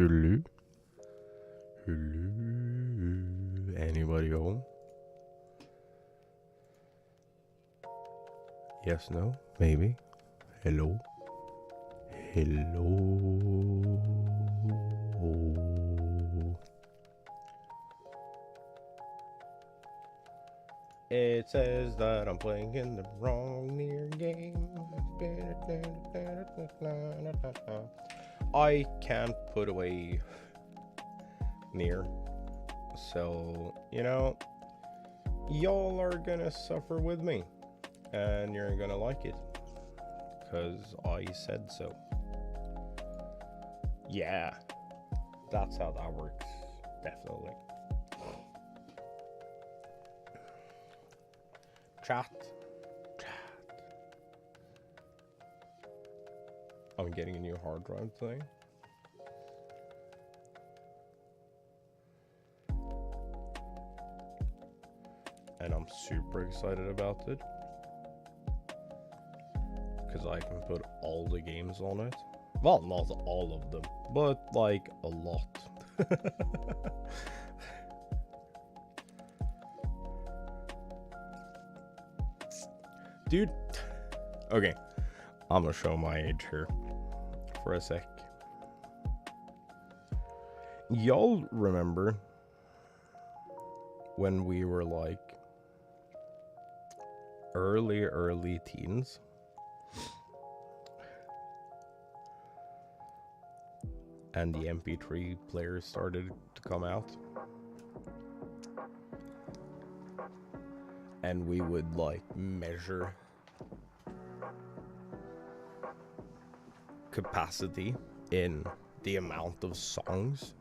Hello? Hello? Anybody home? Yes, no? Maybe? Hello? Hello? It says that I'm playing in the wrong NieR game. I can't put away NieR. So, y'all are gonna suffer with me. And you're gonna like it. Because I said so. Yeah. That's how that works. Definitely. Chat. I'm getting a new hard drive thing. And I'm super excited about it. Because I can put all the games on it. Well, not all of them, but like a lot. Dude. Okay. I'm gonna show my age here for a sec. Y'all remember when we were like early teens? And the MP3 players started to come out. And we would like measure capacity in the amount of songs.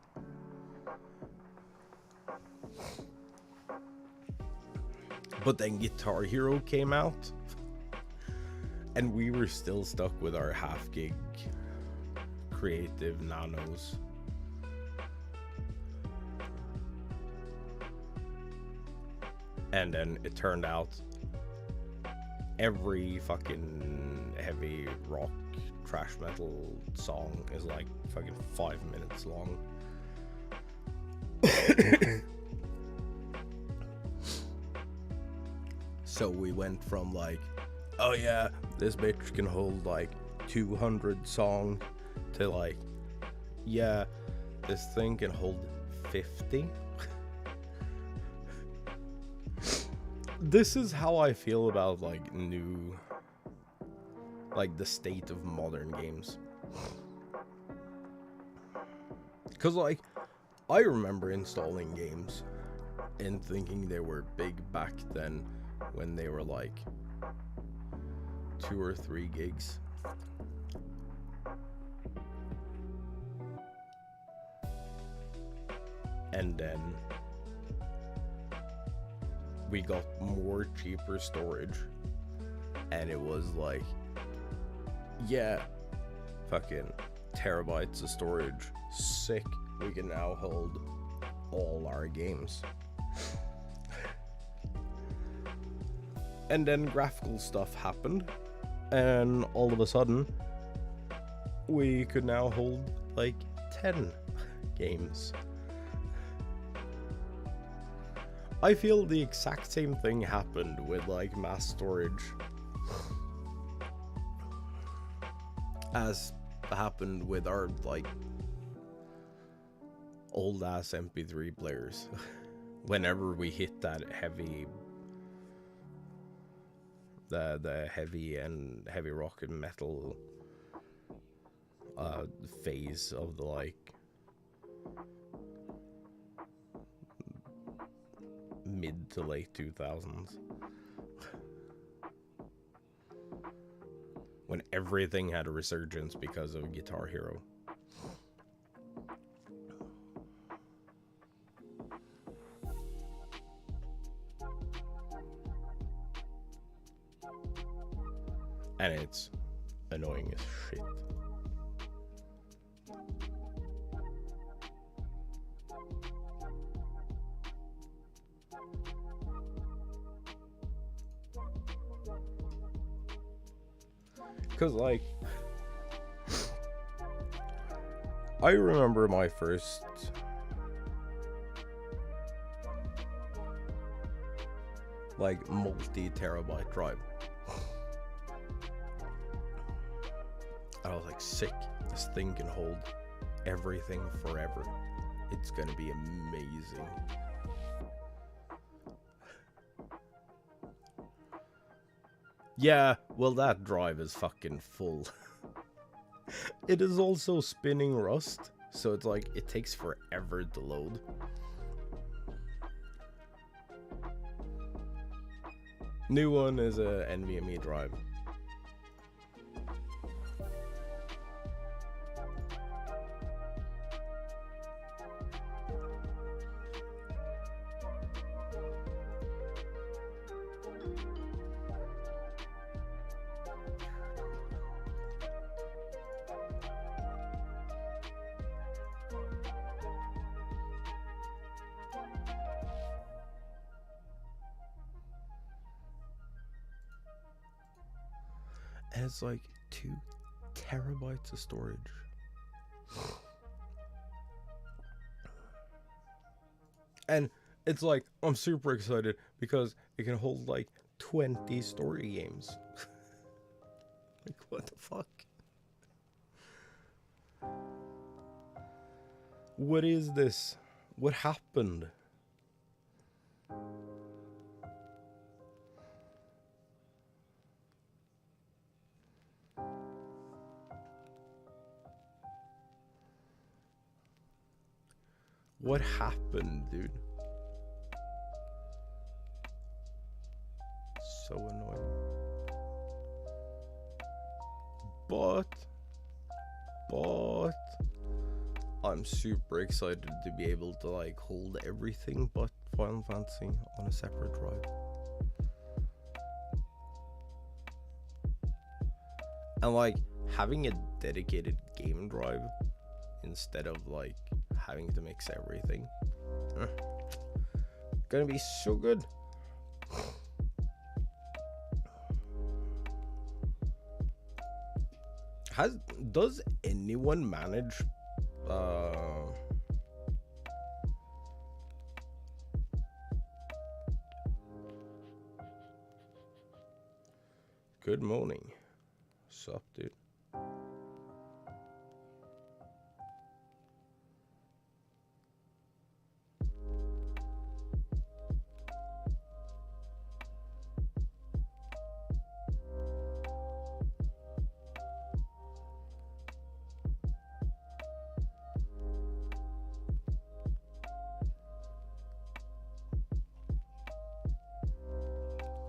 But then Guitar Hero came out. And we were still stuck with our half gig creative nanos. And then it turned out every fucking heavy rock trash metal song is like fucking 5 minutes long. So we went from like, oh yeah, this bitch can hold like 200 songs to like, yeah, this thing can hold 50. This is how I feel about like the state of modern games. Cause like, I remember installing games and thinking they were big back then when they were like 2 or 3 gigs. And then we got more cheaper storage, and it was like, yeah, fucking terabytes of storage, sick, we can now hold all our games. And then graphical stuff happened, and all of a sudden we could now hold like 10 games. I feel the exact same thing happened with like mass storage as happened with our like old ass MP3 players. Whenever we hit that heavy, the heavy and heavy rock and metal phase of the like mid to late 2000s, when everything had a resurgence because of Guitar Hero. And it's annoying as shit. Because, like, I remember my first like multi-terabyte drive. I was like, sick. This thing can hold everything forever. It's gonna be amazing. Yeah, well, that drive is fucking full. It is also spinning Rust, so it's like it takes forever to load. New one is a NVMe drive. And it's like 2 terabytes of storage. And it's like, I'm super excited because it can hold like 20 story games. Like, what the fuck? What is this? What happened? What happened, dude? So annoying. But I'm super excited to be able to like hold everything but Final Fantasy on a separate drive. And like having a dedicated game drive instead of like having to mix everything. Gonna be so good. Does anyone manage good morning. Sup, dude?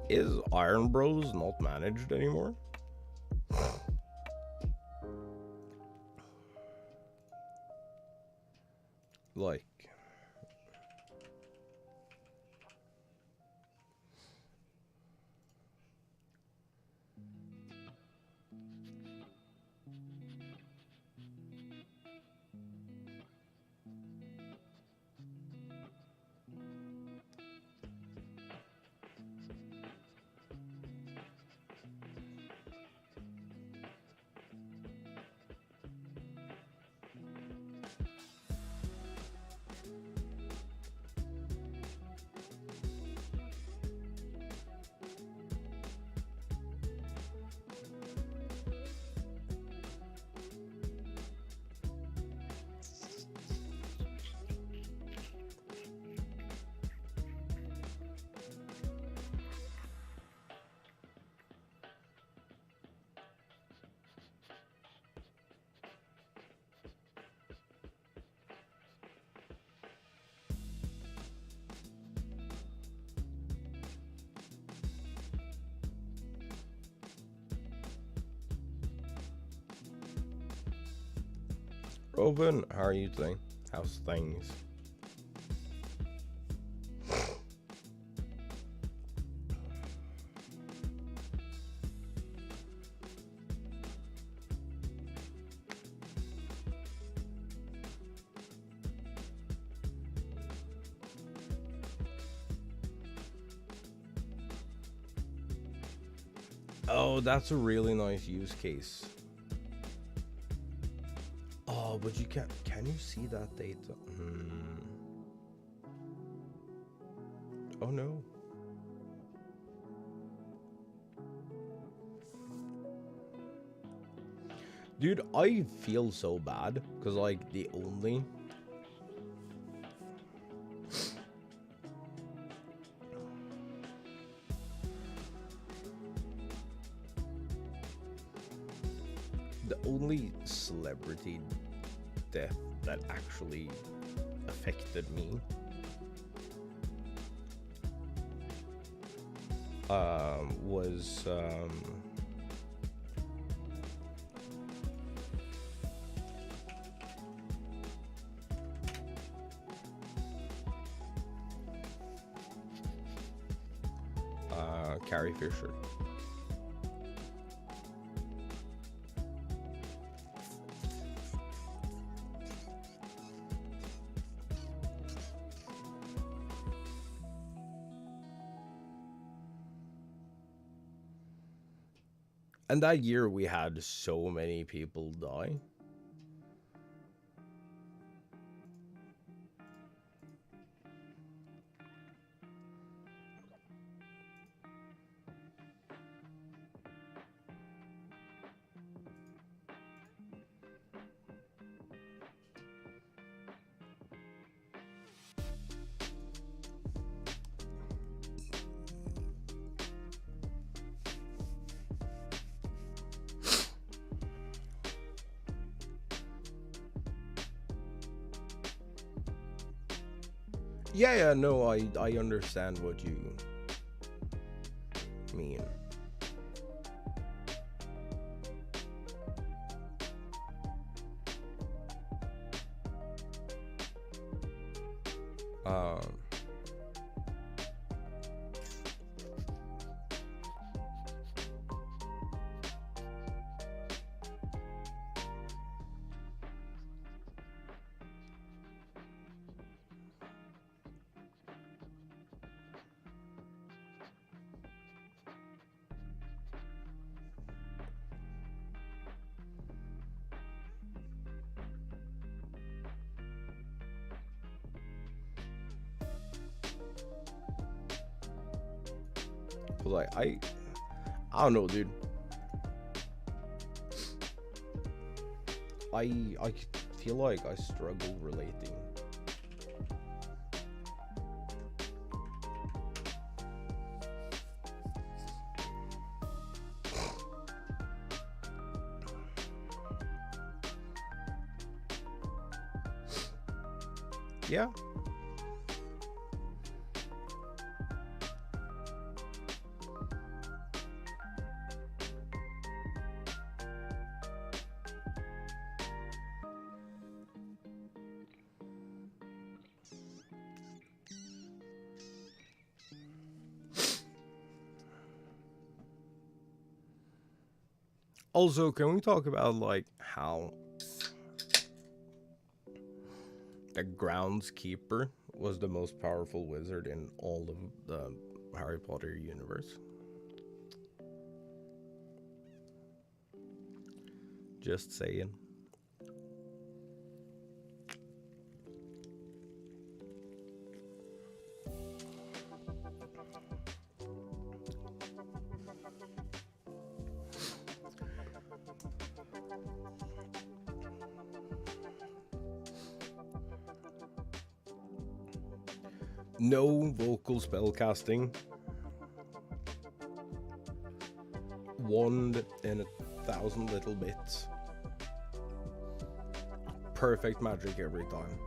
Is Iron Bros not managed anymore? Like, Robin, how are you doing? How's things? Oh, that's a really nice use case. Oh, but you can't. Can you see that data? Oh no. Dude, I feel so bad because like the only celebrity death that actually affected me was Carrie Fisher. And that year we had so many people die. Yeah, no, I understand what you mean. Like I don't know, dude. I feel like I struggle relating. Yeah. Also, can we talk about like how the groundskeeper was the most powerful wizard in all of the Harry Potter universe? Just saying. No vocal spellcasting. Wand in 1,000 little bits. Perfect magic every time.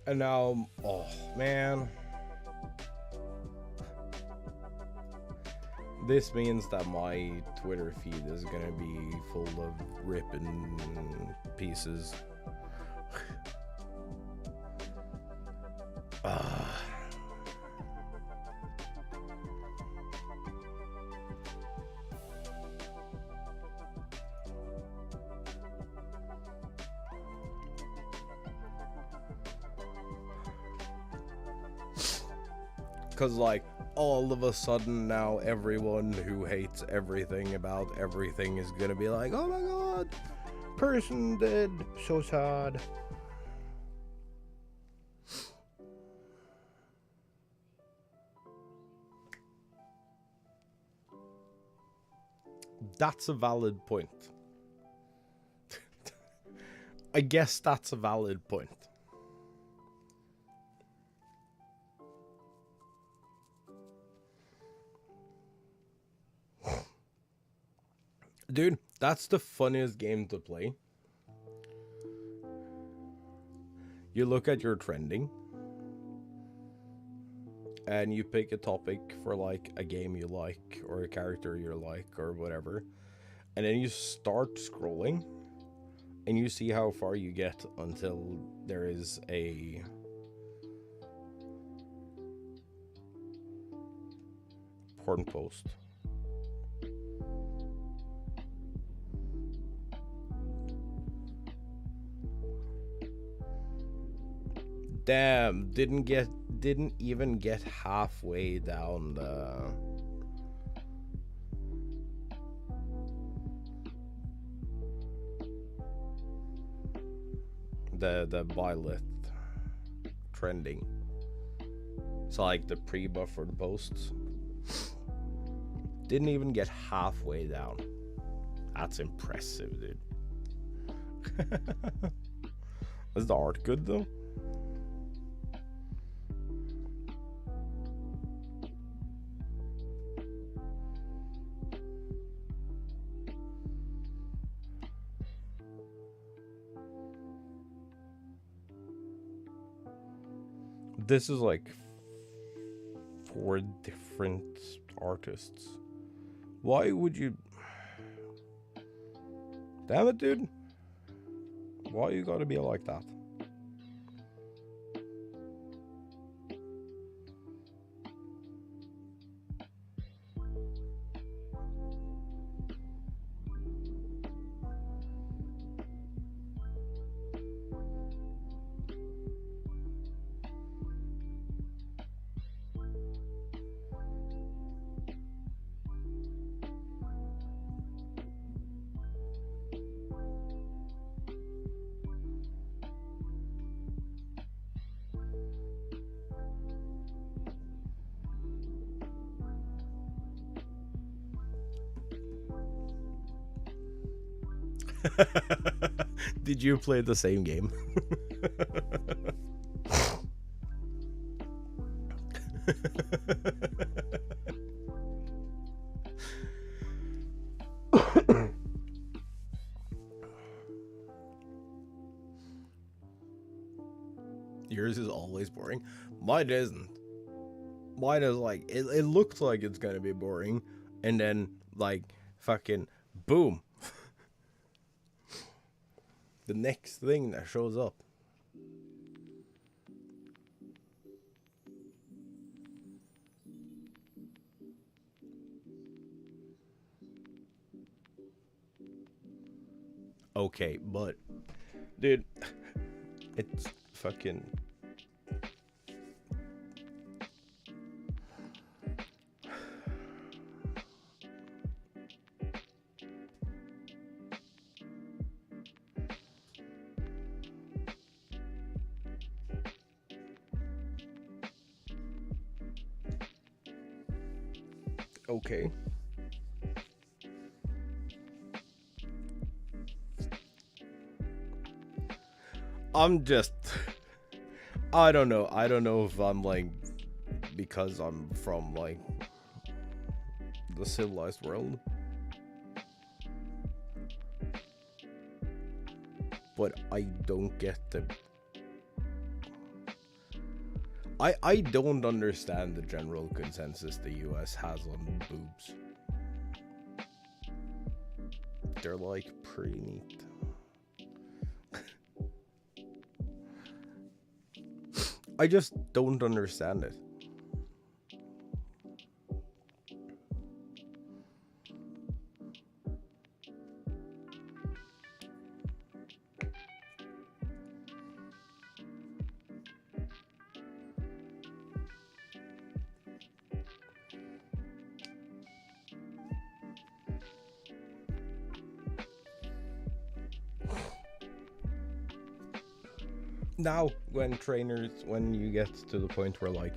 And now, oh man, This means that my Twitter feed is gonna be full of ripping pieces. Cause like all of a sudden now everyone who hates everything about everything is gonna be like, oh my god, person dead, so sad. That's a valid point. I guess that's a valid point. Dude, that's the funniest game to play. You look at your trending and you pick a topic for like a game you like or a character you like or whatever, and then you start scrolling and you see how far you get until there is a porn post. Damn, didn't even get halfway down the violet trending. So like the pre-buffered posts didn't even get halfway down. That's impressive, dude. Is the art good though? This is like 4 different artists. Why would you... Damn it, dude. Why you gotta be like that? Did you play the same game? Yours is always boring. Mine isn't. Mine is like, it looks like it's gonna be boring, and then like fucking boom. The next thing that shows up. Okay, but dude, it's fucking... Okay. I'm just... I don't know. I don't know if I'm like... Because I'm from like... the civilized world. But I don't get the... I don't understand the general consensus the US has on boobs. they're like pretty neat. I just don't understand it. Now, when you get to the point where like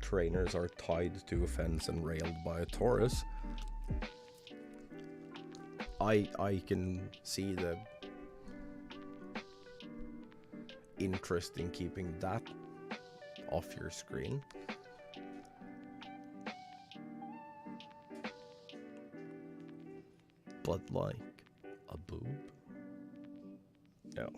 trainers are tied to a fence and railed by a Taurus, I can see the interest in keeping that off your screen. But like a boob? No.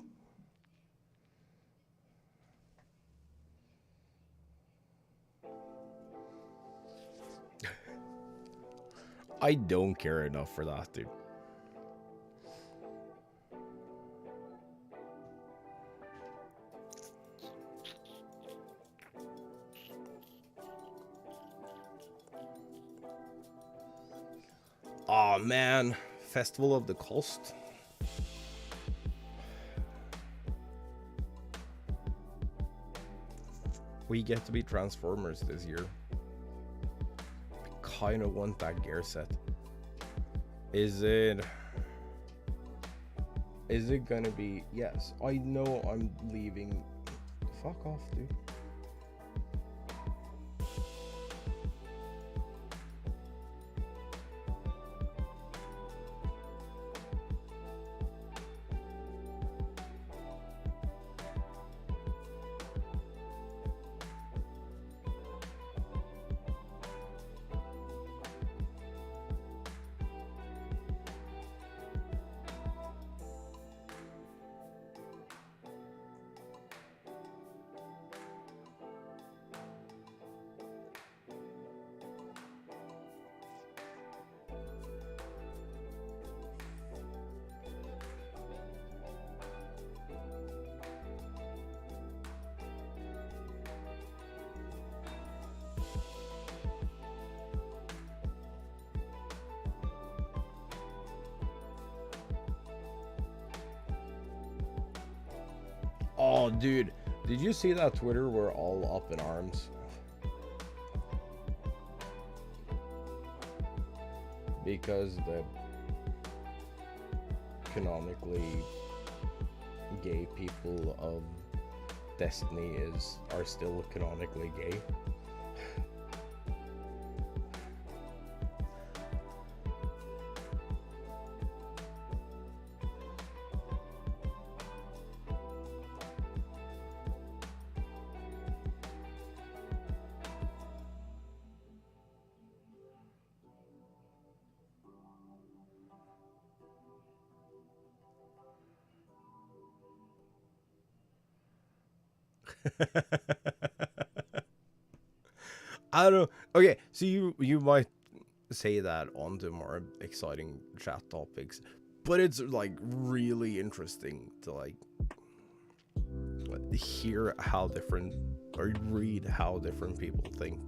I don't care enough for that, dude. Aw, man. Festival of the Coast. We get to be Transformers this year. Kind of want that gear set. Is it gonna be? Yes, I know I'm leaving. Fuck off, dude. Oh, dude, did you see that Twitter were all up in arms? Because the canonically gay people of Destiny are still canonically gay. I don't know. Okay, so you might say that on to more exciting chat topics, but it's like really interesting to like hear how different or read how different people think.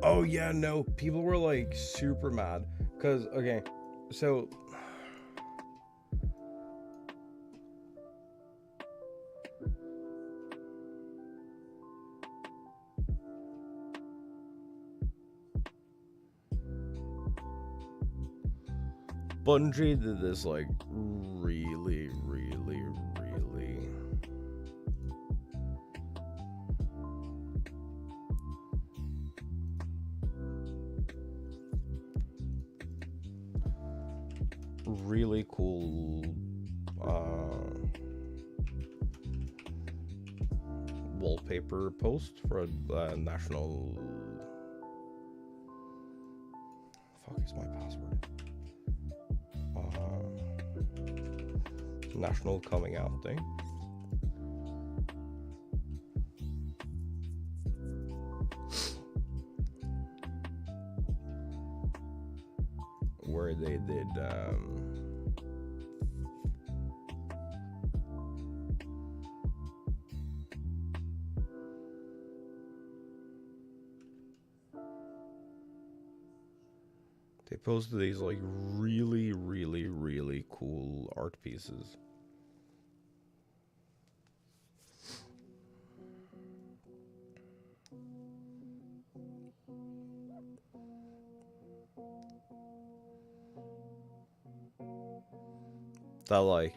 Oh yeah, no, people were like super mad because okay, so Bungie did this like really cool wallpaper post for a national is my password? National Coming Out Day. Where they did they posted these like really cool art pieces. That like,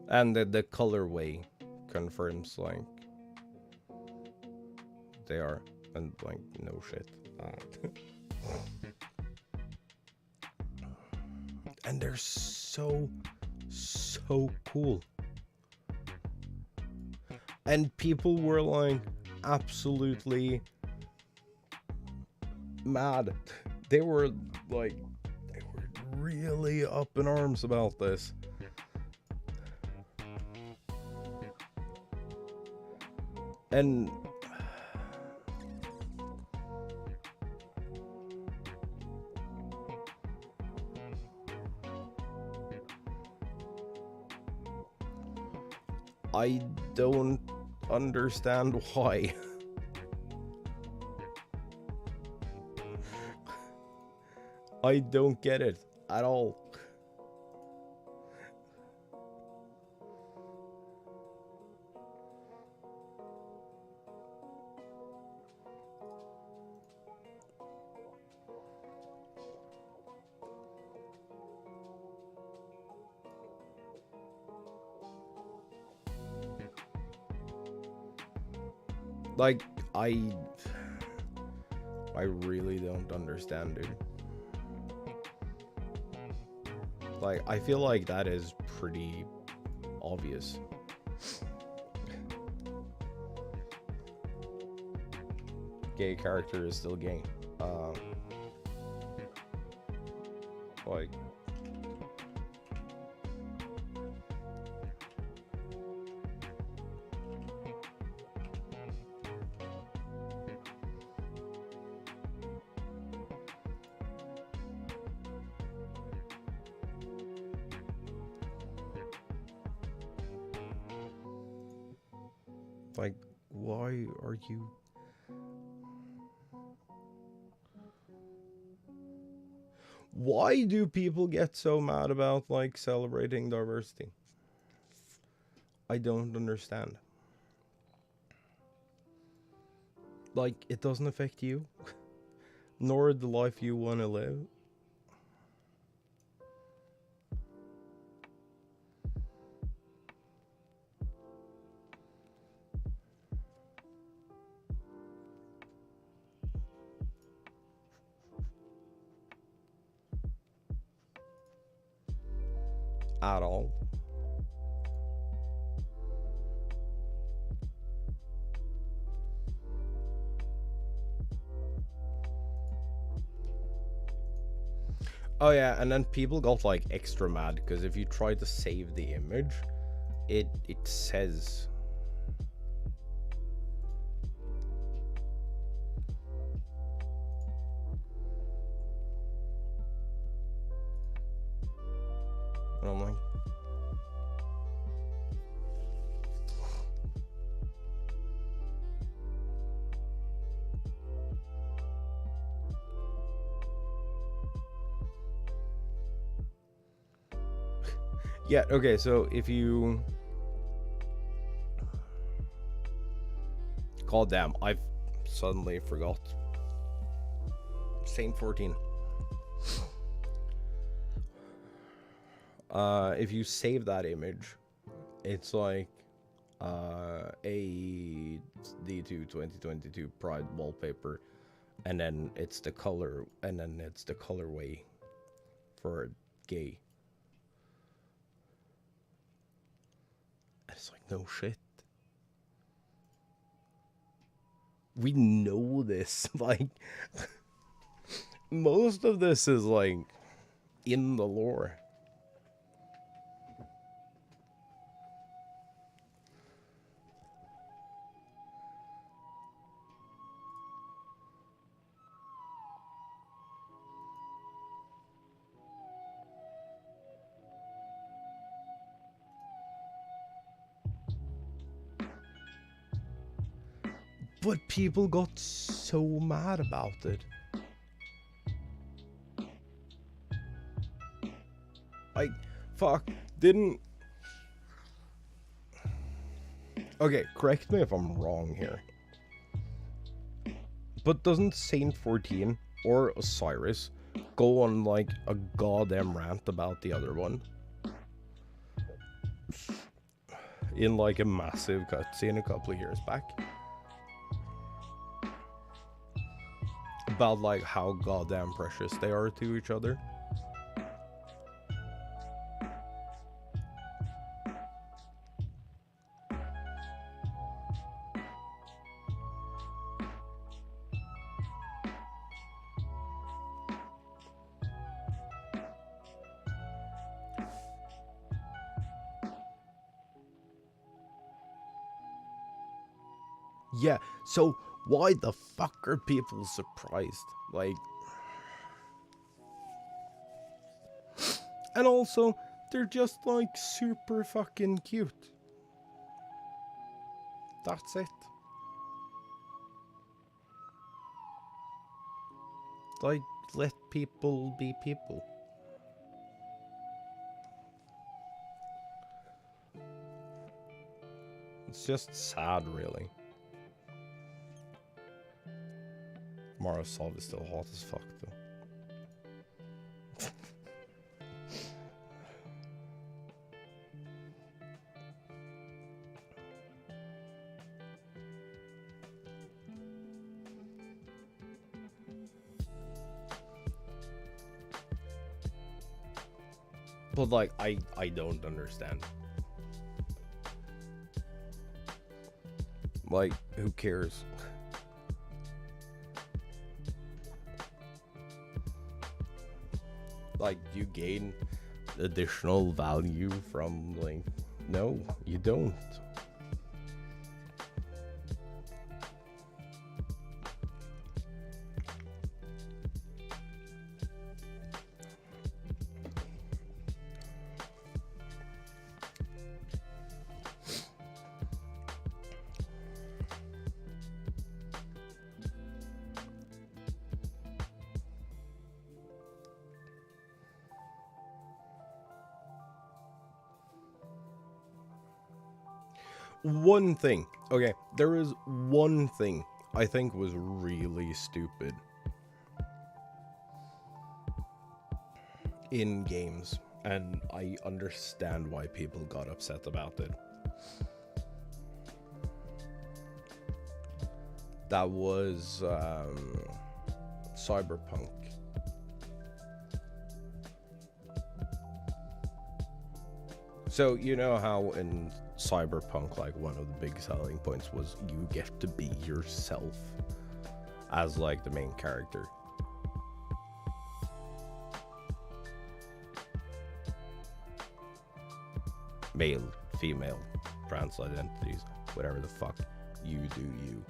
and the colorway confirms like they are, and like no shit. And they're so cool. And people were like absolutely mad. They were really up in arms about this. And I don't understand why. I don't get it at all. Like, I really don't understand it. Like, I feel like that is pretty obvious. Gay character is still gay. Like, why are you... Why do people get so mad about, like, celebrating diversity? I don't understand. Like, it doesn't affect you, nor the life you want to live. At all. Oh yeah, and then people got like extra mad because if you try to save the image, it says and I'm like, yeah, okay, so if you... God damn, I've suddenly forgot. Saint 14. If you save that image, it's like a D2 2022 Pride wallpaper, and then it's the color, and then it's the colorway for gay. And it's like, no shit. We know this, like... most of this is like in the lore. But people got so mad about it. Like, fuck, didn't... Okay, correct me if I'm wrong here. But doesn't Saint 14 or Osiris go on, like, a goddamn rant about the other one? In, like, a massive cutscene a couple of years back. About, like, how goddamn precious they are to each other. Yeah, so why the fuck are people surprised? Like... And also, they're just, like, super fucking cute. That's it. Like, let people be people. It's just sad, really. Marasov is still hot as fuck, though. But, like, I don't understand. Like, who cares? Like, you gain additional value from, like... No, you don't. One thing. Okay, there is one thing I think was really stupid in games, and I understand why people got upset about it. That was Cyberpunk. So, you know how in Cyberpunk, like, one of the big selling points was you get to be yourself as, like, the main character. Male, female, trans identities, whatever the fuck, you do you.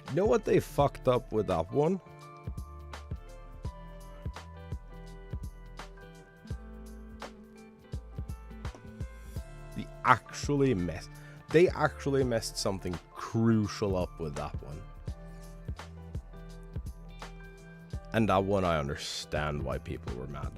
You know what they fucked up with that one? They actually messed something crucial up with that one. And that one I understand why people were mad.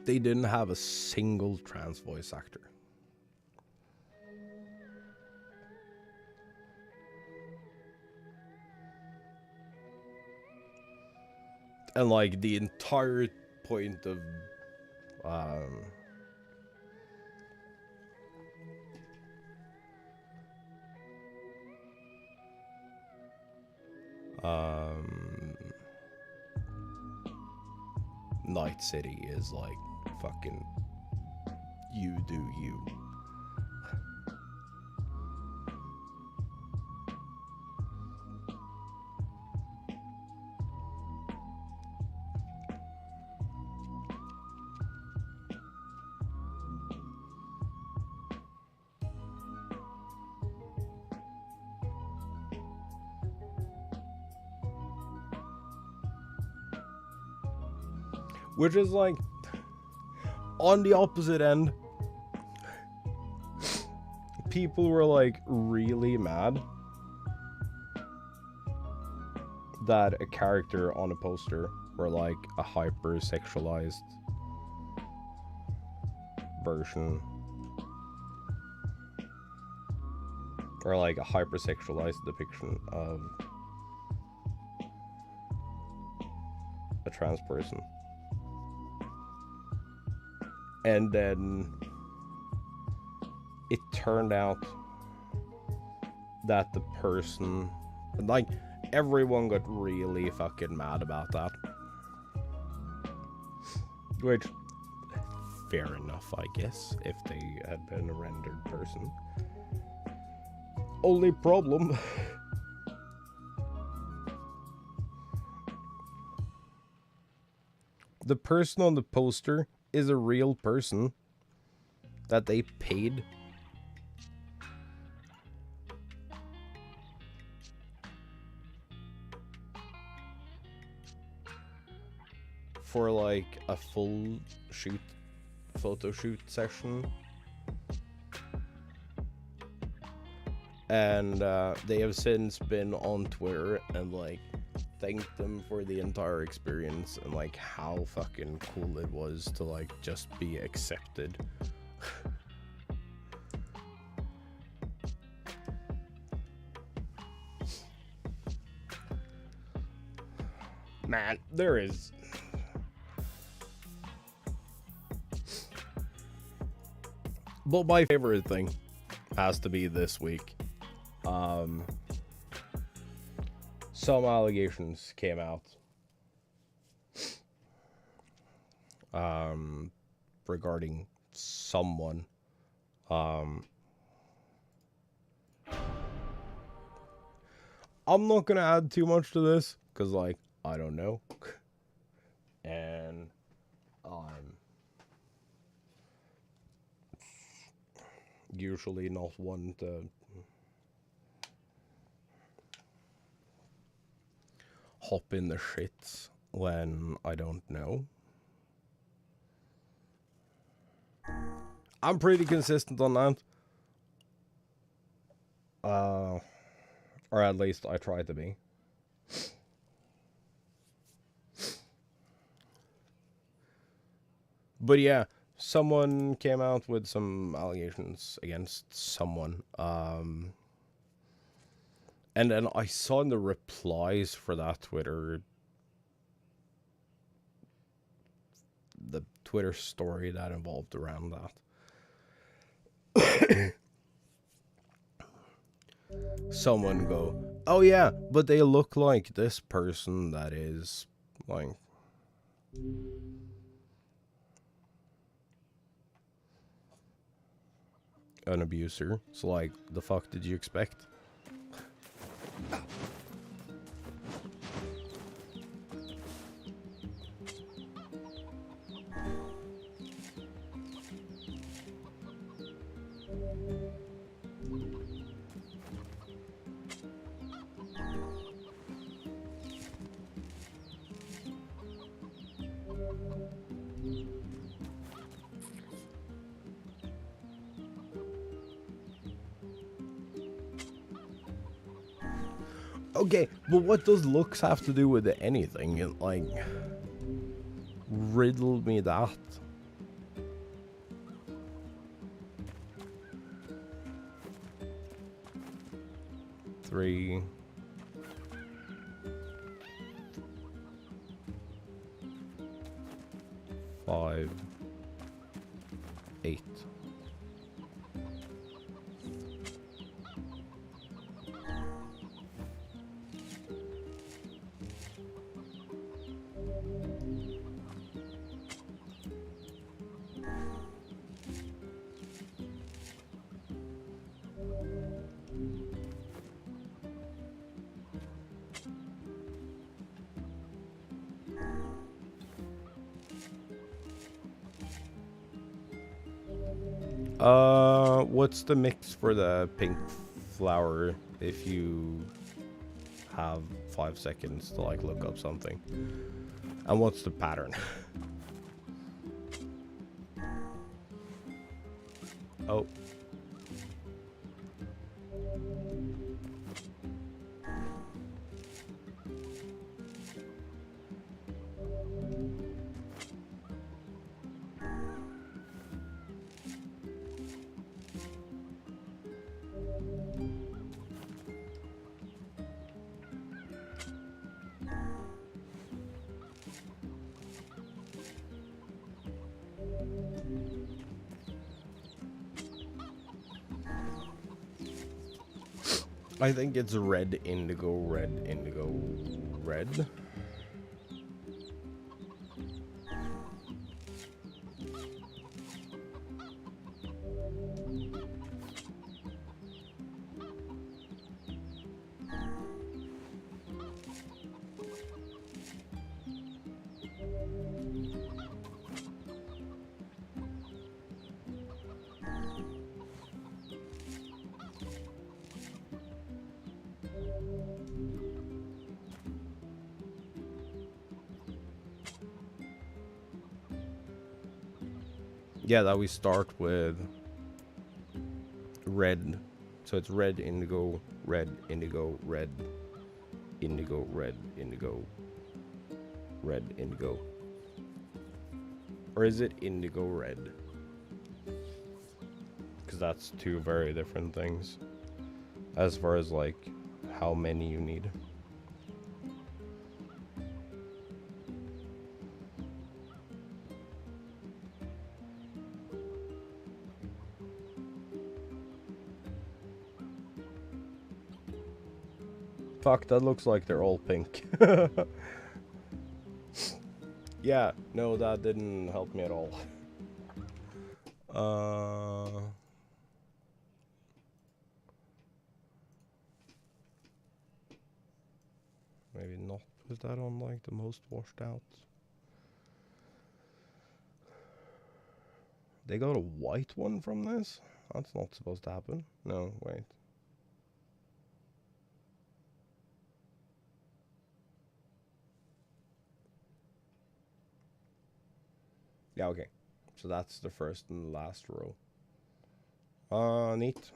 They didn't have a single trans voice actor. And, like, the entire point of Night City is like fucking you do you. Which is like on the opposite end. People were like really mad that a character on a poster were like a hyper-sexualized version, or like a hyper-sexualized depiction of a trans person. And then it turned out that the person, like, everyone got really fucking mad about that. Which, fair enough, I guess, if they had been a rendered person. Only problem, the person on the poster is a real person that they paid for like a full photo shoot session, and they have since been on Twitter and like thanked them for the entire experience and like how fucking cool it was to like just be accepted. Man, there is but my favorite thing has to be this week. Some allegations came out regarding someone. I'm not gonna add too much to this because, like, I don't know, and usually not one to hop in the shits when I don't know. I'm pretty consistent on that. Or at least I try to be. But yeah, someone came out with some allegations against someone. And then I saw in the replies for that Twitter, the Twitter story that involved around that. Someone go, oh yeah, but they look like this person that is, like, an abuser. So, like, the fuck did you expect? Okay, but what does looks have to do with anything? And, like, riddle me that. Three. Five. 8. What's the mix for the pink flower if you have 5 seconds to like look up something? And what's the pattern? Oh. I think it's red, indigo, red, indigo, red. Yeah, that we start with red. So it's red, indigo, red, indigo, red, indigo, red, indigo, red, indigo. Or is it indigo red? Because that's two very different things as far as like how many you need. Fuck, that looks like they're all pink. Yeah, no, that didn't help me at all. Maybe not put that on like the most washed out. They got a white one from this? That's not supposed to happen. No, wait. Yeah, okay. So that's the first and the last row. Neat.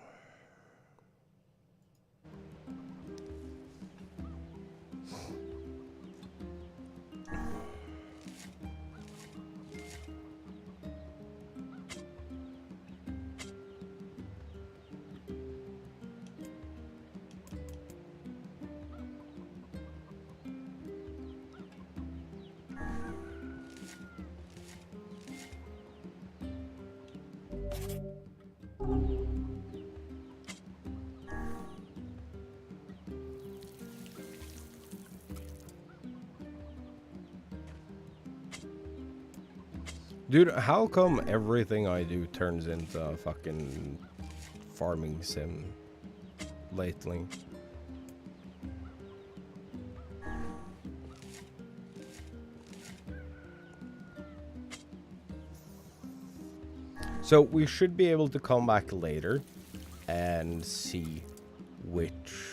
Dude, how come everything I do turns into a fucking farming sim lately? So we should be able to come back later and see which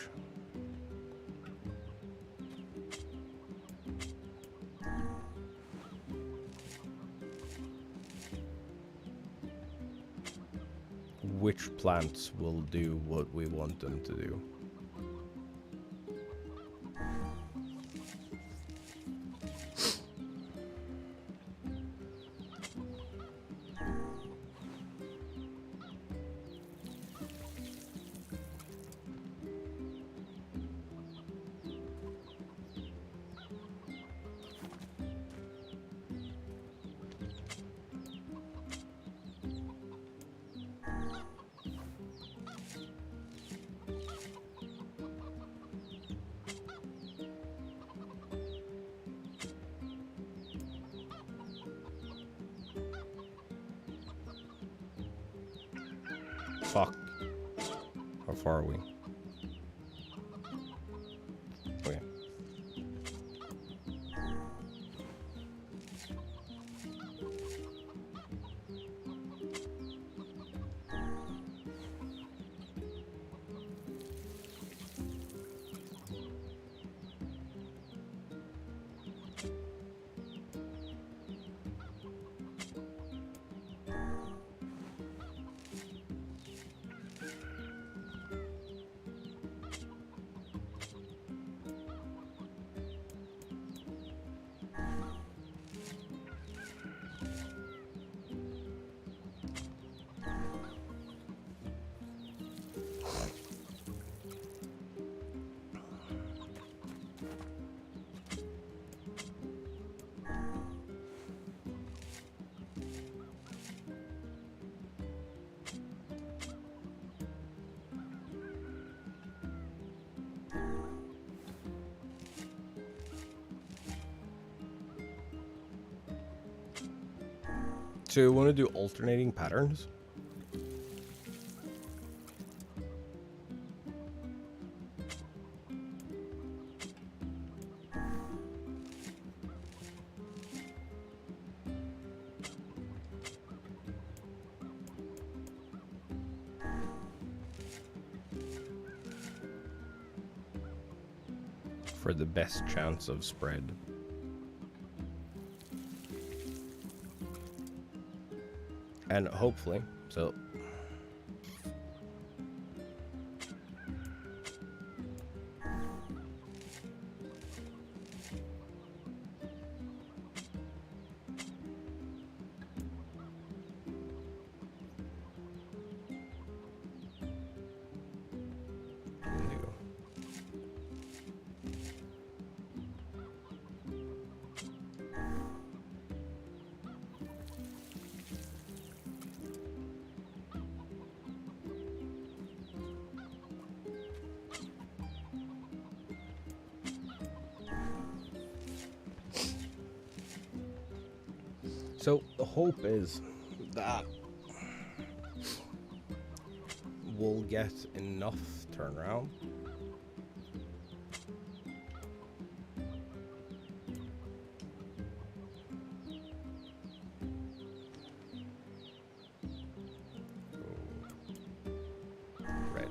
plants will do what we want them to do. Fuck. How far are we? Okay. So you want to do alternating patterns? For the best chance of spread. And hopefully, so indigo. So the hope is that we'll get enough turnaround red.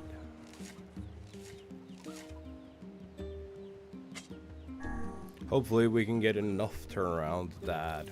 Hopefully we can get enough turnaround that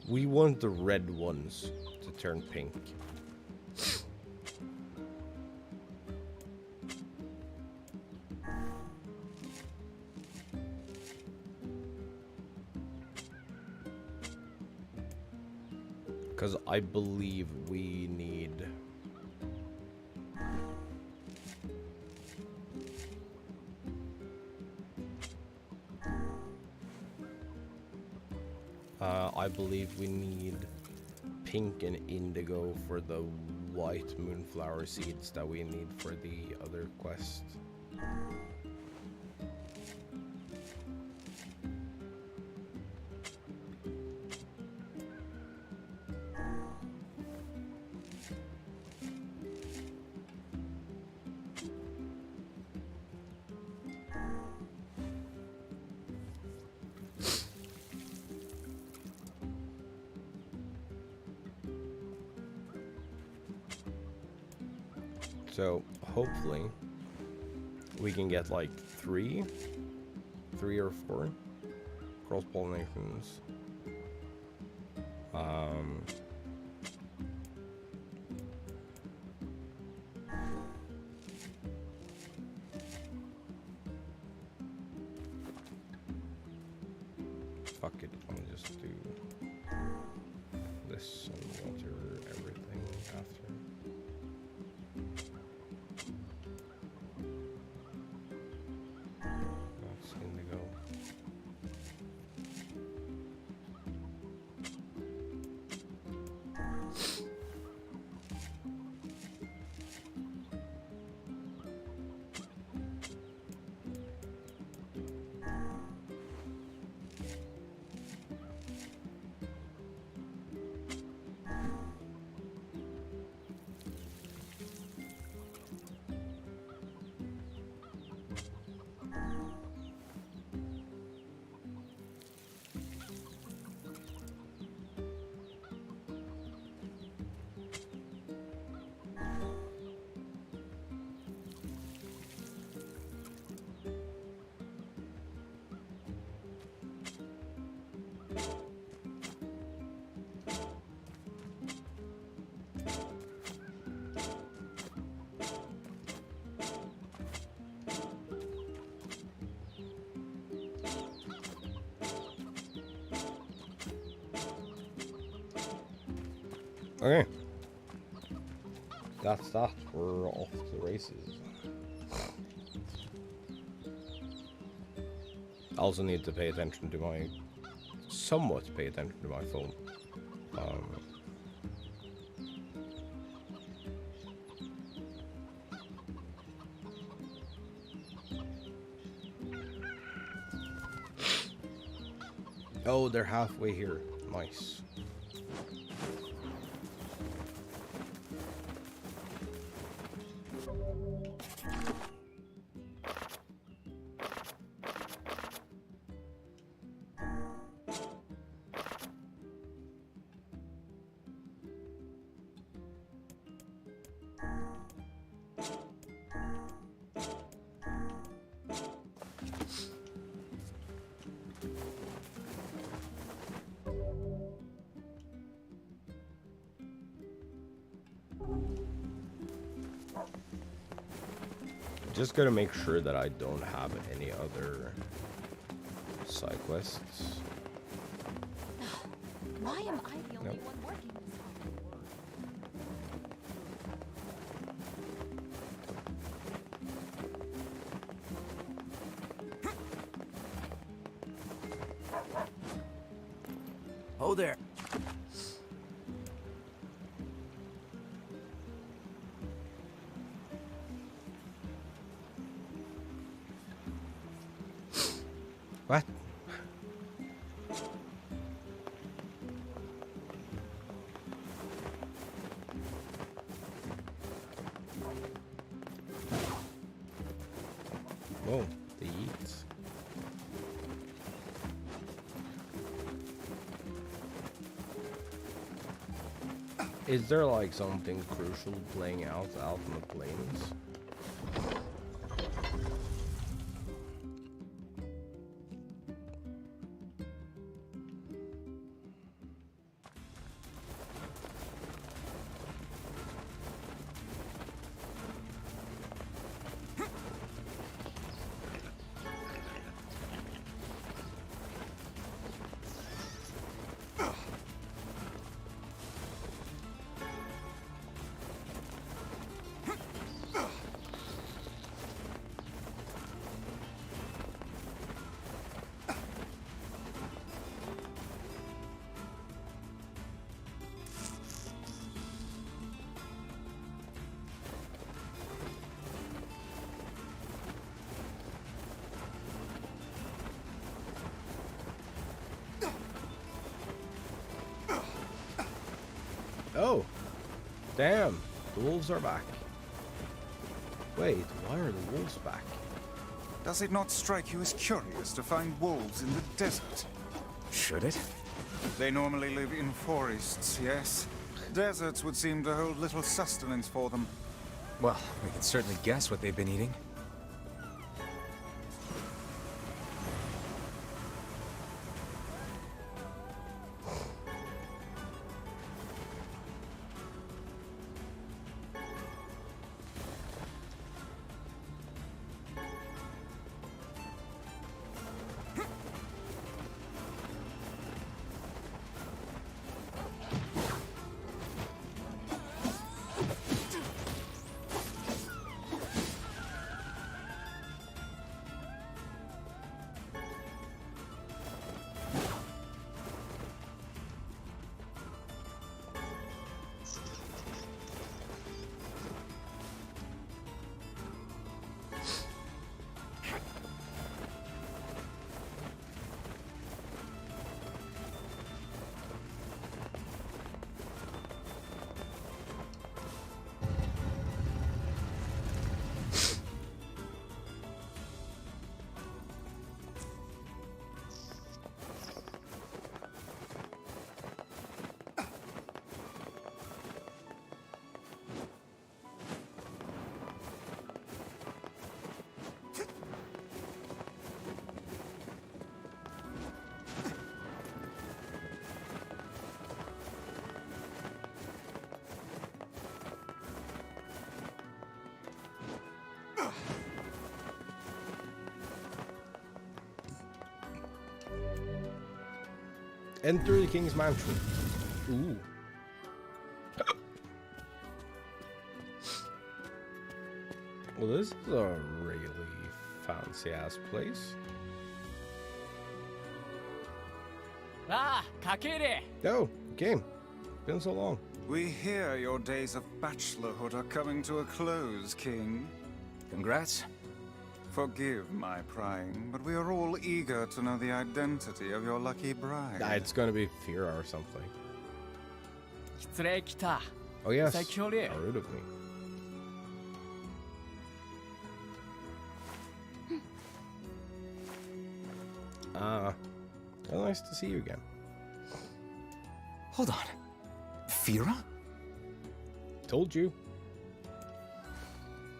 we want the red ones to turn pink. Because I believe we need pink and indigo for the white moonflower seeds that we need for the other quest. So hopefully we can get like three or four cross pollinations. Fuck it, I'll just do this and water everything after. That's indigo. Okay. That's that. We're off to the races. I also need to pay attention to my... somewhat pay attention to my phone. Oh, they're halfway here. Nice. Just gotta make sure that I don't have any other side quests. Why am I the only one working this hard? Oh there. What? Whoa, the yeets. Is there like something crucial playing out in the plains? Oh, damn, the wolves are back. Wait, why are the wolves back? Does it not strike you as curious to find wolves in the desert? Should it? They normally live in forests, yes. Deserts would seem to hold little sustenance for them. Well, we can certainly guess what they've been eating. Enter the king's mansion. Ooh. this is a really fancy ass place. Ah, Kakere! Oh, game. Been so long. We hear your days of bachelorhood are coming to a close, King. Congrats. Forgive my prying, but we are all eager to know the identity of your lucky bride. It's gonna be Fira or something. 失礼きた。 Oh yes, Securely. got rid of me. Well, nice to see you again. Hold on. Fira? Told you.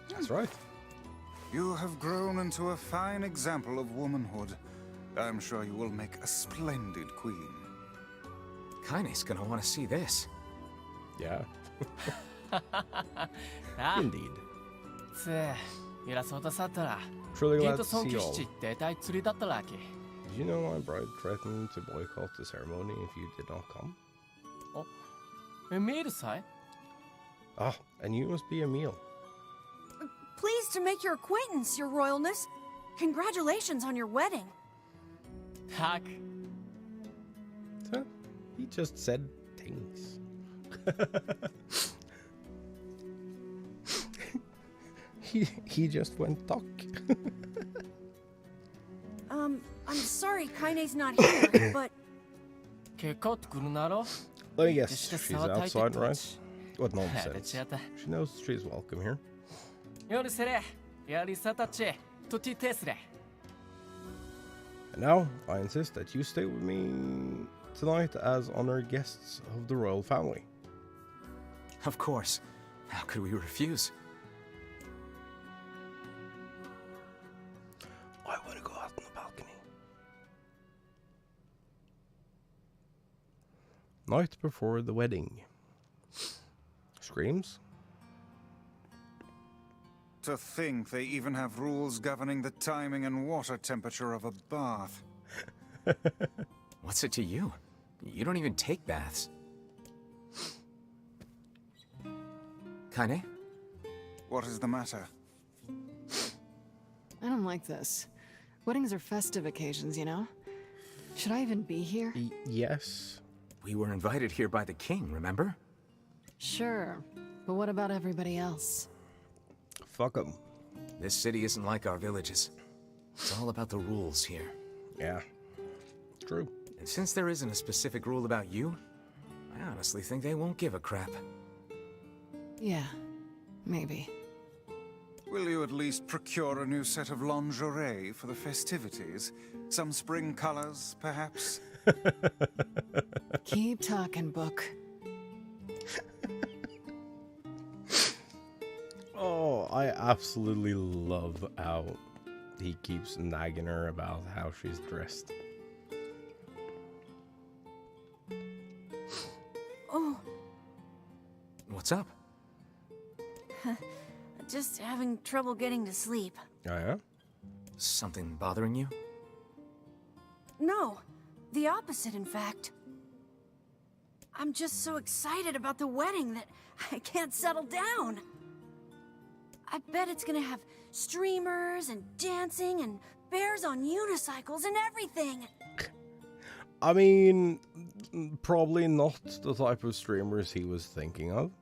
That's right. You have grown into a fine example of womanhood. I'm sure you will make a splendid queen. Kaine's gonna want to see this. Yeah, あ、 indeed. つえ、いらそうとさったら、 Truly ゲー glad ト to 尊 see 敬 you all. しって大釣りだったらけ。 Did you know my bride threatened to boycott the ceremony if you did not come? え、見るさい？ Ah, and you must be Emil. Pleased to make your acquaintance, Your Royalness. Congratulations on your wedding. たく、 Huh? He just said things. he just went talk. I'm sorry Kaine's not here, but 結果ってくるなろ？ Let me guess, して she's 触っていて outside, って right? What は nonsense. 違った。 She knows she's welcome here. 夜せれ、やりさたち、とてテスレ。 And now, I insist that you stay with me tonight as honored guests of the royal family. Of course. How could we refuse? I want to go out on the balcony. Night before the wedding. Screams? To think they even have rules governing the timing and water temperature of a bath. What's it to you? You don't even take baths. Kaine? What is the matter? I don't like this. Weddings are festive occasions, you know? Should I even be here? Yes. We were invited here by the king, remember? Sure. But what about everybody else? Fuck 'em. This city isn't like our villages. It's all about the rules here. Yeah. True. And since there isn't a specific rule about you, I honestly think they won't give a crap. Yeah, maybe. Will you at least procure a new set of lingerie for the festivities? Some spring colors, perhaps? Keep talking, book. Oh, I absolutely love how he keeps nagging her about how she's dressed. oh, What's up? just having trouble getting to sleep. Oh, yeah? Something bothering you? No, the opposite, in fact. I'm just so excited about the wedding that I can't settle down. I bet it's gonna have streamers and dancing and bears on unicycles and everything. I mean, probably not the type of streamers he was thinking of,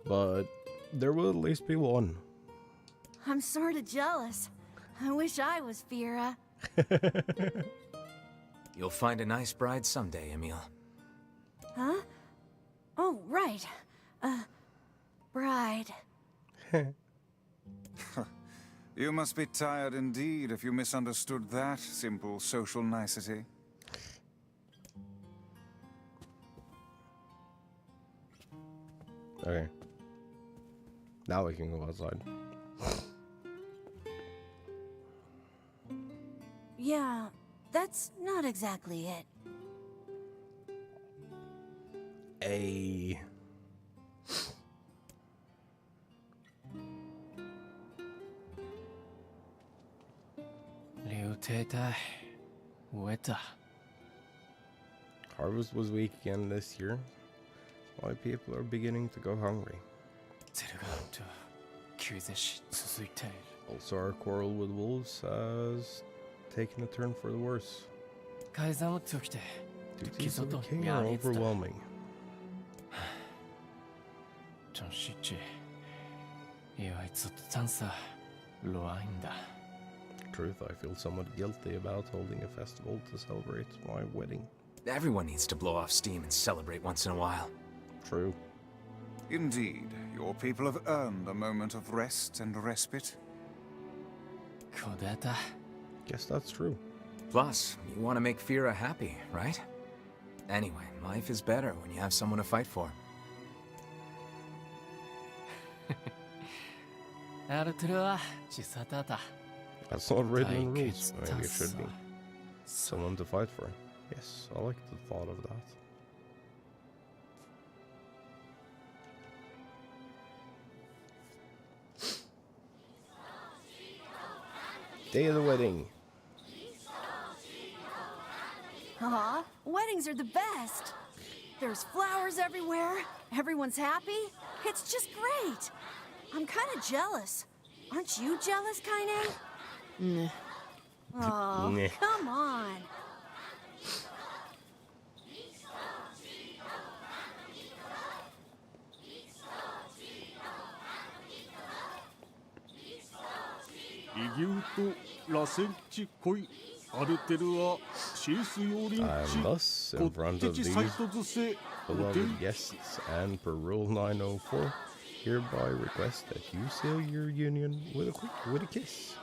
but there will at least be one. I'm sorta jealous. I wish I was Fira. You'll find a nice bride someday, Emil. Huh? Oh, right. Bride. You must be tired indeed if you misunderstood that simple social nicety. Okay. Now we can go outside. Yeah, that's not exactly it. A... Harvest was weak again this year. Why people are beginning to go hungry. ゼルガンと救世主続いている。 Also, our quarrel with wolves has taken a turn for the worse. 改ざんを解きて Duties of the king are overwhelming. 真实际以为ずっとチャンスは弱いんだ。 Truth, I feel somewhat guilty about holding a festival to celebrate my wedding. Everyone needs to blow off steam and celebrate once in a while. True. Indeed, your people have earned a moment of rest and respite. こうだった。 Guess that's true. Plus, you want to make Fira happy, right? Anyway, life is better when you have someone to fight for. アルトゥルは小さかった。 That's not written in rules. Maybe it should be. Someone to fight for. Yes, I like the thought of that. Day of the wedding. Aw, weddings are the best. There's flowers everywhere. Everyone's happy. It's just great. I'm kind of jealous. Aren't you jealous, Kaine? Nah. Oh, Nah. come on. I must, in front of these beloved guests and per rule 904, hereby request that you seal your union with a kiss.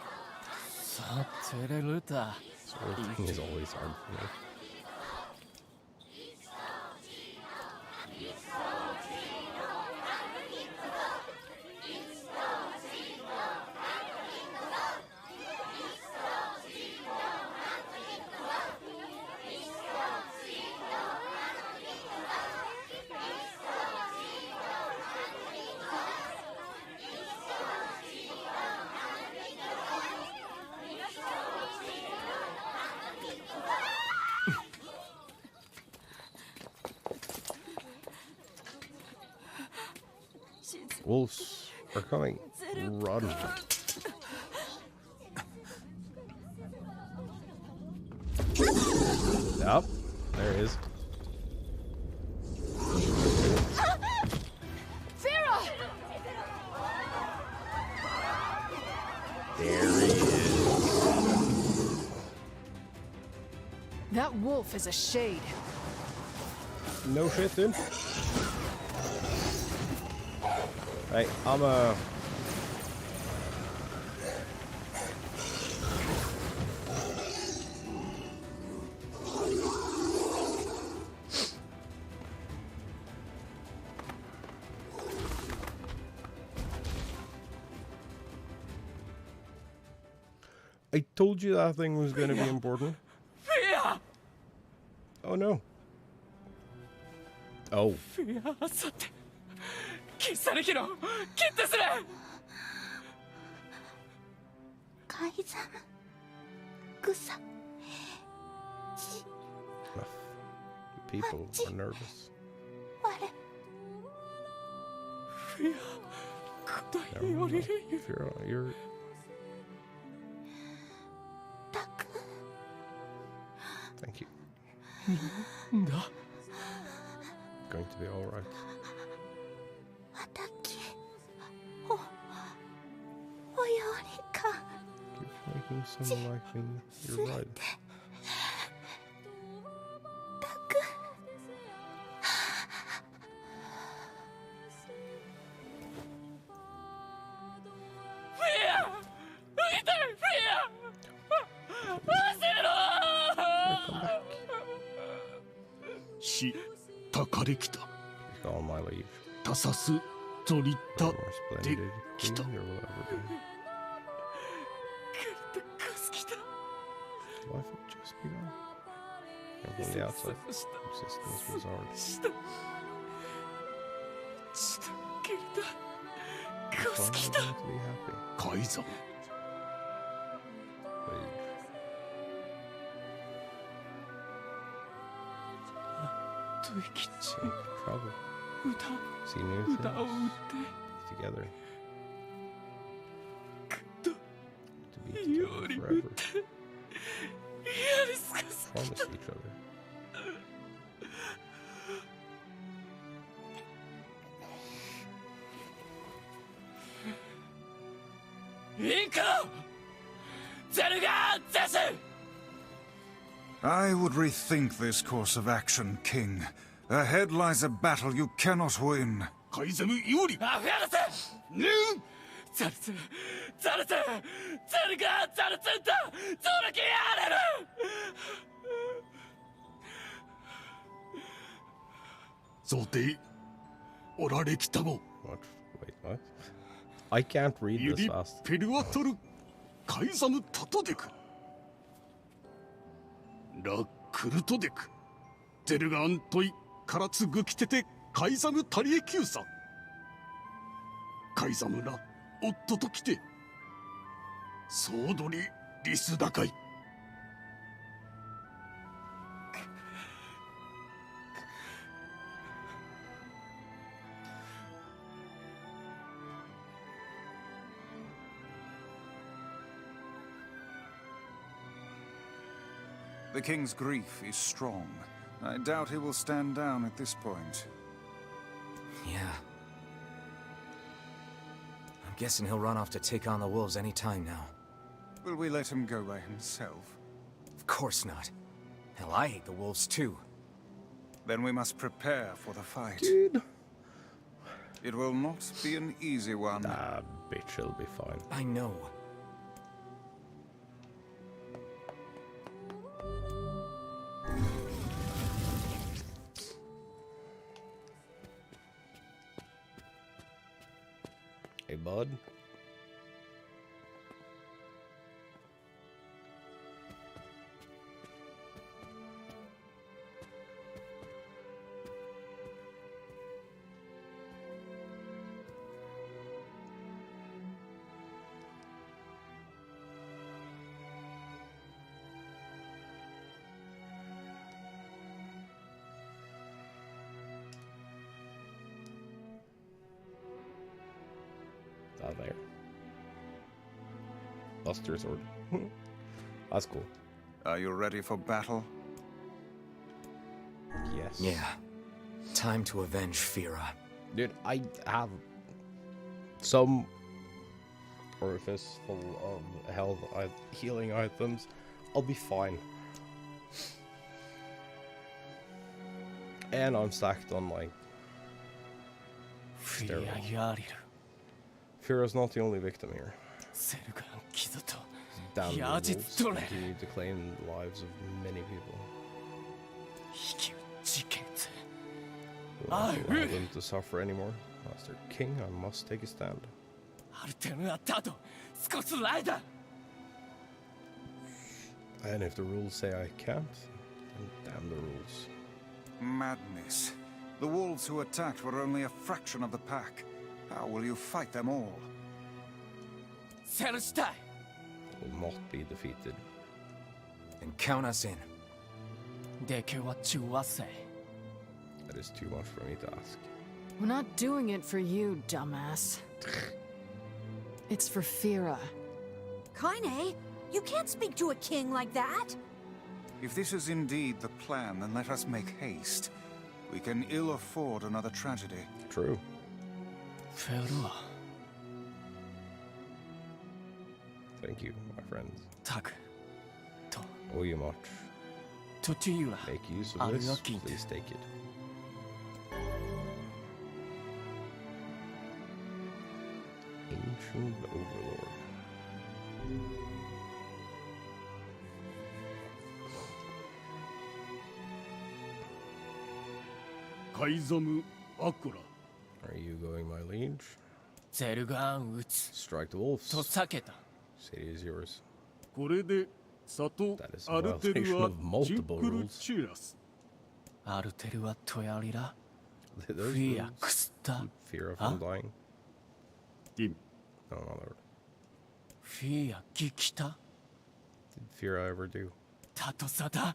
さあ、照れるだ。 This whole thing is always hard for me. Wolves are coming. Run. Yep, there it is. Fira! There he is. That wolf is a shade. No shit, dude. Hey, I'm I told you that thing was going to be important. Oh no. Oh. フィアーさて、消されきろ、切ってすれ。改ざん草 Enough. People are nervous. 我フィア、答え降りるよ。 You're たく thank you. だ。 Going to be all right. わたきおよりか Keep making someone like me your bride. たく フィア、見て、フィア。走ろ。し、たかれきた。 You're on my leave. たさす、ぞりた You're。more splendid Kita. queen there will ever be. カス来た。 Life had just begun. And from the outside, existence was hard. した。したけれだ。カス Finally 来た。 going to be happy. 改ざん。 Wait. 吐息中、 Trouble. 歌、 See new 歌を things. 歌って。 Together. forever. Promise each other. I would rethink this course of action, King. Ahead lies a battle you cannot win. カイザム有利想定おられきたも What? Wait, what? I can't read ユ this リ fast. ペルワトルカイザムタトデクラックルトデクゼルガアントイカラツグキテテカイザムタリエキューサカイザムラ夫と来てソードリリス高い The king's grief is strong. I doubt he will stand down at this point. Yeah. I'm guessing he'll run off to take on the wolves any time now. Will we let him go by himself? Of course not. Hell, I hate the wolves too. Then we must prepare for the fight. Dude. It will not be an easy one. Ah, bitch, he'll be fine. I know. Hey, bud. There. Buster sword. That's cool. Are you ready for battle? Yes. Yeah. Time to avenge Fira. Dude, I have some orifice full of health healing items. I'll be fine. And I'm stacked on like steroids. Fira's not the only victim here. Damn the wolves continue to claim the lives of many people. Will not allow them to suffer anymore. As their king, I must take a stand. And if the rules say I can't, then damn the rules. Madness. The wolves who attacked were only a fraction of the pack. How will you fight them all? Will not be defeated. Then count us in. That is too much for me to ask. We're not doing it for you, dumbass. It's for Fira. Kaine, you can't speak to a king like that. If this is indeed the plan, then let us make haste. We can ill afford another tragedy. True. Thank you, my friends. Owe you much. Make use of this. Please take it. Ancient Overlord. Kaizamu Akura. Are you going, my liege? ゼルガン撃つ Strike the wolves. と避けた City is yours. これで里 That is a アルテル violation は of ジュ multiple クル rules. チュラスアルテルはトヤリラ Those フィア rules クスタ keep Fira Huh? from dying. ティン No, my lord. フィアギキタ Did Fira ever do? タトサダ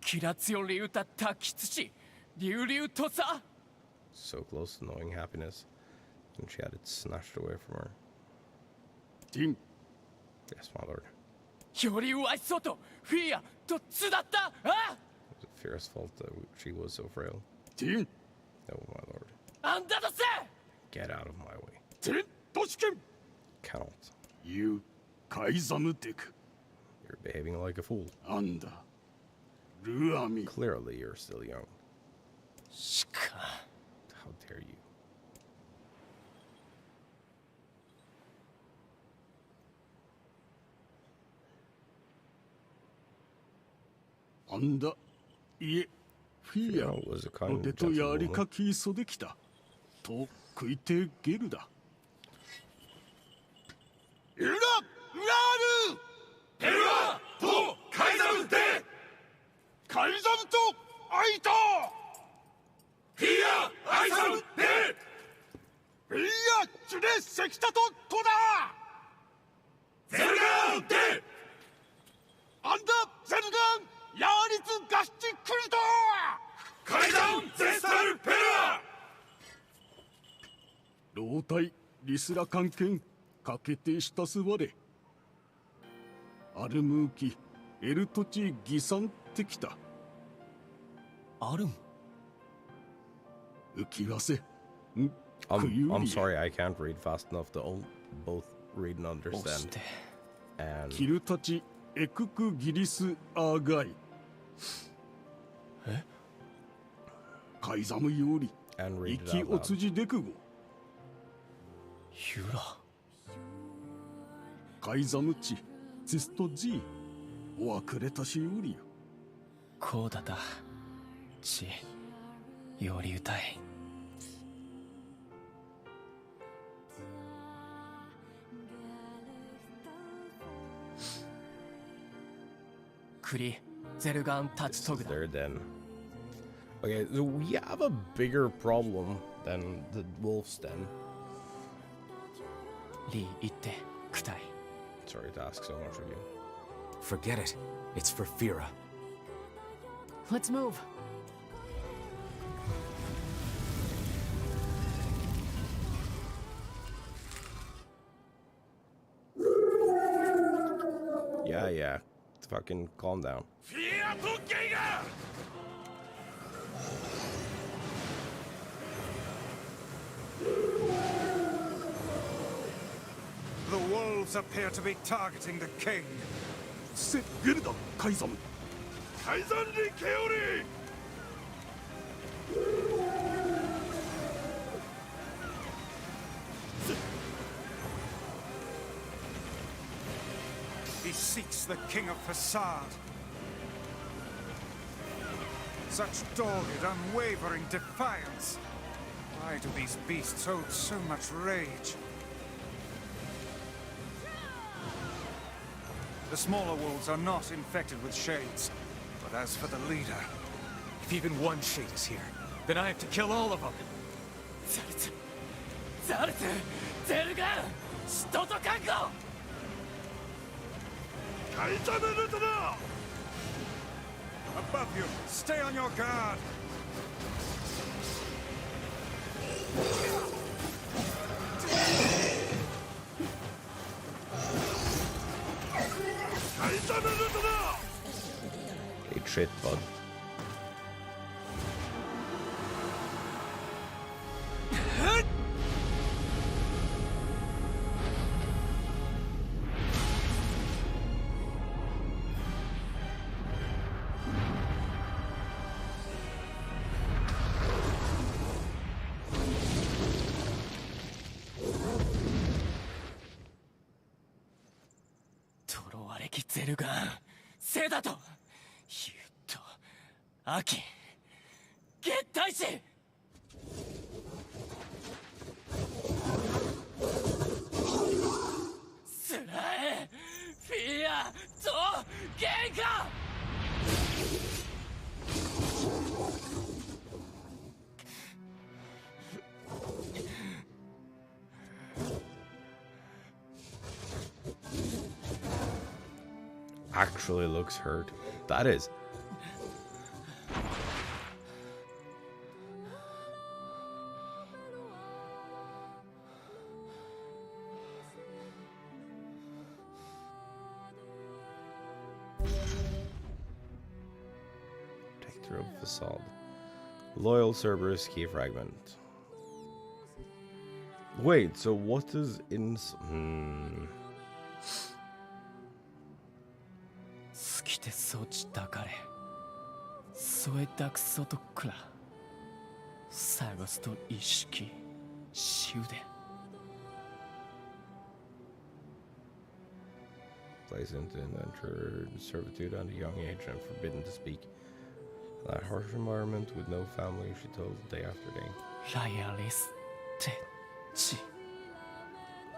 キラツヨリウタタキツチリュウリュウトサ So close to knowing happiness. And she had it snatched away from her. ティン Yes, my lord. より上手いそうとフィアとつだったあ It was Fier's fault that she was so frail. ティン Oh my lord. あんだとせ Get out of my way. ティントシケン Cannot. ユウカイザムデク You're behaving like a fool. アンダルアミ Clearly, you're still young. しか How dare you? アンダいえフィア Fia was a kind 俺とやり gentlewoman. かきそできたと食いてゲルだエララールヘルアとカイザムでカイザムとアイトフィアアイザムでフィアチュレセキタとトダゼルガンでアンダゼルガンヤーリツガシチクルトカイザンゼスタルペラ老体リスラ関係かけてしたすわれアルムーキエルトチギサンってきたあるん浮きわせん I'm sorry, I can't read fast enough to both read and 押し understand. て And キルたちエククギリスアーガイえカイザムより and read 生 it き out お loud. つじデクゴユラカイザムチツストジーおわくれたしよりよこうだたちより歌いクリゼルガンタチ This ト is グだ their den. Okay, so we have a bigger problem than the wolf's den. リー行ってくたい Sorry to ask so much of you. Forget it. It's for Fira. Let's move. Yeah. Fucking calm down. フィアとゲイガ The wolves appear to be targeting the king. セゲルダカイザムカイザンリケオリ He seeks the king of Facade. Such dogged, unwavering defiance. Why do these beasts hold so much rage? The smaller wolves are not infected with shades. But as for the leader... If even one shade is here, then I have to kill all of them. ザルツザルツゼルガンシトトカンゴカイザムルトナ Above you! Stay on your guard! カイザムルトナ Ate shit, bud.敵ゼルガンセダとユッとアキゲッタイシスラエフィアとゲンカActually looks hurt. That is. center of facade. Loyal Cerberus key fragment. Wait, so what is in... 好きてそちたかれ添えたくそとくら探すと意識終電 Placed into indentured servitude at a young age and forbidden to speak. In that harsh environment with no family, she told day after day. ライアリステチ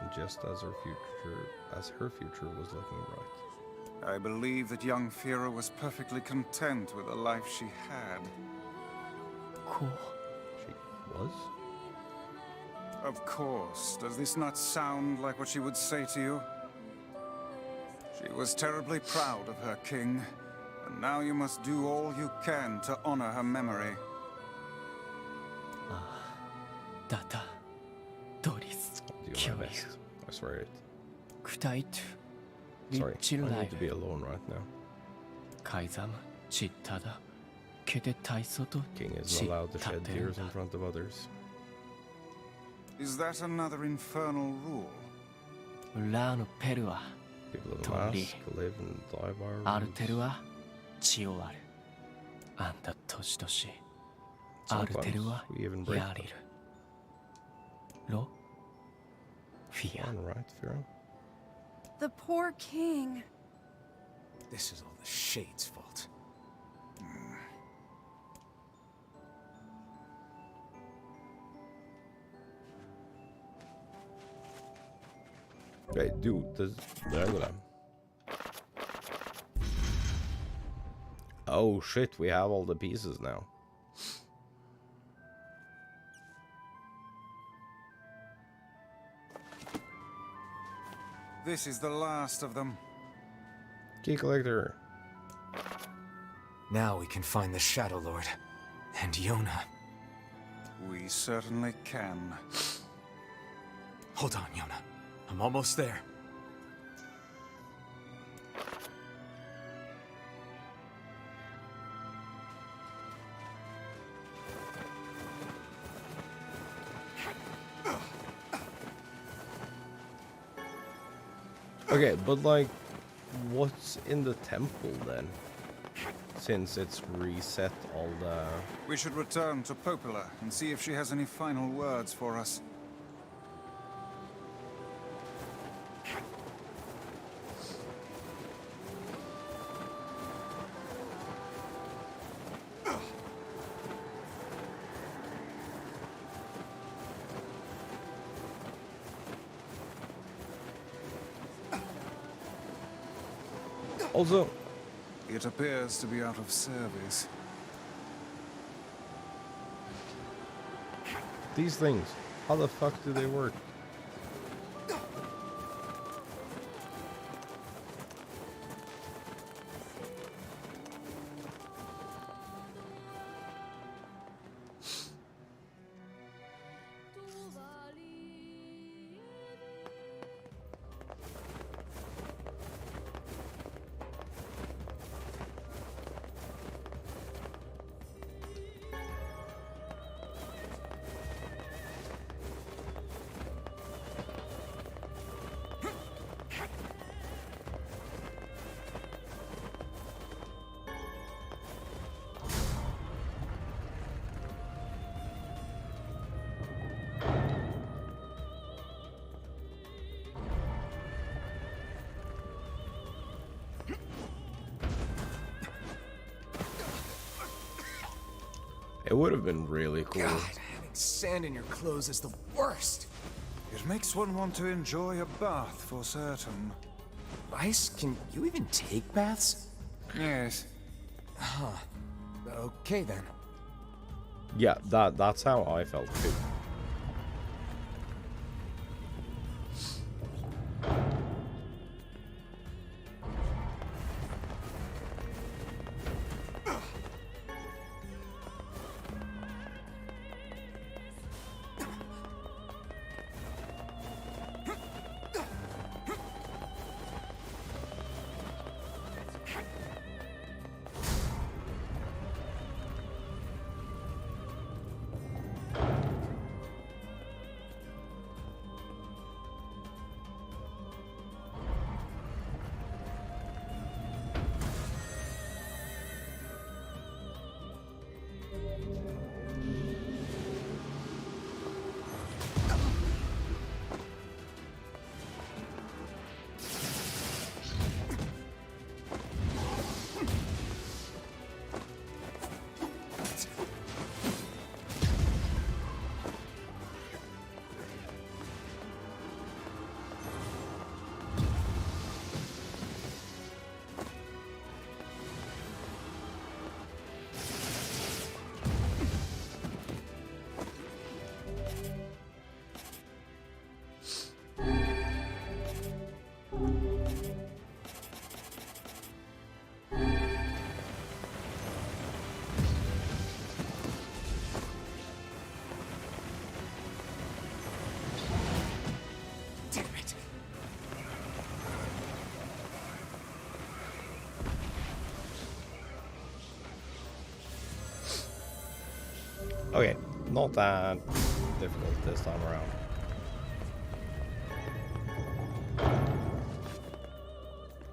And just as her future was looking bright. I believe that young Fira was perfectly content with the life she had. こう She was? Of course. Does this not sound like what she would say to you? She was terribly proud of her king, and now you must do all you can to honor her memory. ダタドリス I'll do キ my ュリ best. I swear it. クタイト Sorry, リッチ I ルライ need to be alone right now. カイザムチッタダケテタイソト King チ isn't allowed to タ shed テン tears ダ in front of others. Is that another infernal rule? ラーのペルは People of the Totally. mask live and die by アルテル rules. は血を割るあんた年々 Sometimes アルテルは we even break やり them. るロフィア On, right, Fira? The poor king. This is all the Shade's fault. Hey, dude, this... Oh shit, we have all the pieces now. This is the last of them. Key collector. Now we can find the Shadow Lord. And Yona. We certainly can. Hold on, Yona. I'm almost there. Okay, but like, what's in the temple then? Since it's reset all the... We should return to Popula and see if she has any final words for us. Also, It appears to be out of service. these things, how the fuck do they work? It would have been really cool. God, having sand in your clothes is the worst. It makes one want to enjoy a bath for certain. Rice, can you even take baths? Yes. Okay then. Yeah, that's how I felt too. Okay, not that difficult this time around.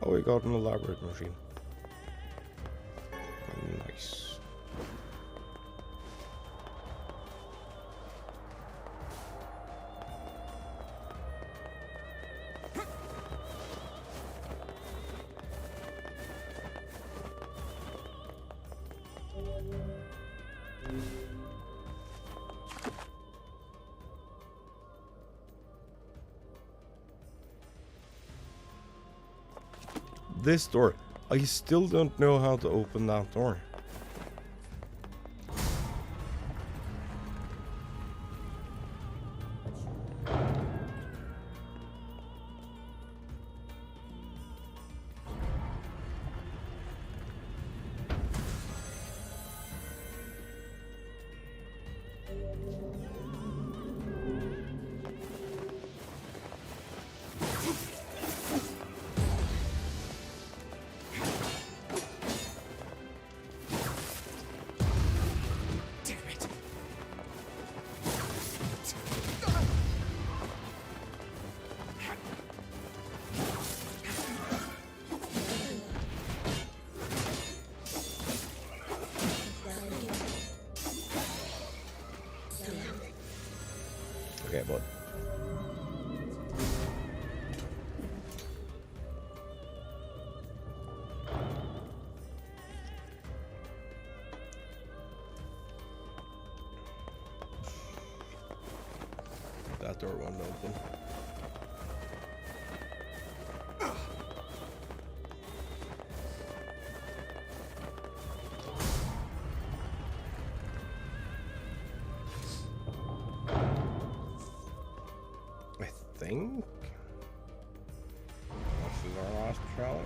Oh, we got an elaborate machine. Nice. This door. I still don't know how to open that door. Okay, bud. That door won't open. I think this is our last challenge.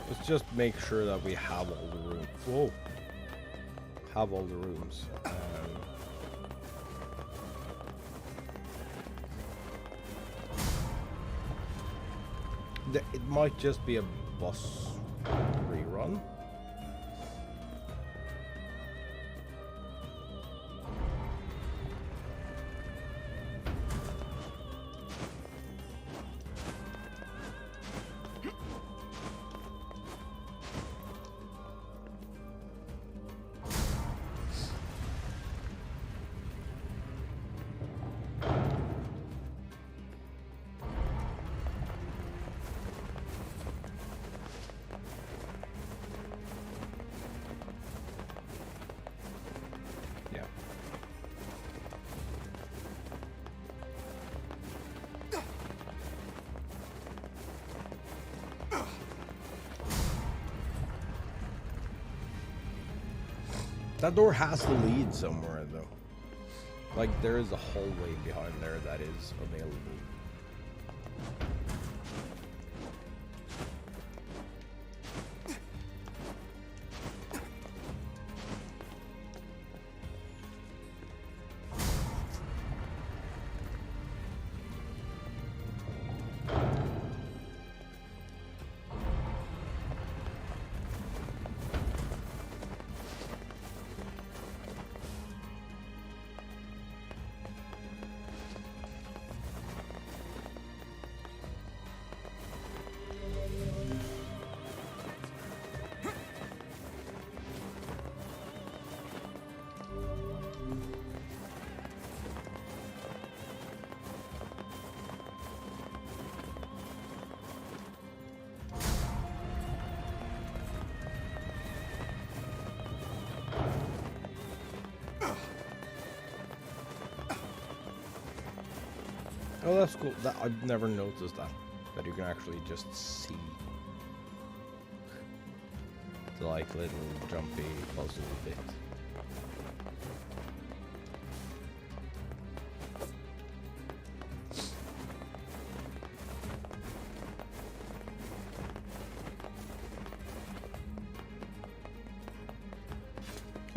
Let's just make sure that we have all the rooms. Whoa. Have all the rooms. It might just be a boss rerun. That door has to lead somewhere, though. Like, there is a hallway behind there that is available. Oh, that's cool. That I've never noticed that you can actually just see the like little jumpy puzzle bit.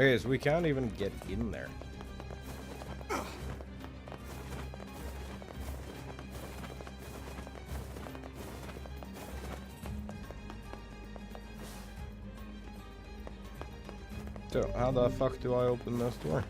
Okay, so we can't even get in there. So, how the fuck do I open this door?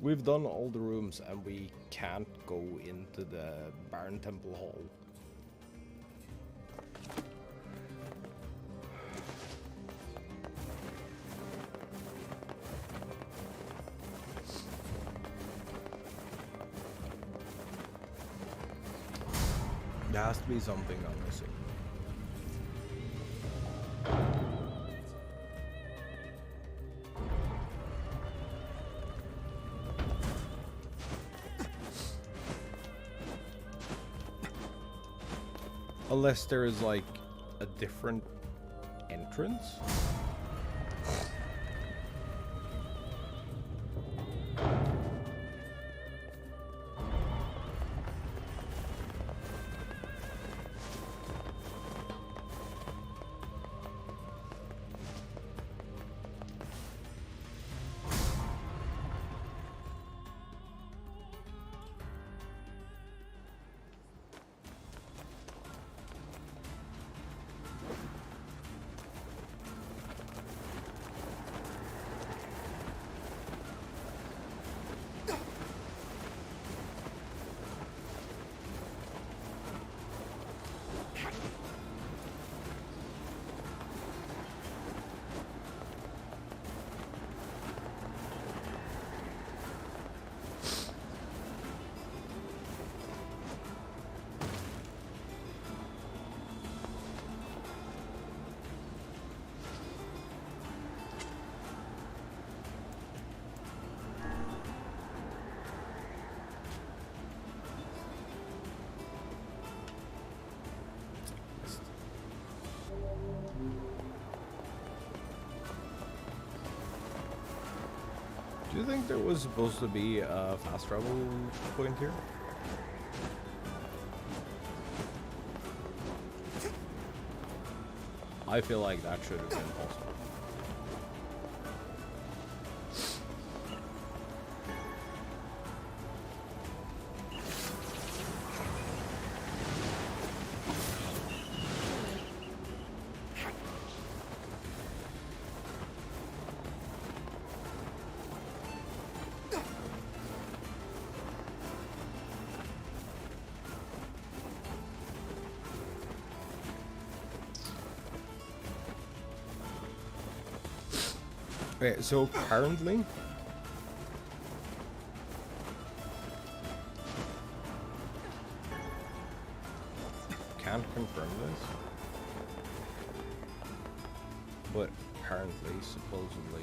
We've done all the rooms and we can't go into the Baron Temple Hall. There has to be something I'm missing. Unless there is like a different entrance. Do you think there was supposed to be a fast travel point here? I feel like that should have been possible. Okay, so currently can't confirm this, but apparently, supposedly,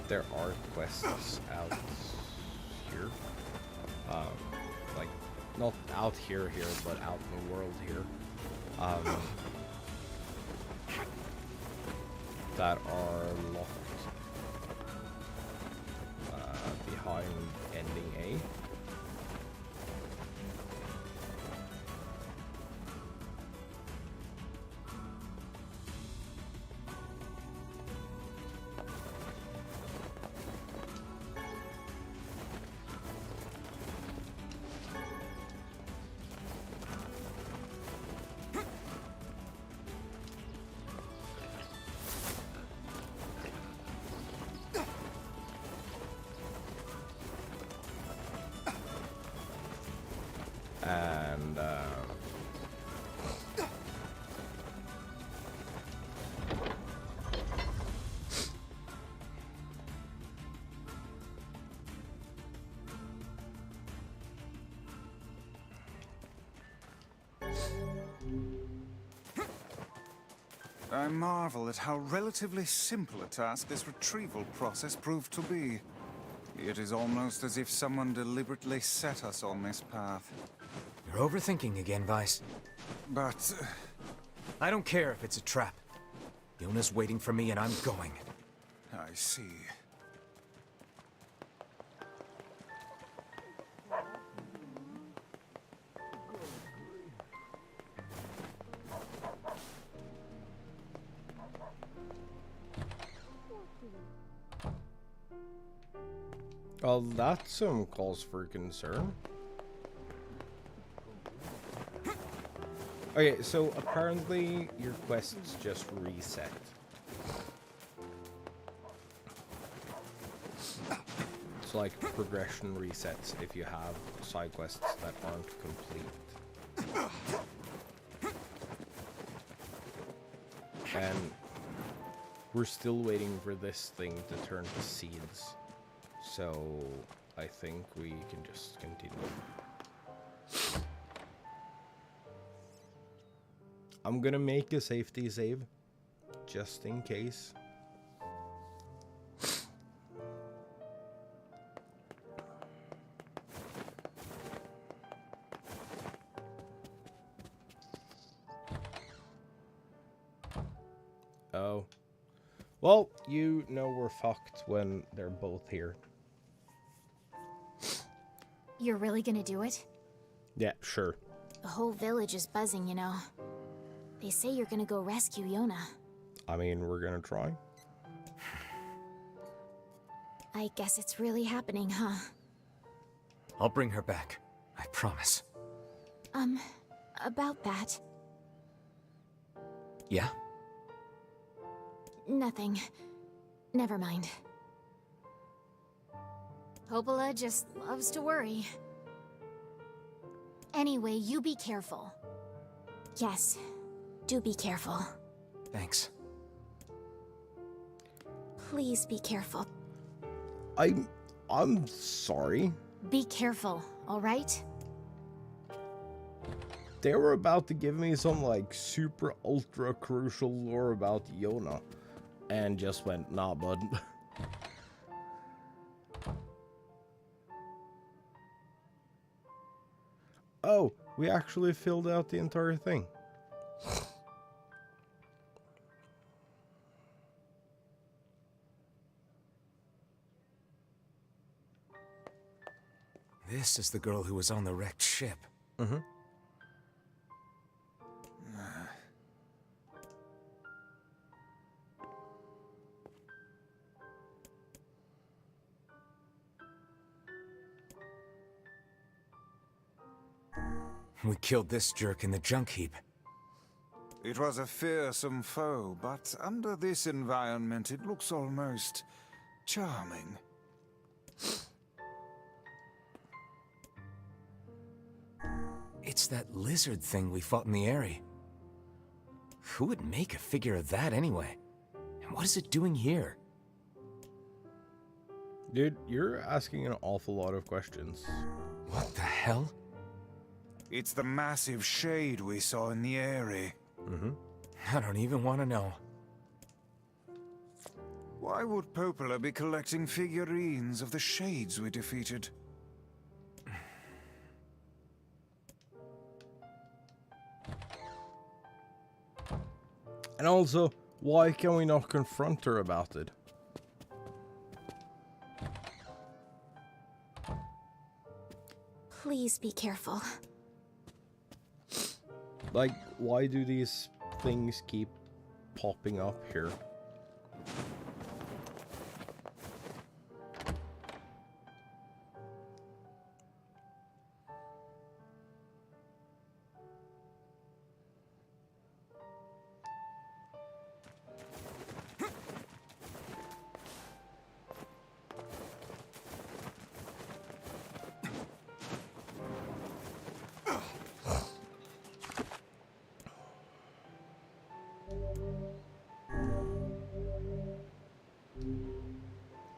there are quests out here, like not out here, but out in the world here. That are locked behind ending A. And I marvel at how relatively simple a task this retrieval process proved to be. It is almost as if someone deliberately set us on this path. You're overthinking again, Vice. But I don't care if it's a trap. Yona's waiting for me and I'm going. I see. Well, that's some cause for concern. Okay, so apparently your quests just reset. It's like progression resets if you have side quests that aren't complete. And we're still waiting for this thing to turn to seeds. So I think we can just continue. I'm gonna make a safety save, just in case. Oh. Well, you know we're fucked when they're both here. You're really gonna do it? Yeah, sure. The whole village is buzzing, you know. They say you're gonna go rescue Yona. I mean, we're gonna try. I guess it's really happening, huh? I'll bring her back. I promise. About that. Yeah? Nothing. Never mind. Popola just loves to worry. Anyway, you be careful. Yes, do be careful. Thanks. Please be careful. I'm sorry. Be careful, alright? They were about to give me some like super ultra crucial lore about Yona and just went, nah, bud. Oh, we actually filled out the entire thing. This is the girl who was on the wrecked ship. Mm-hmm. We killed this jerk in the junk heap. It was a fearsome foe, but under this environment it looks almost charming. It's that lizard thing we fought in the area. Who would make a figure of that anyway? And what is it doing here? Dude, you're asking an awful lot of questions. What the hell? It's the massive shade we saw in the area. Mm-hmm. I don't even want to know. Why would Popola be collecting figurines of the shades we defeated? And also, why can we not confront her about it? Please be careful. Like, why do these things keep popping up here?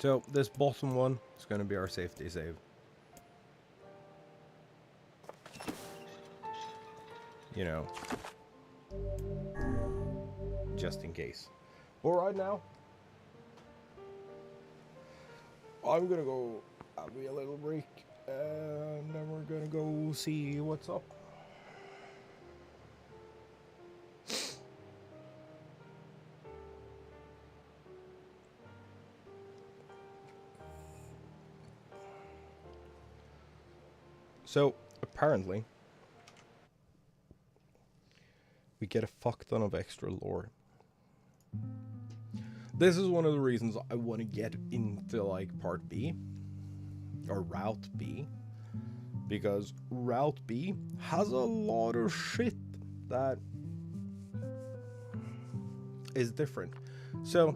So, this bottom one is going to be our safety save. You know. Just in case. But right now, I'm going to go have me a little break. And then we're going to go see what's up. So, apparently, we get a fuck ton of extra lore. This is one of the reasons I want to get into, like, Part B, or Route B, because Route B has a lot of shit that is different. So,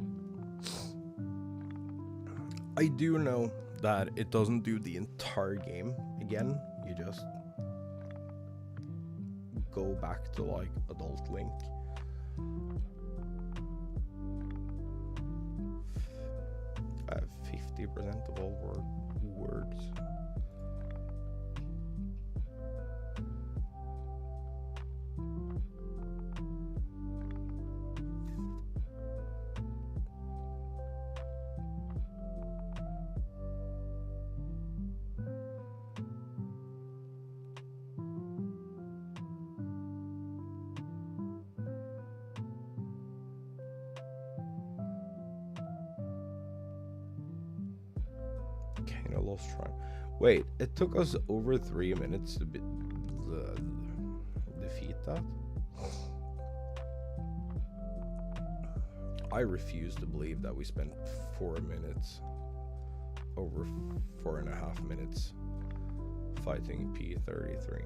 I do know that it doesn't do the entire game again. You just go back to, like, Adult Link. 50% of all words. Kinda lost track. Wait, it took us over 3 minutes to defeat that? I refuse to believe that we spent 4 minutes, over 4.5 minutes, fighting P-33.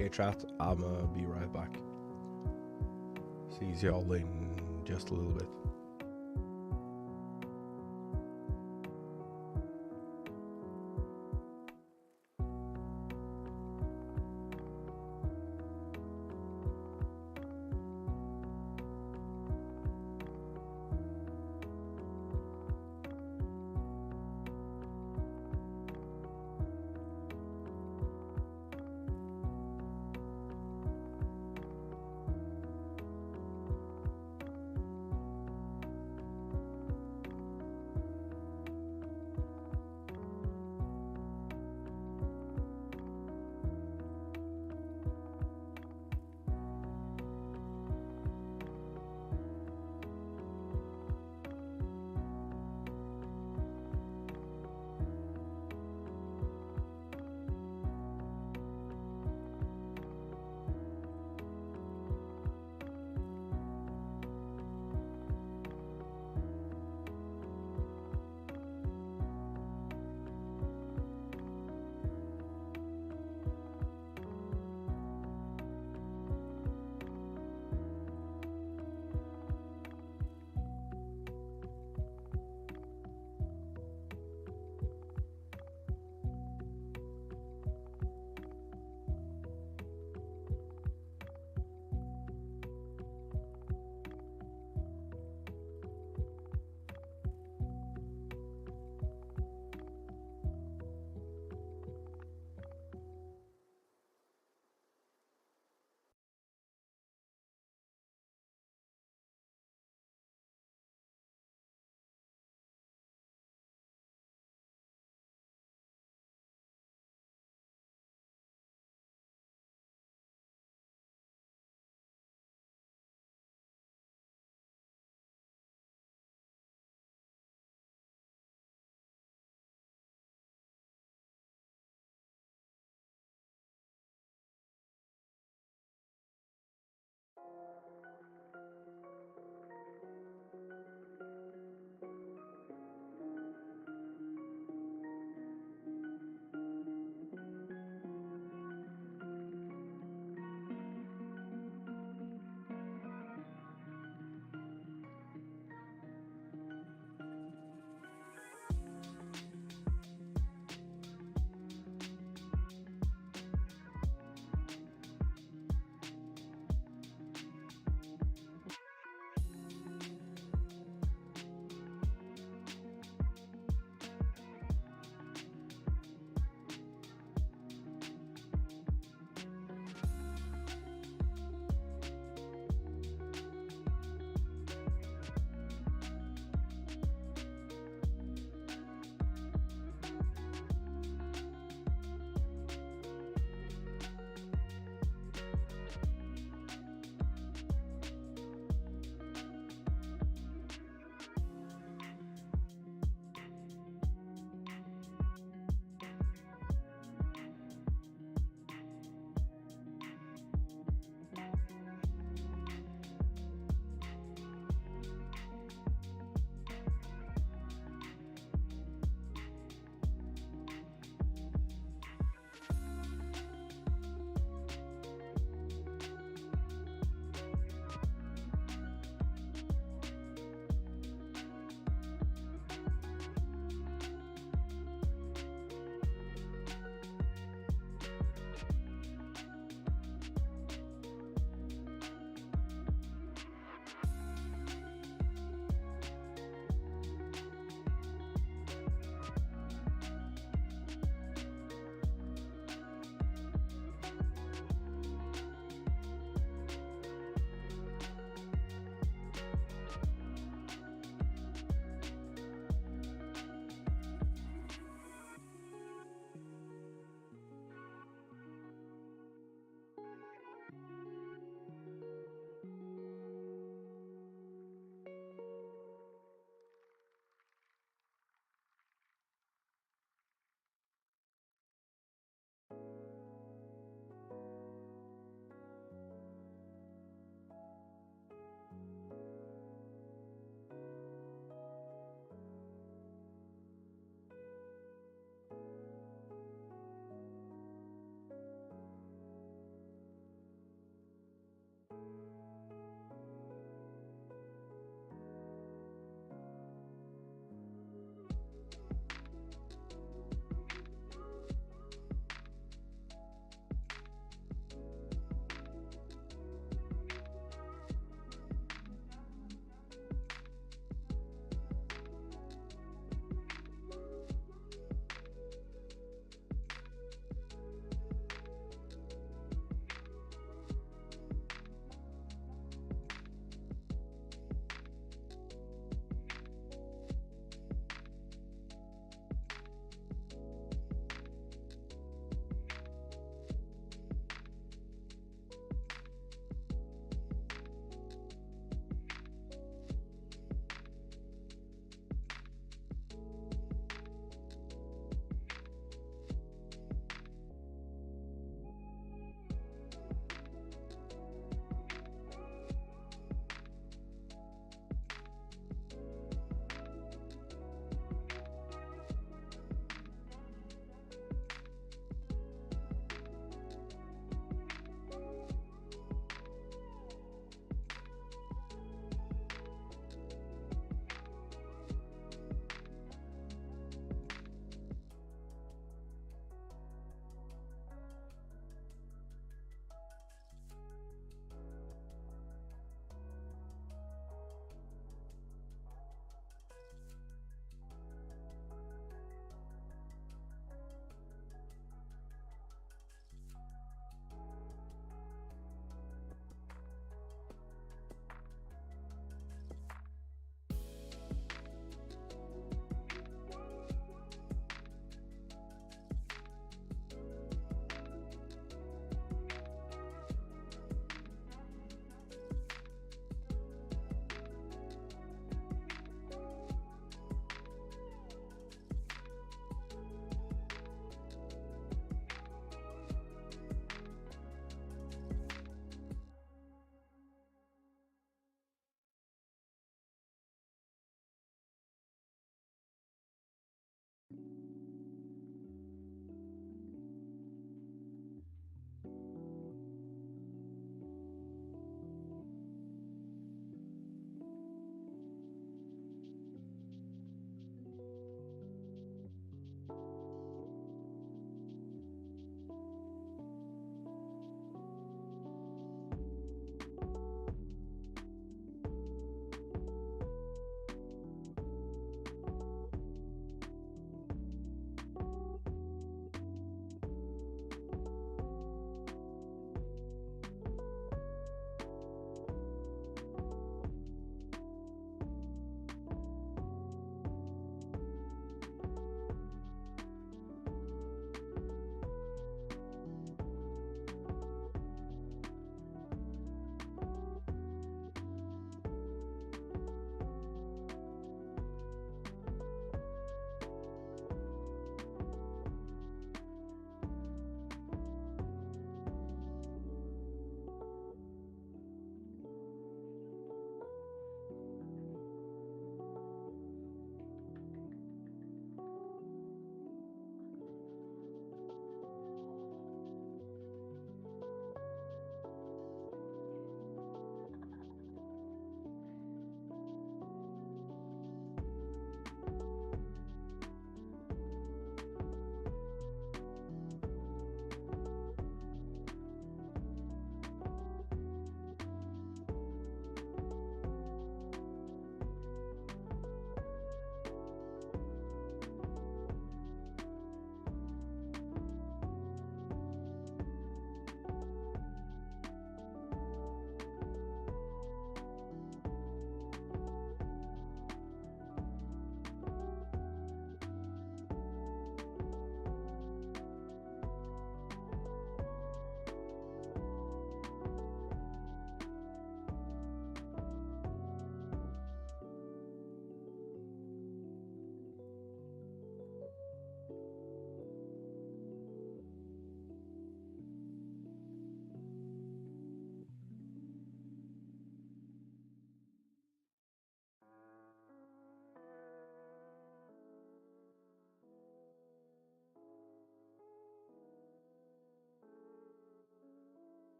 Okay, chat, I'ma be right back. See y'all in just a little bit.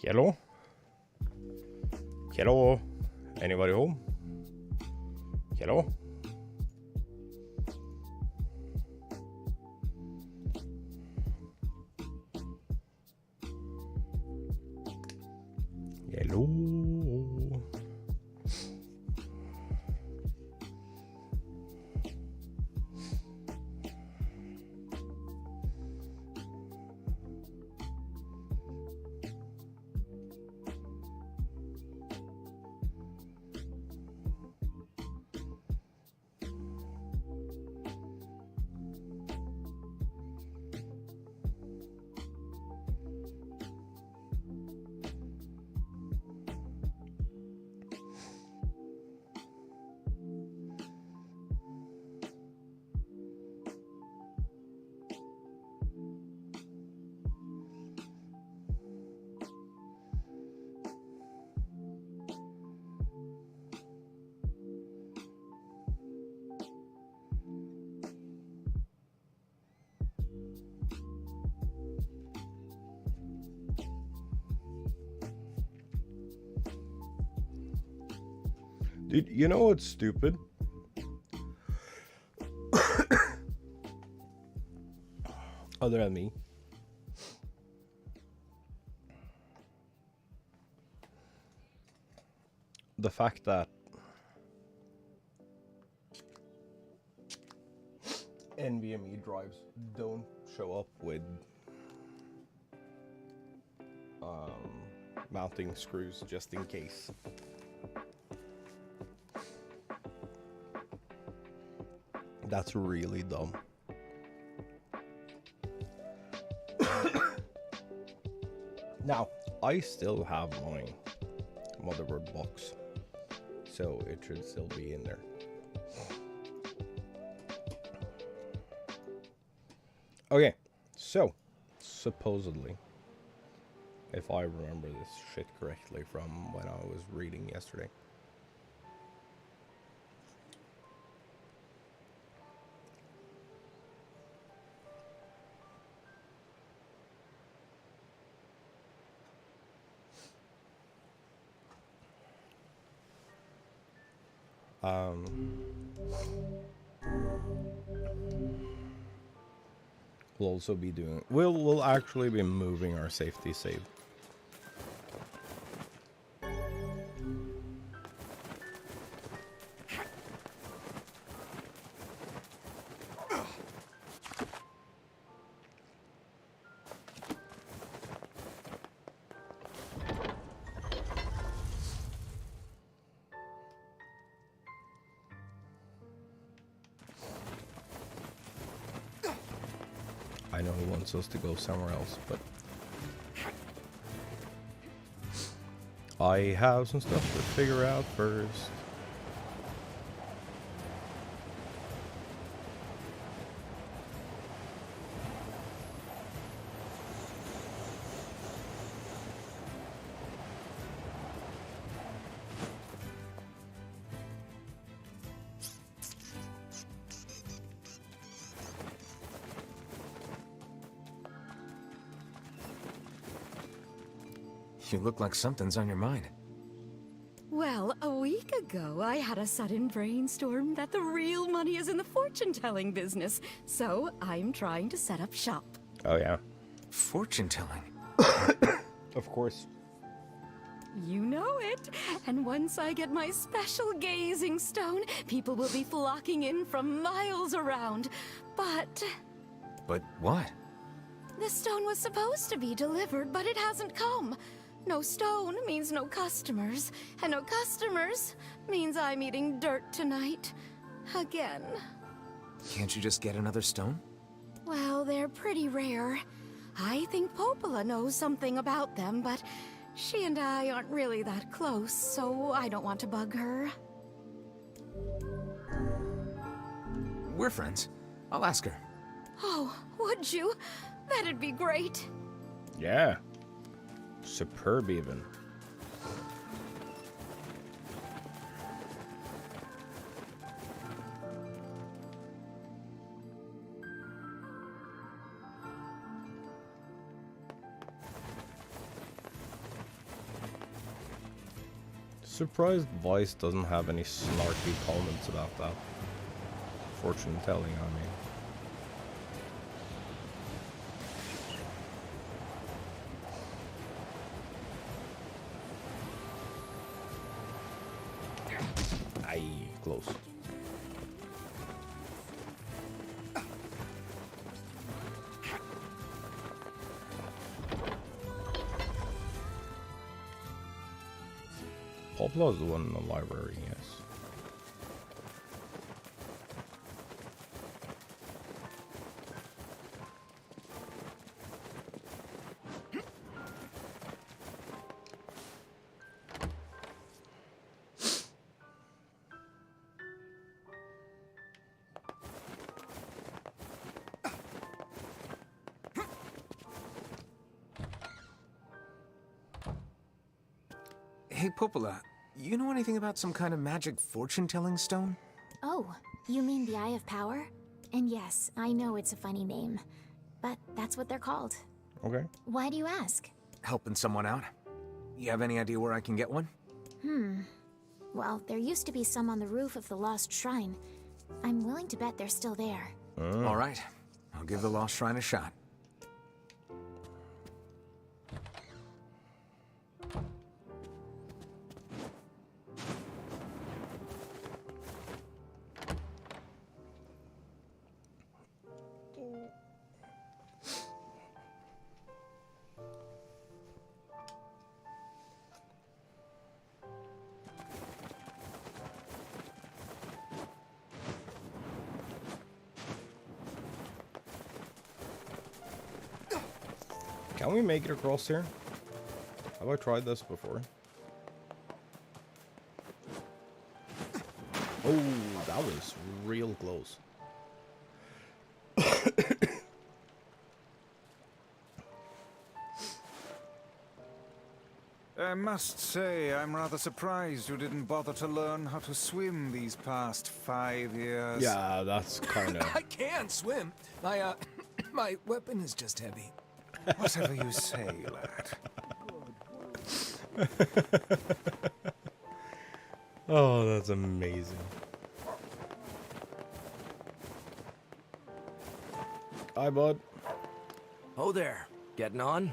Hello? Hello? Anybody home? Hello? Hello? Dude, you know what's stupid? Other than me. The fact that NVMe drives don't show up with mounting screws just in case. That's really dumb. Now, I still have my motherboard box, so it should still be in there. Okay, so supposedly, if I remember this shit correctly from when I was reading yesterday, we'll also be doing, we'll actually be moving our safety save. I know he wants us to go somewhere else, but I have some stuff to figure out first. You look like something's on your mind. Well, a week ago, I had a sudden brainstorm that the real money is in the fortune-telling business, so I'm trying to set up shop. Oh yeah, Fortune-telling? of course. You know it. And once I get my special gazing stone, people will be flocking in from miles around. But But what? the stone was supposed to be delivered, but it hasn't come. No stone means no customers, and no customers means I'm eating dirt tonight. Again. Can't you just get another stone? Well, they're pretty rare. I think Popola knows something about them, but she and I aren't really that close, so I don't want to bug her. We're friends. I'll ask her. Oh, would you? That'd be great. Yeah. Superb even. surprised Vice doesn't have any snarky comments about that. Fortune telling, I mean. Aye, close. Popla's the one in the library, yes. Hey, Popola, you know anything about some kind of magic fortune-telling stone? Oh, you mean the Eye of Power? And yes, I know it's a funny name, but that's what they're called. Okay. Why do you ask? Helping someone out? You have any idea where I can get one? Well, there used to be some on the roof of the Lost Shrine. I'm willing to bet they're still there. All right. I'll give the Lost Shrine a shot. Can we make it across here? Have I tried this before? Oh, that was real close. I must say, I'm rather surprised you didn't bother to learn how to swim these past 5 years. Yeah, that's kind of... I can swim. My weapon is just heavy. Whatever you say, lad. Oh, that's amazing. Hi, bud. Oh there, getting on?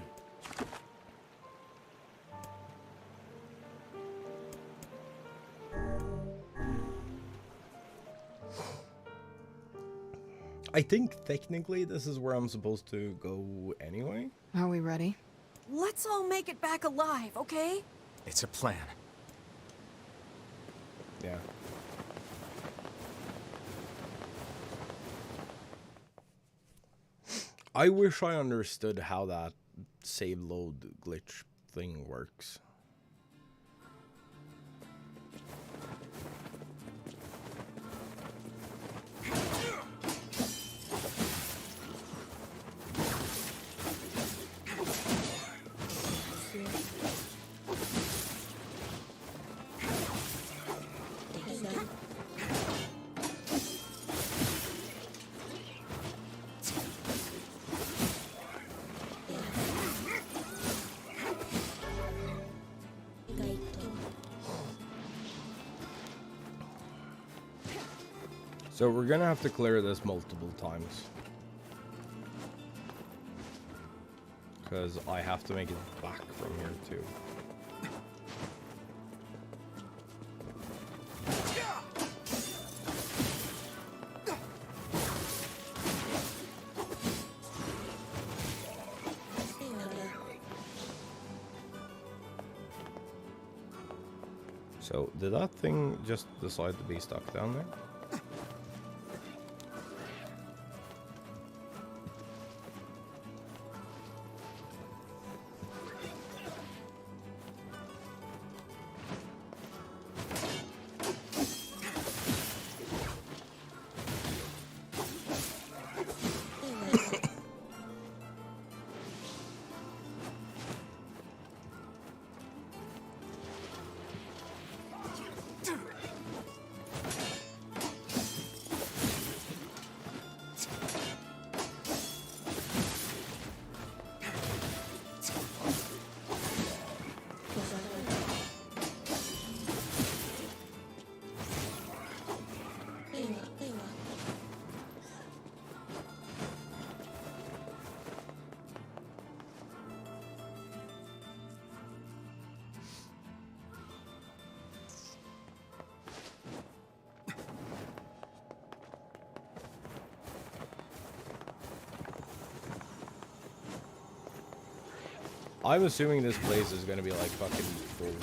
I think technically this is where I'm supposed to go anyway. Are we ready? Let's all make it back alive, okay? It's a plan. Yeah. I wish I understood how that save load glitch thing works. So we're gonna have to clear this multiple times. Because I have to make it back from here too. So did that thing just decide to be stuck down there? I'm assuming this place is gonna be like fucking full.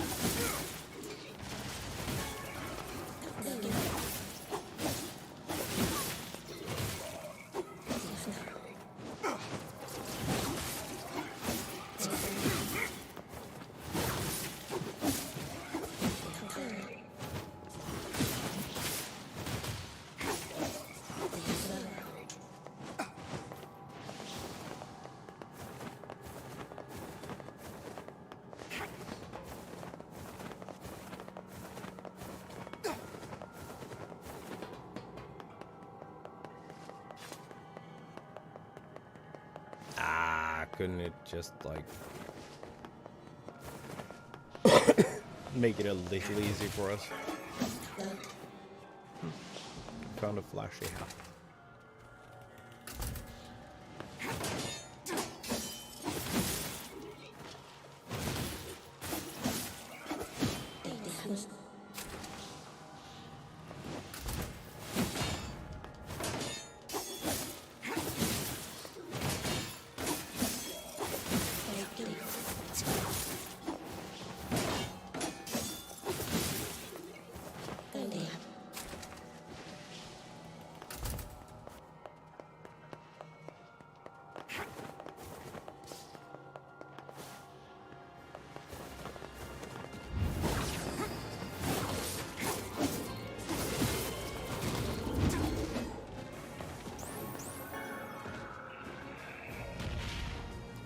Couldn't it just like make it a little easy for us? Found a flashy hat.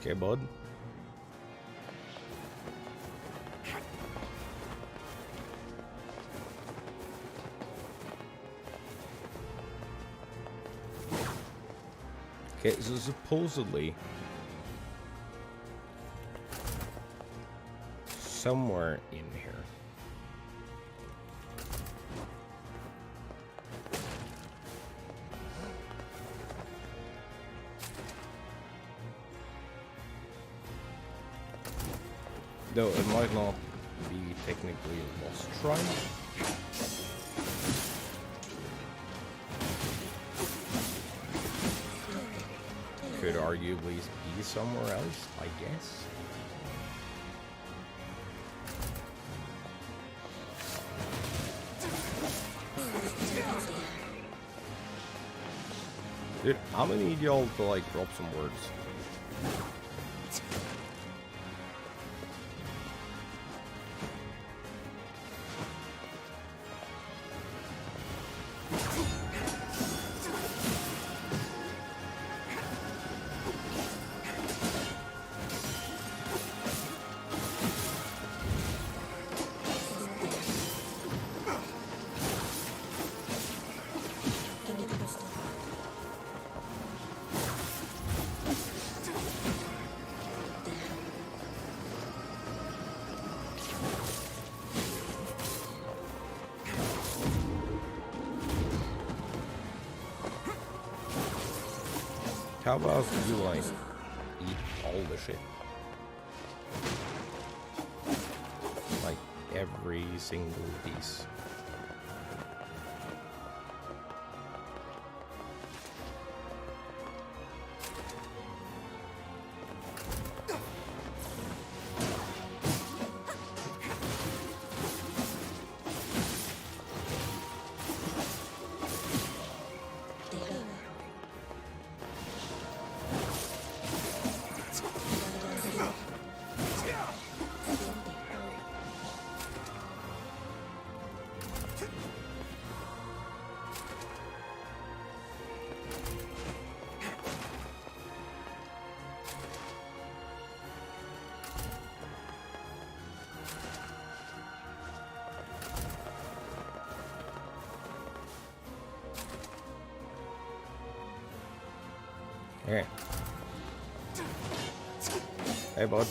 Okay, bud. Okay, so supposedly somewhere in here though it might not be technically a lost shrine. Could arguably be somewhere else, I guess. Dude, I'm gonna need y'all to like drop some words. How about you like eat all the shit? Like every single piece. Okay. Hey, bud.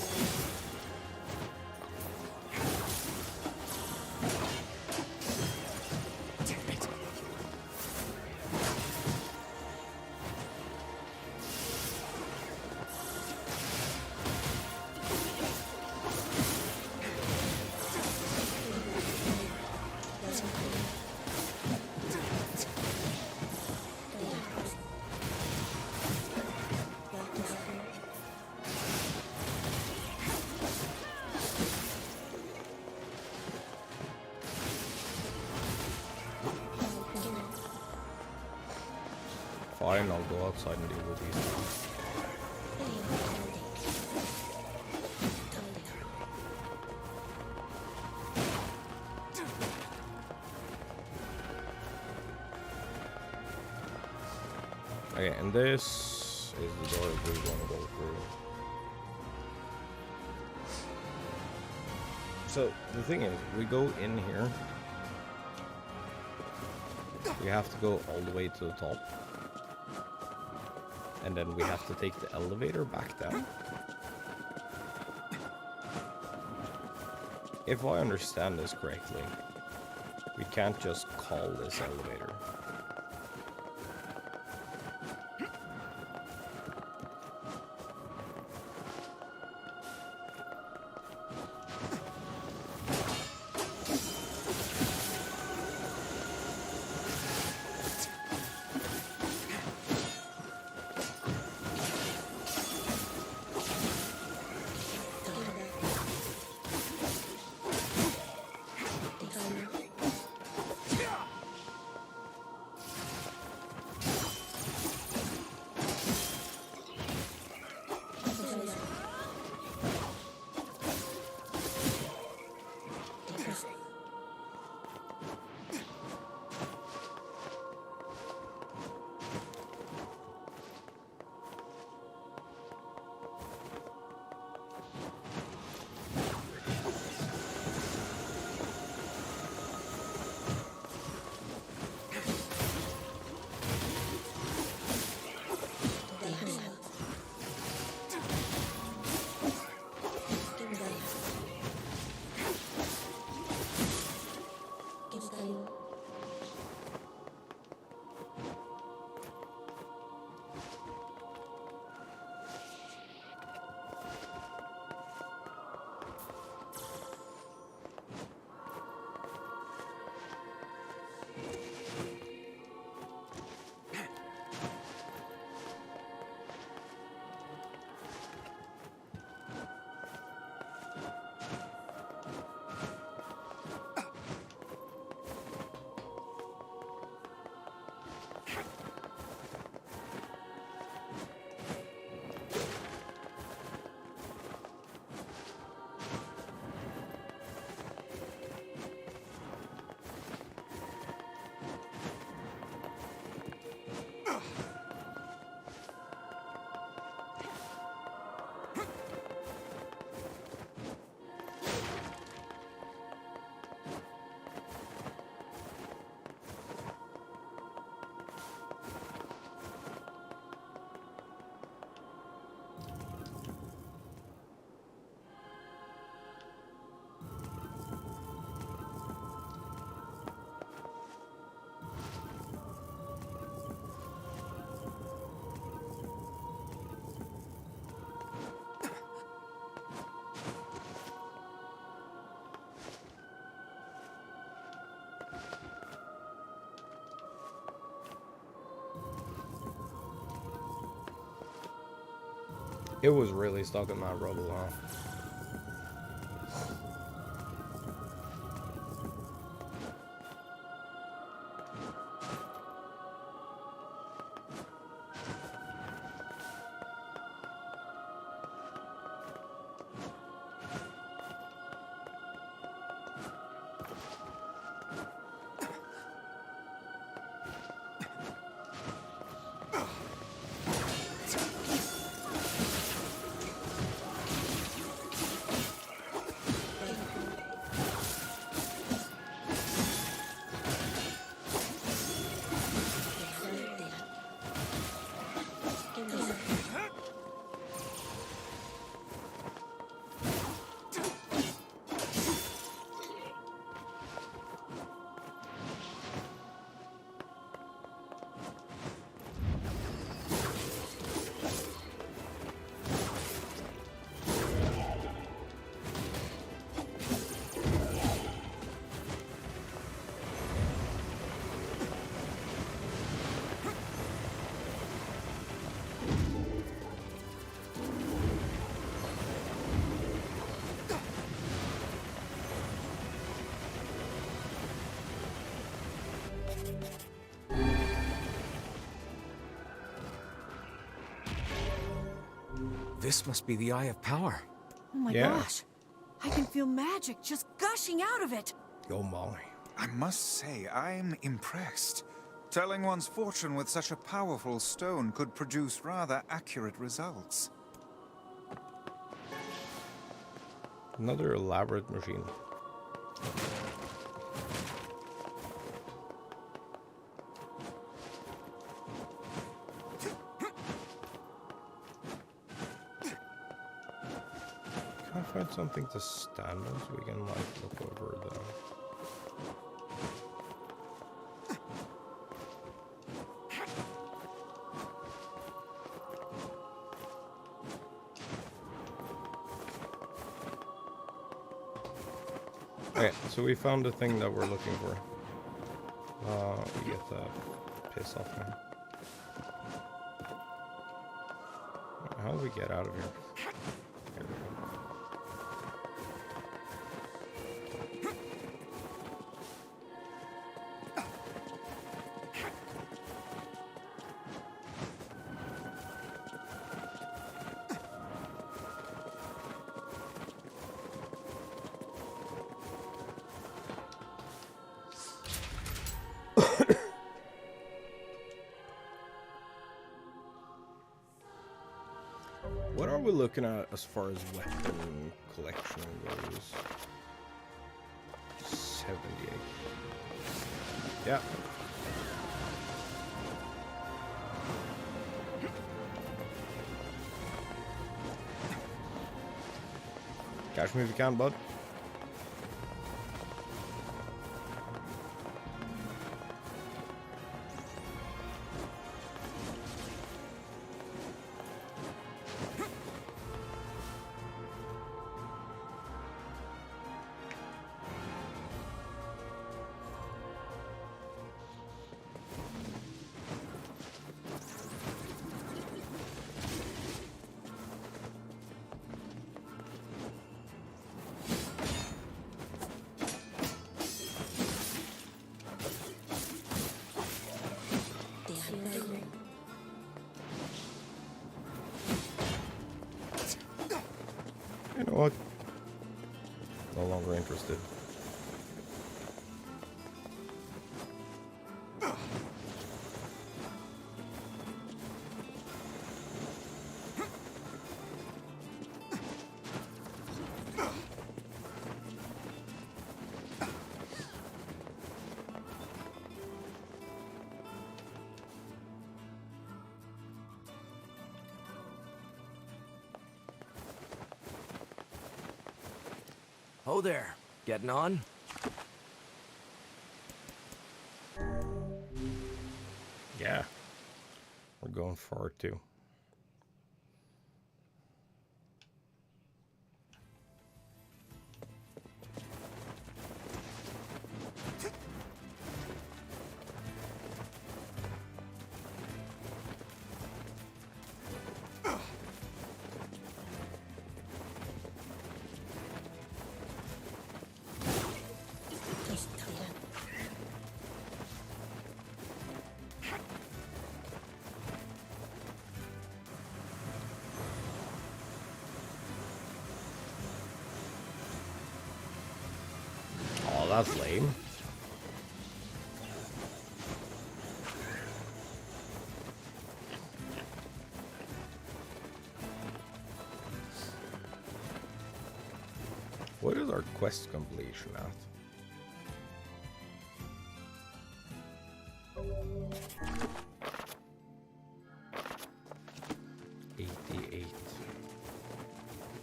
Fine, I'll go outside and deal with these. Okay, and this is the door we want to go through. So the thing is, we go in here. We have to go all the way to the top. And then we have to take the elevator back down. If I understand this correctly, we can't just call this elevator. It was really stuck in that rubble, huh? This must be the Eye of Power. Oh my Yeah. gosh. I can feel magic just gushing out of it. Yo, Molly. I must say, I'm impressed. Telling one's fortune with such a powerful stone could produce rather accurate results. Another elaborate machine. Can I find something to stand on so we can like look over the... Okay, so we found the thing that we're looking for. We get the piss off now. How do we get out of here? There we go. What are we looking at as far as weapon collection goes? 78. Yeah. Catch me if you can, bud. You know what? No longer interested. Oh there, getting on? Yeah. We're going far too. Oh, that's lame. What is our quest completion at?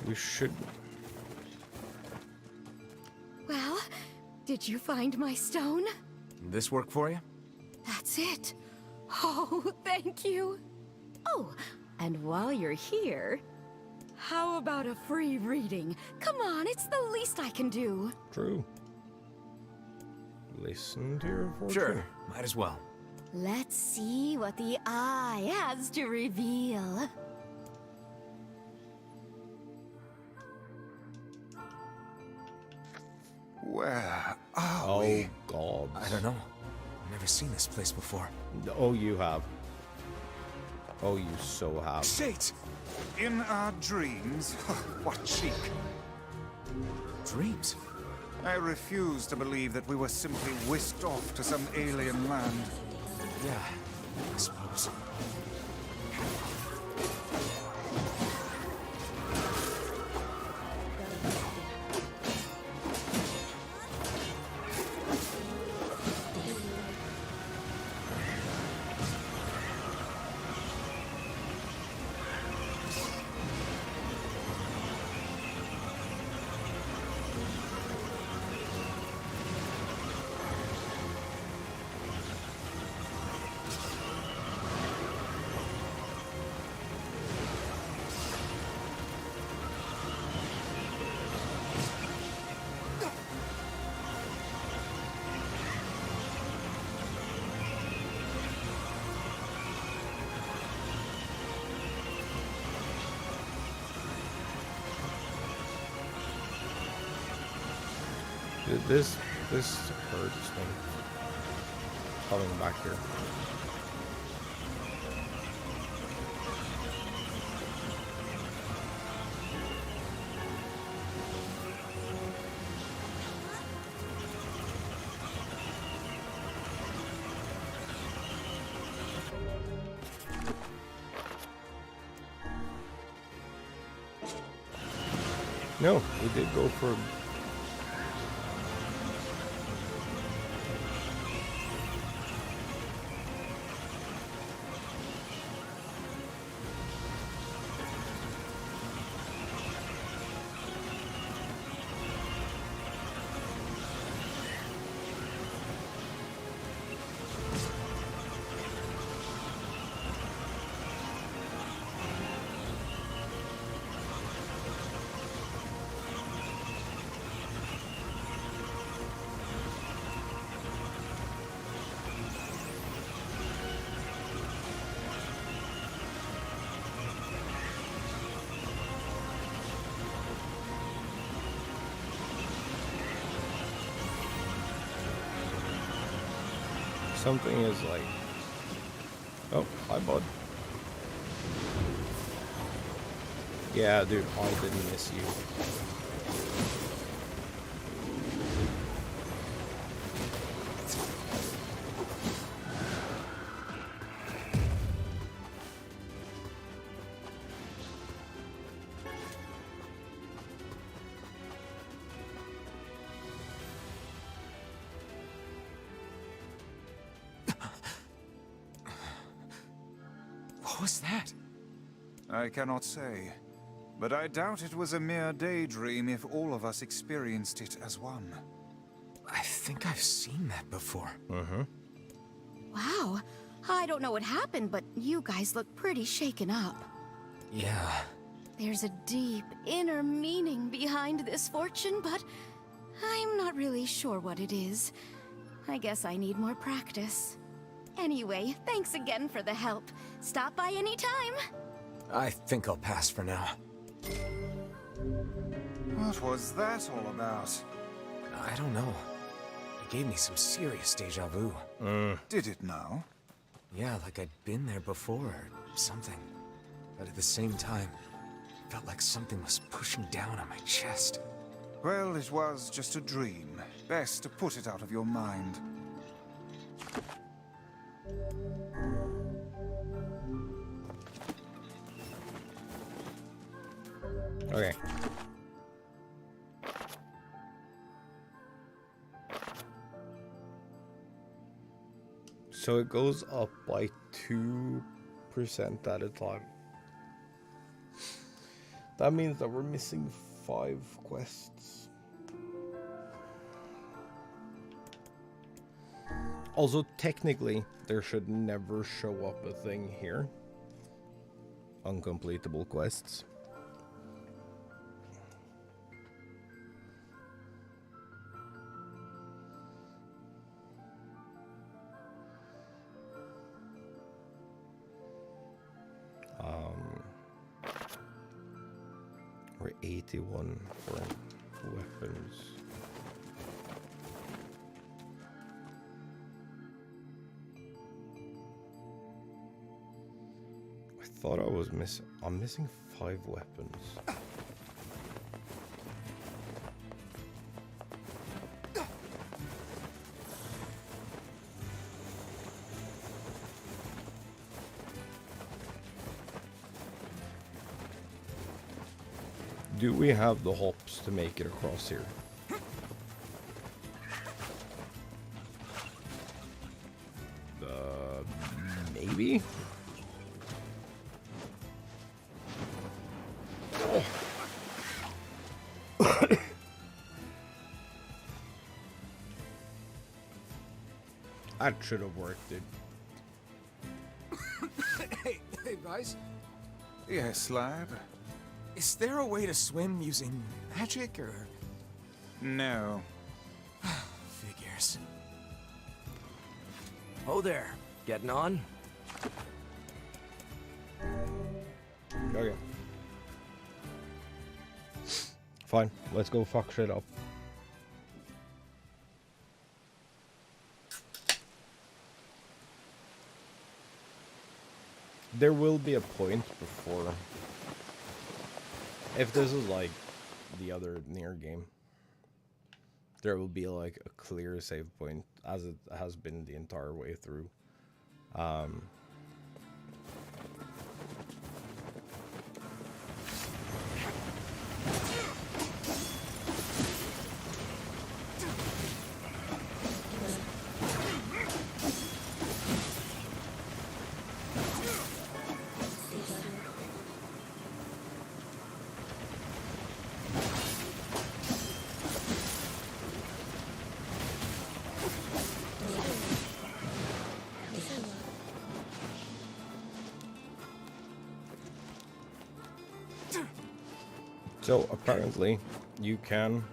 We should... Well, did you find my stone? This work for you? That's it. Oh, thank you. Oh, and while you're here, how about a free reading? Come on, it's the least I can do. True. Listen to your fortune. Sure, might as well. Let's see what the eye has to reveal. Where are we? Oh, God. I don't know. I've never seen this place before. Oh, you have. Oh, you so have. Shades! In our dreams? What cheek. Dreams? I refuse to believe that we were simply whisked off to some alien land. Yeah, I suppose. This hurts me. Coming back here. No, we did go for. Something is like, oh, hi bud. Yeah, dude, I didn't miss you. What was that? I cannot say, but I doubt it was a mere daydream if all of us experienced it as one. I think I've seen that before. Wow. I don't know what happened, but you guys look pretty shaken up. Yeah. There's a deep inner meaning behind this fortune, but I'm not really sure what it is. I guess I need more practice. Anyway, thanks again for the help. Stop by any time. I think I'll pass for now. What was that all about? I don't know. It gave me some serious deja vu. Did it now? Yeah, like I'd been there before or something. But at the same time, it felt like something was pushing down on my chest. Well, it was just a dream. Best to put it out of your mind. Okay. So it goes up by 2% at a time. That means that we're missing 5 quests. Also, technically, there should never show up a thing here. Uncompletable quests. We're 81 for weapons. I thought I was missing. I'm missing 5 weapons. Do we have the hops to make it across here? Maybe? Oh. That should have worked, dude. Hey, guys. Yes, lad? Is there a way to swim using magic, or...? No. Figures. Oh there, getting on? Okay. Fine, let's go fuck shit up. There will be a point before... If this is like the other NieR game, there will be like a clear save point, as it has been the entire way through. So apparently you can,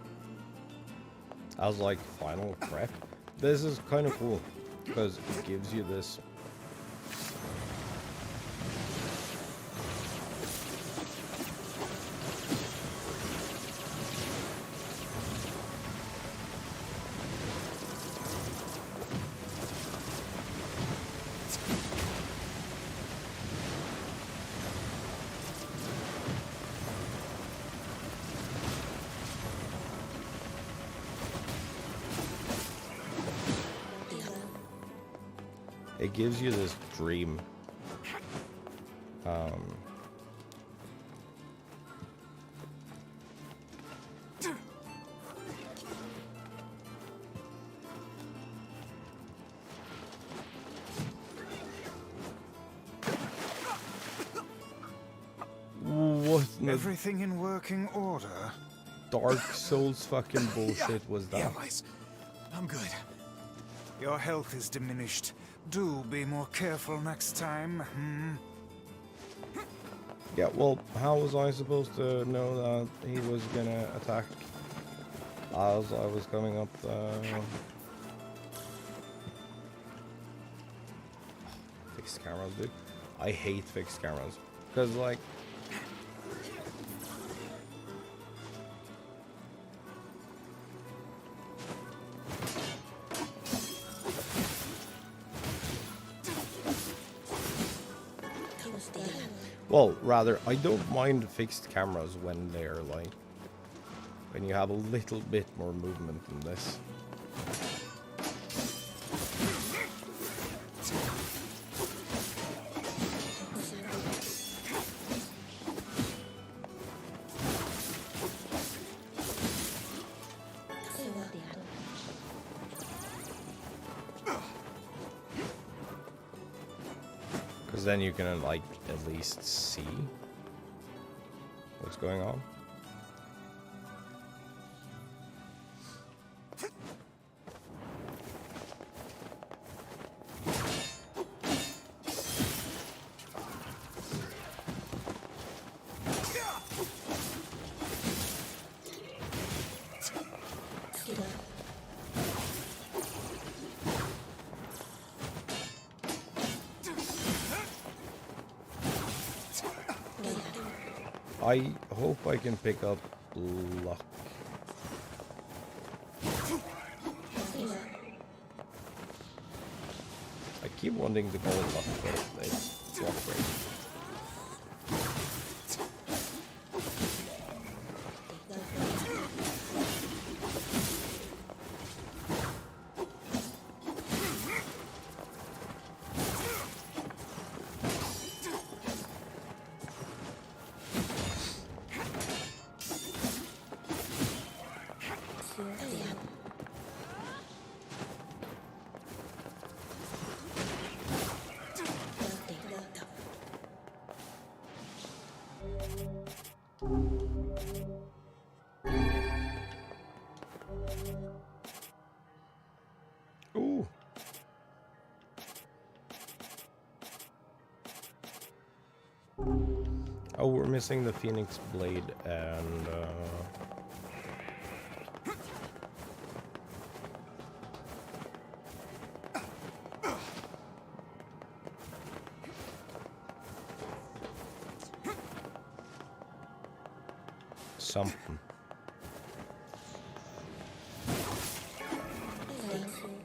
as like final prep, this is kind of cool because it gives you this dream. What? Everything in working order? Dark Souls fucking bullshit was that? Yeah, Weiss. I'm good. Your health is diminished. Do be more careful next time, hmm? Yeah, well, how was I supposed to know that he was gonna attack as I was coming up Fixed cameras, dude. I hate fixed cameras. Because, like... Well, rather, I don't mind fixed cameras when they're like... when you have a little bit more movement than this. Because then you can, like, at least see what's going on. I hope I can pick up luck. I keep wanting to call it luck, but it's luck break. Oh, we're missing the Phoenix Blade and something.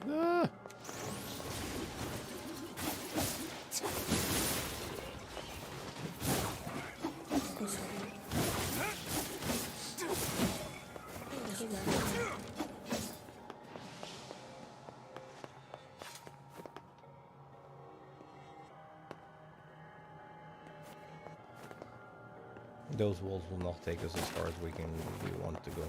Ah. Those walls will not take us as far as we want to go.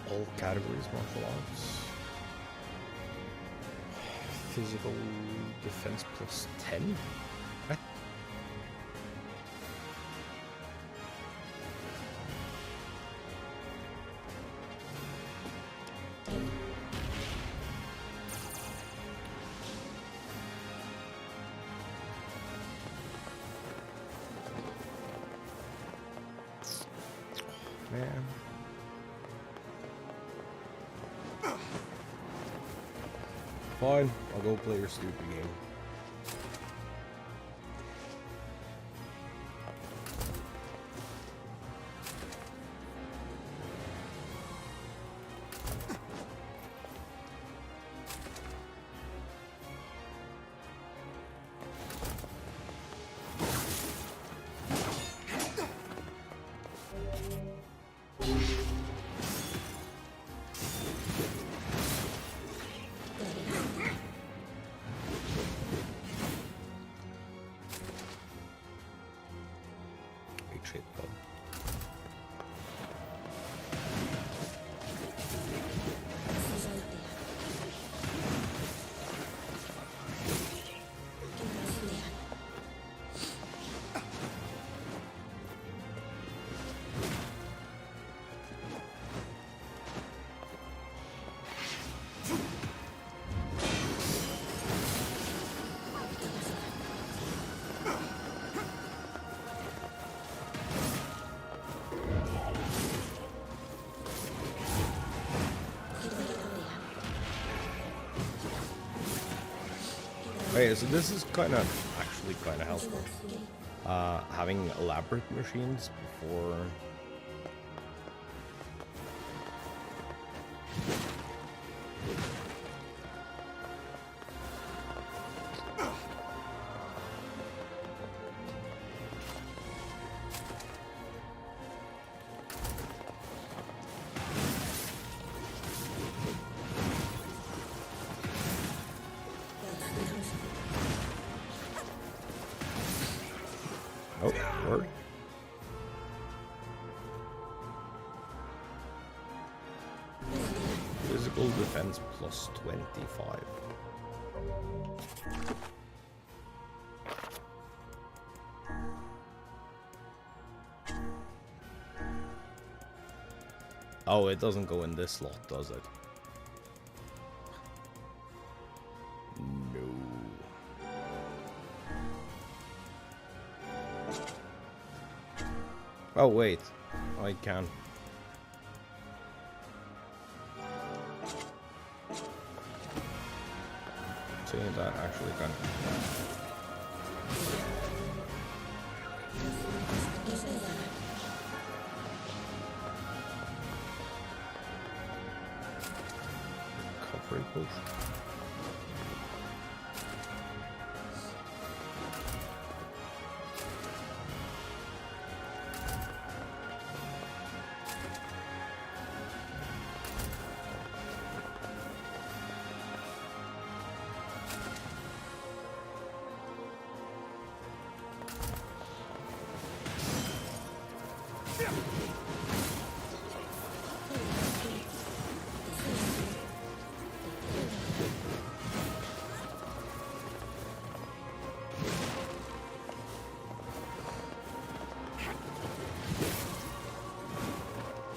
All categories martial arts. Physical defense plus 10? What? Man. Fine, I'll go play your stupid game. Shit, bud. Okay, so this is actually kind of helpful. Having elaborate machines before. Oh, word. Physical defense plus 25. Oh, it doesn't go in this slot, does it? No. Oh, wait. I can. See, that actually can. Recovery potion.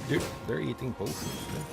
Dude, they're eating potions. Man.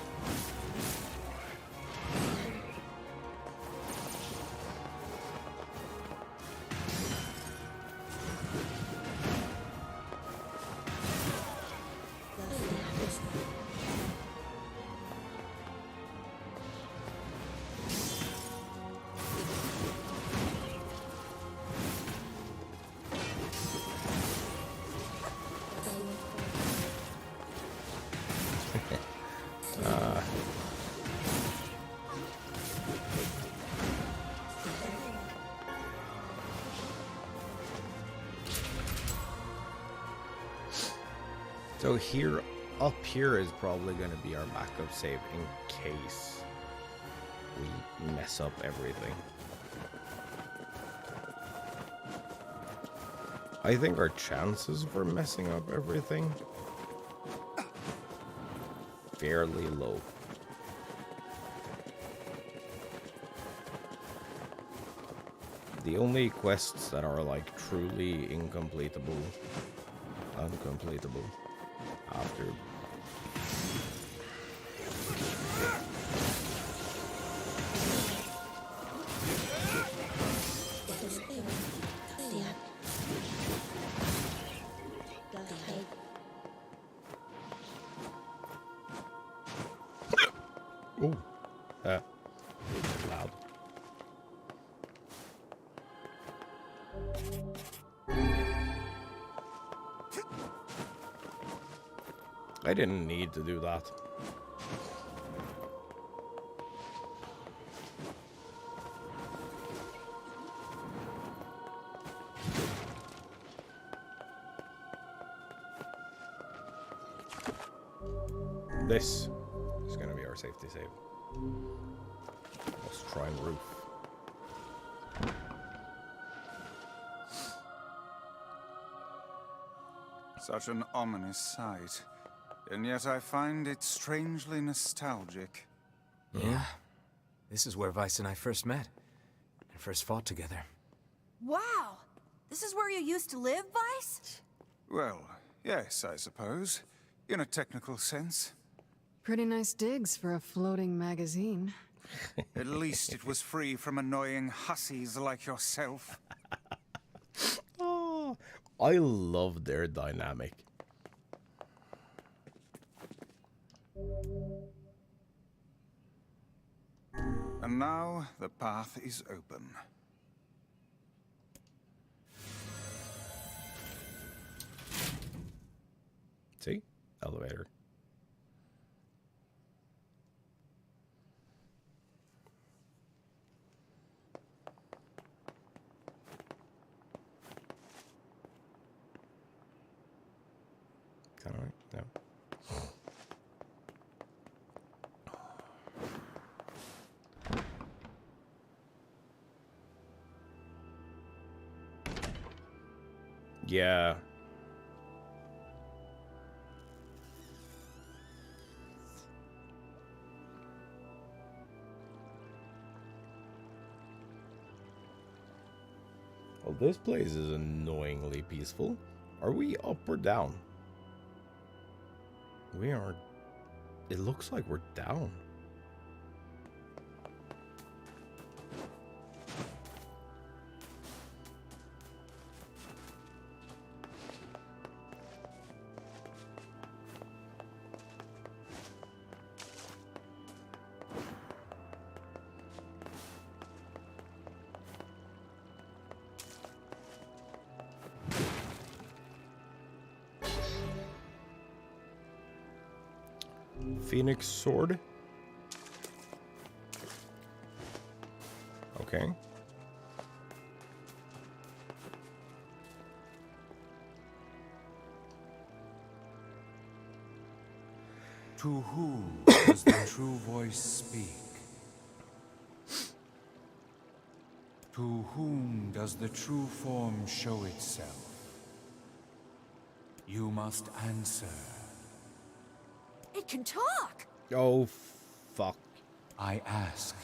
So here, up here is probably going to be our backup save in case we mess up everything. I think our chances for messing up everything fairly low. The only quests that are like truly uncompletable after loud. I didn't need to do that. This is going to be our safety save. Let's try and roof. Such an ominous sight. And yet I find it strangely nostalgic. Yeah. This is where Weiss and I first met. And first fought together. Wow! This is where you used to live, Weiss? Well, yes, I suppose. In a technical sense. Pretty nice digs for a floating magazine. At least it was free from annoying hussies like yourself. Oh, I love their dynamic. And now the path is open. See? Elevator. Kinda right? No. Yeah. Well, this place is annoyingly peaceful. Are we up or down? We are... It looks like we're down. Phoenix sword. Okay. To who does the true voice speak? To whom does the true form show itself? You must answer. It can talk! Oh, fuck. I ask,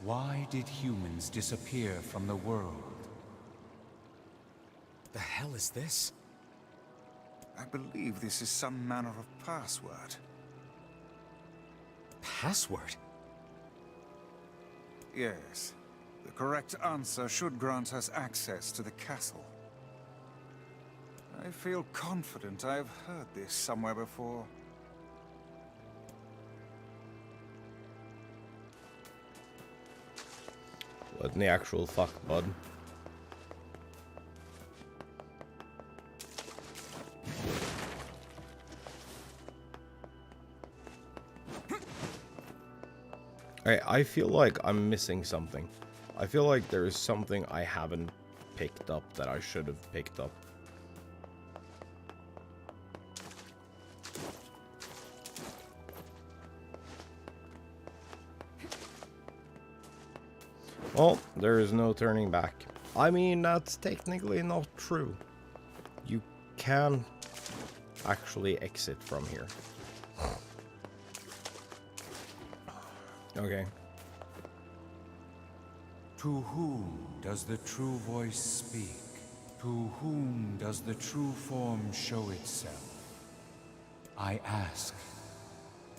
why did humans disappear from the world? The hell is this? I believe this is some manner of password. Password? Yes. The correct answer should grant us access to the castle. I feel confident I have heard this somewhere before. What in the actual fuck, bud? I feel like I'm missing something. I feel like there is something I haven't picked up that I should have picked up. Well, there is no turning back. I mean, that's technically not true. You can actually exit from here. Okay. To whom does the true voice speak? To whom does the true form show itself? I ask,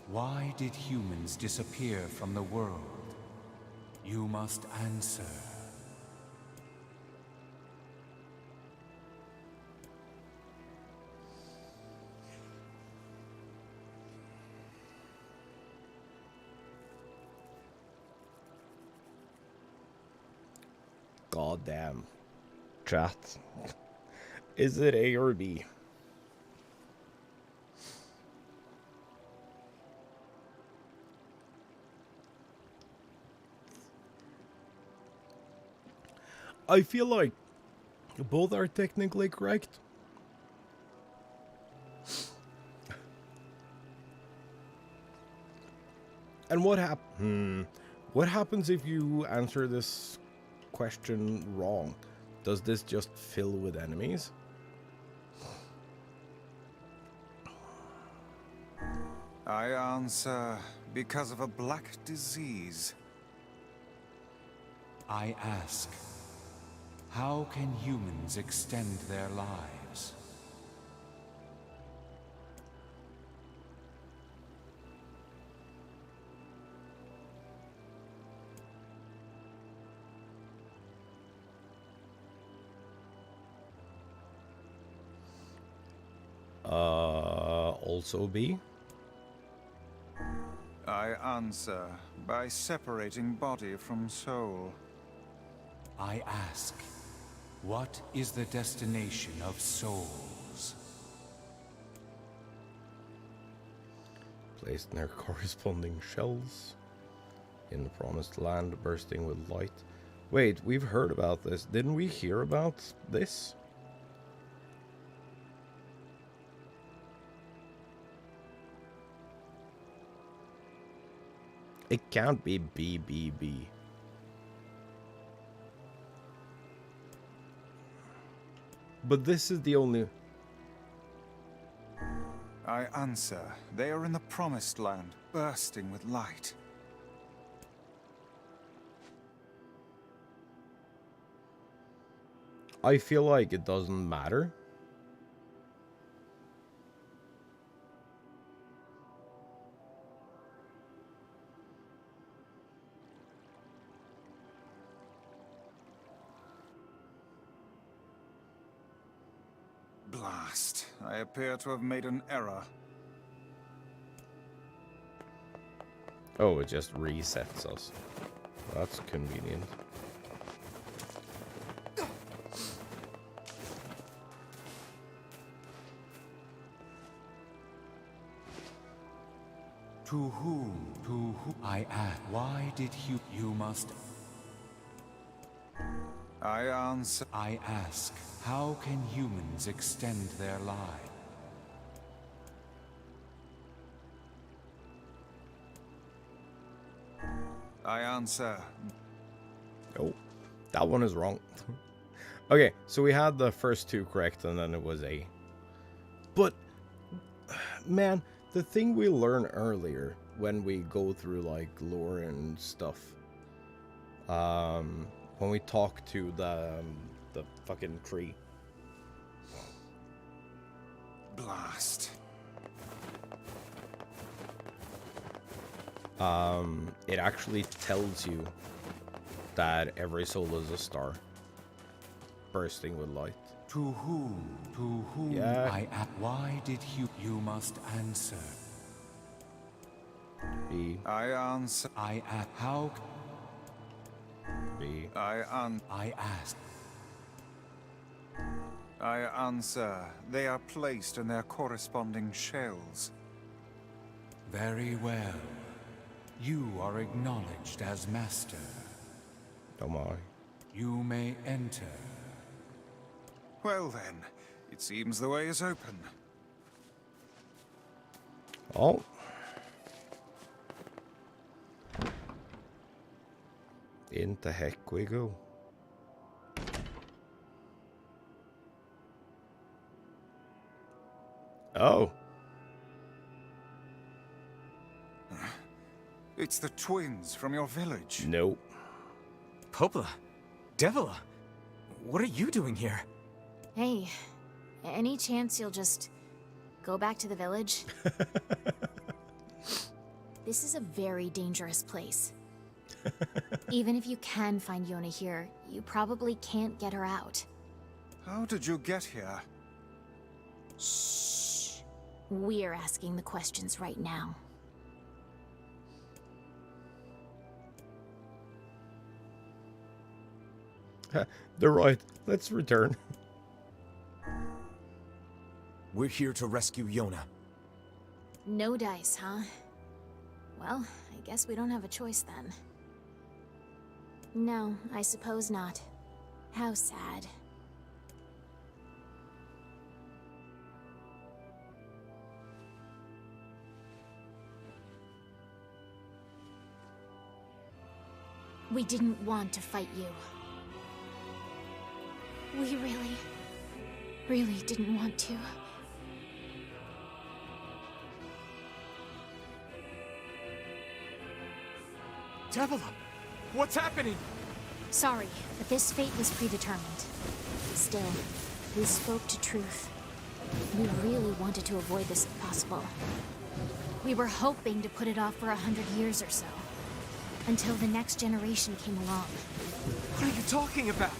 why did humans disappear from the world? You must answer. Goddamn. Chat. Is it A or B? I feel like both are technically correct. And what happens if you answer this question wrong? Does this just fill with enemies? I answer because of a black disease. I ask, how can humans extend their lives? Also B? I answer by separating body from soul. I ask, what is the destination of souls? Placed near corresponding shells in the promised land, bursting with light. Wait, we've heard about this. Didn't we hear about this? It can't be BBB. But this is the only... I answer, they are in the promised land, bursting with light. I feel like it doesn't matter. Blast. I appear to have made an error. Oh, it just resets us. That's convenient. To whom I ask, why did you must... I answer... I ask, how can humans extend their lives? I answer... Oh, that one is wrong. Okay, so we had the first two correct, and then it was A. But, man, the thing we learn earlier when we go through, like, lore and stuff, when we talk to the fucking tree. Blast. It actually tells you that every soul is a star, bursting with light. To whom? To whom Yeah. I am. Why did you must answer? B. I answer. I ask. How? B. I ask. I answer. They are placed in their corresponding shells. Very well. You are acknowledged as master. Don't mind. You may enter. Well then, it seems the way is open. Oh. Into heck we go. Oh. It's the twins from your village. Nope. Popola, Devila, what are you doing here? Hey, any chance you'll just go back to the village? This is a very dangerous place. Even if you can find Yona here, you probably can't get her out. How did you get here? Shh. We're asking the questions right now. They're right. Let's return. We're here to rescue Yona. No dice, huh? Well, I guess we don't have a choice then. No, I suppose not. How sad. We didn't want to fight you. We really didn't want to. Devila, what's happening? Sorry, but this fate was predetermined. Still, we spoke to truth. We really wanted to avoid this if possible. We were hoping to put it off for 100 years or so. Until the next generation came along. What are you talking about?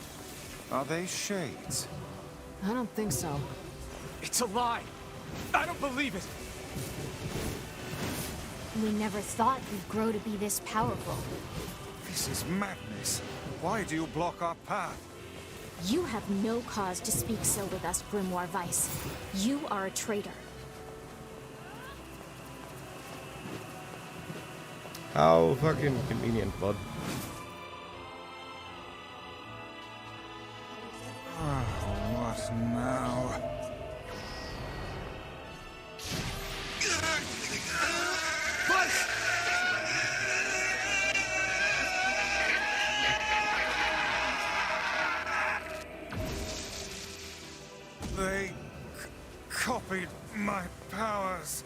Are they shades? I don't think so. It's a lie. I don't believe it. We never thought you'd grow to be this powerful. This is madness. Why do you block our path? You have no cause to speak so with us, Grimoire Weiss. You are a traitor. How fucking convenient, bud. What now? They copied my powers.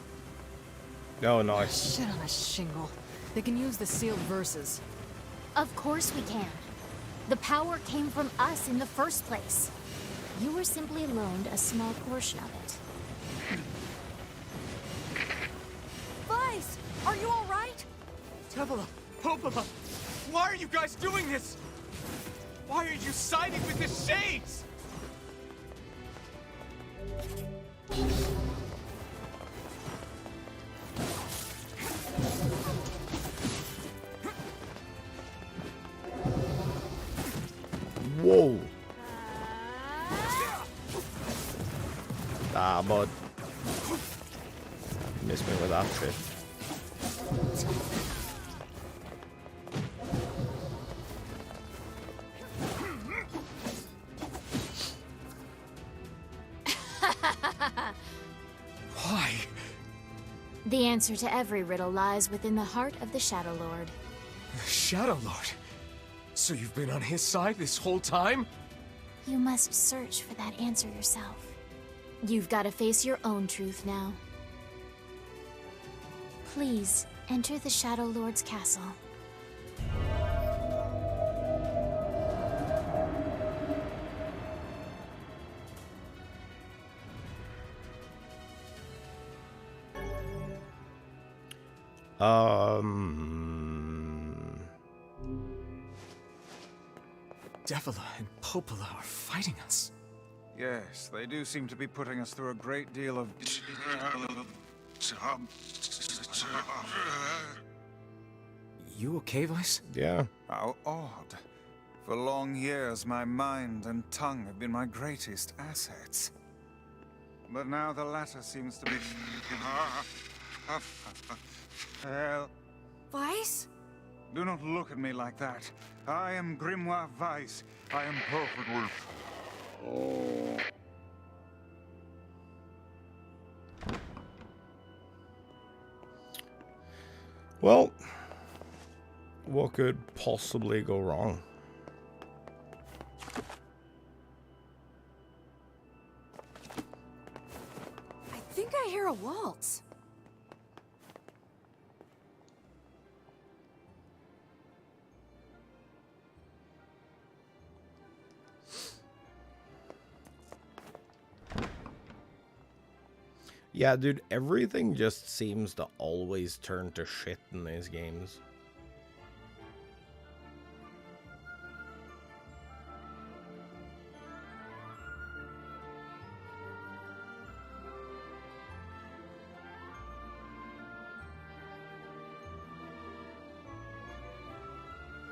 Oh, nice. Shit on a shingle. They can use the sealed verses. Of course we can. The power came from us in the first place. You were simply loaned a small portion of it. Vice, are you all right? Devila, Popola, why are you guys doing this? Why are you siding with the Shades? Whoa. Ah, bud. Missed me with that shit. Why? The answer to every riddle lies within the heart of the Shadow Lord. The Shadow Lord? So you've been on his side this whole time? You must search for that answer yourself. You've got to face your own truth now. Please, enter the Shadow Lord's castle. Devila and Popola are fighting us. Yes, they do seem to be putting us through a great deal of... You okay, Vice? Yeah. How odd. For long years, my mind and tongue have been my greatest assets. But now the latter seems to be... Hell. Vice? Do not look at me like that. I am Grimoire Vice. I am perfectly... Oh. Well, what could possibly go wrong? I think I hear a waltz. Yeah, dude, everything just seems to always turn to shit in these games.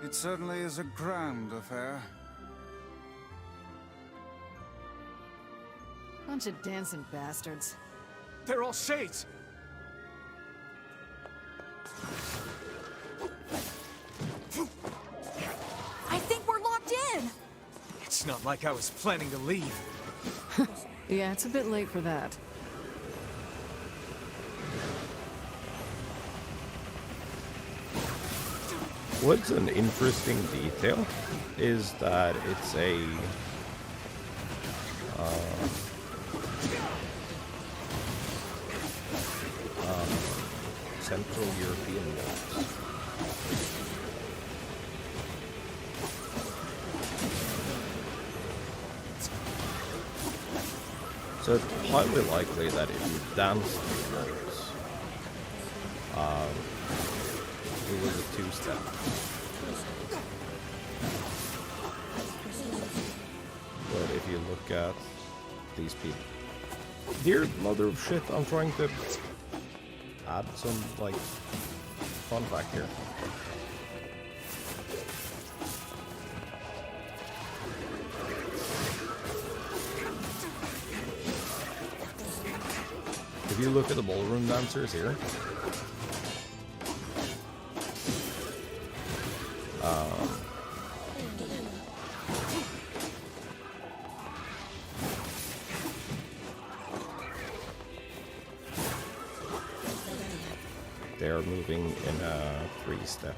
It certainly is a grand affair. Bunch of dancing bastards. They're all shades! I think we're locked in! It's not like I was planning to leave. Yeah, it's a bit late for that. What's an interesting detail is that it's a Central European waltz. So it's highly likely that if you dance the waltz, it was a two-step. But if you look at these people, dear mother of shit, I'm trying to add some, like, fun back here. If you look at the ballroom dancers here, they are moving in a three-step.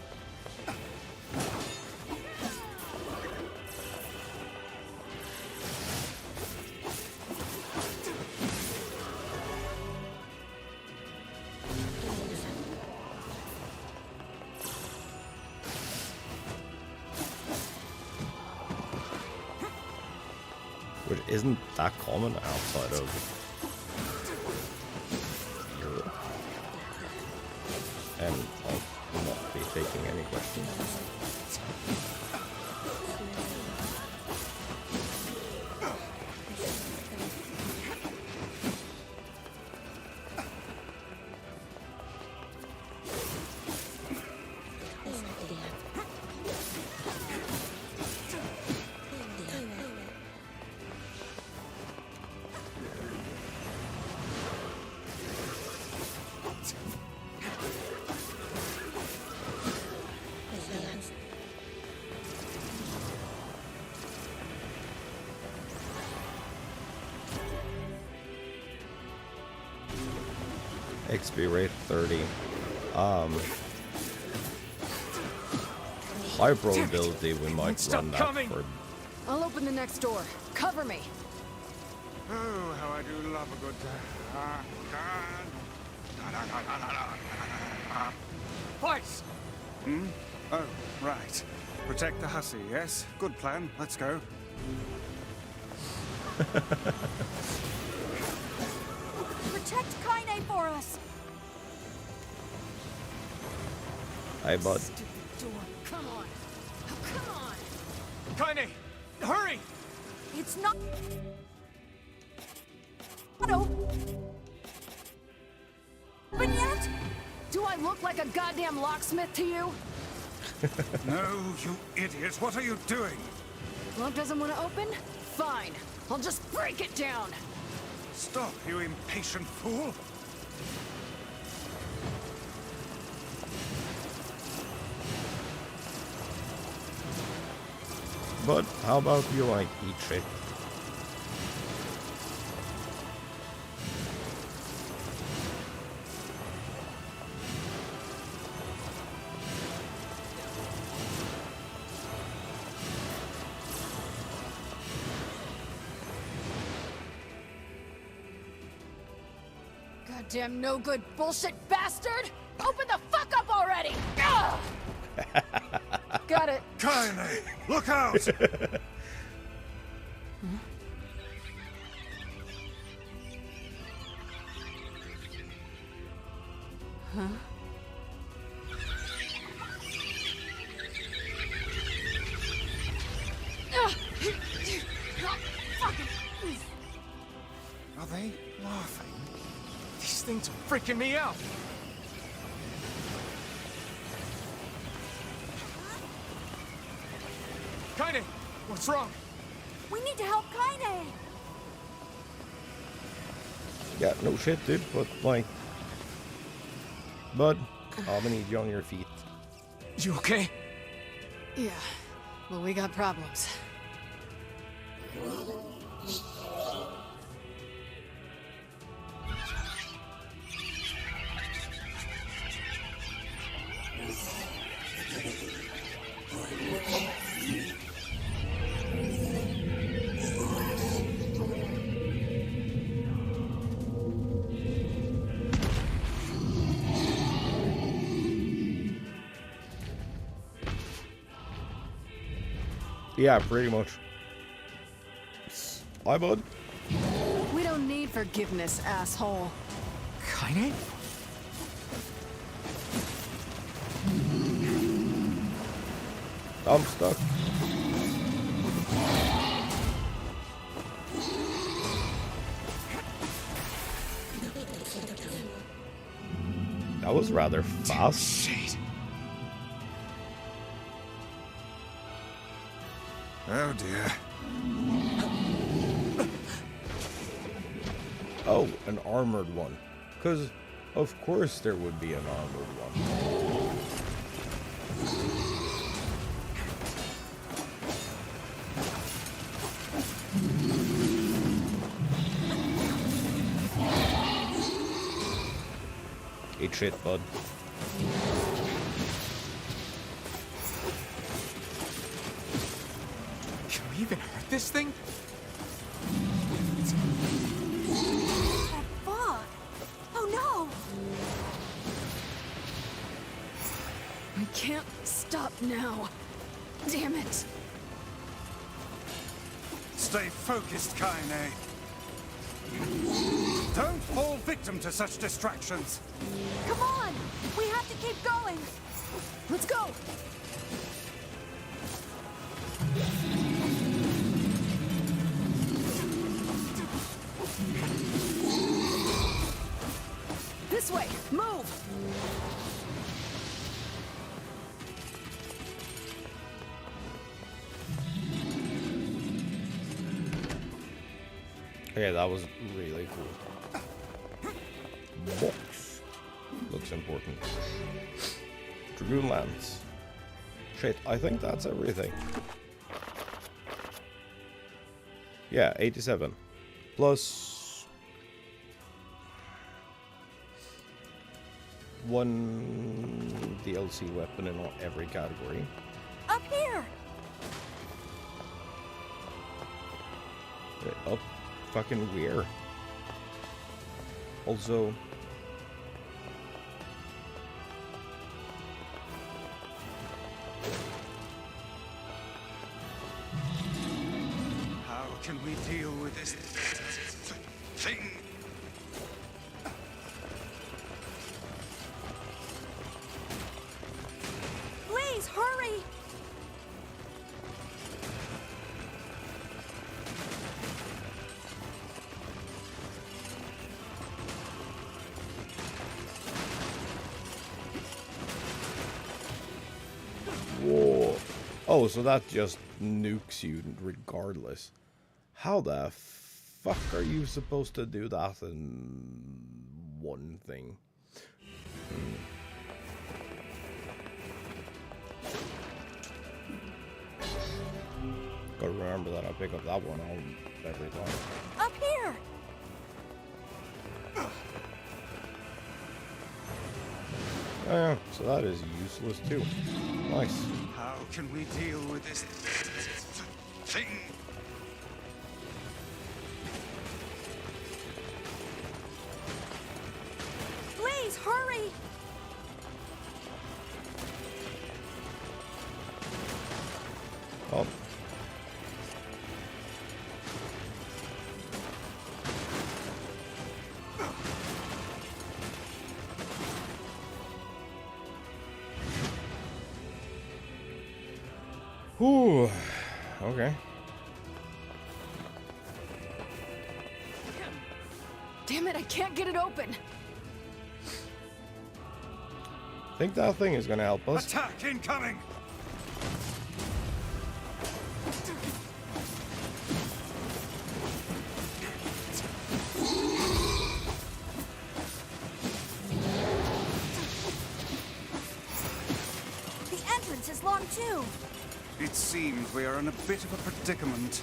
Which isn't that common outside of Europe. And I'll not be taking any questions. XP rate 30. High probability we might run that for... I'll open the next door. Cover me. Oh, how I do love a good... Fight! Hmm? Oh, right. Protect the hussy, yes? Good plan. Let's go. Protect Kaine for us! Hi, bud. Stupid door. Come on. Oh, come on. Kaine! Hurry! It's not... Open yet? Do I look like a goddamn locksmith to you? No, you idiot. What are you doing? Lock doesn't want to open? Fine. I'll just break it down. Stop, you impatient fool. But how about you like eat shit? Goddamn no good bullshit bastard! Open the fuck up already! Ugh! Got it. Kaine, look out! Huh? Are they laughing? These things are freaking me out! Kaine! What's wrong? We need to help Kaine! Yeah, no shit, dude, but like... Bud, I'm gonna need you on your feet. You okay? Yeah, well, we got problems. Yeah, pretty much. Hi, bud. We don't need forgiveness, asshole. Kaine? I'm stuck. That was rather fast. Shit. Oh dear. Oh, an armored one. Because, of course, there would be an armored one. Eat shit, bud. Can we even hurt this thing? That fog! Oh no! I can't stop now. Damn it. Stay focused, Kaine. Don't fall victim to such distractions. Come on! We have to keep going! Let's go! This way! Move! Okay, that was really cool. Box. Looks important. Dragoon Lance. Shit, I think that's everything. Yeah, 87. Plus... one DLC weapon in every category. Up here! Okay, up. fucking weird. Also, how can we deal with this thing? Please, hurry! whoa. Oh, so that just nukes you regardless. How the fuck are you supposed to do that in one thing? Gotta remember that I pick up that one every time. Up here! Oh, yeah, so that is useless too. Nice. How can we deal with this thing? Please, hurry! Oh. Whew. Okay. Damn it, I can't get it open. Think that thing is gonna help us. Attack incoming! The entrance is locked too. It seems we are in a bit of a predicament.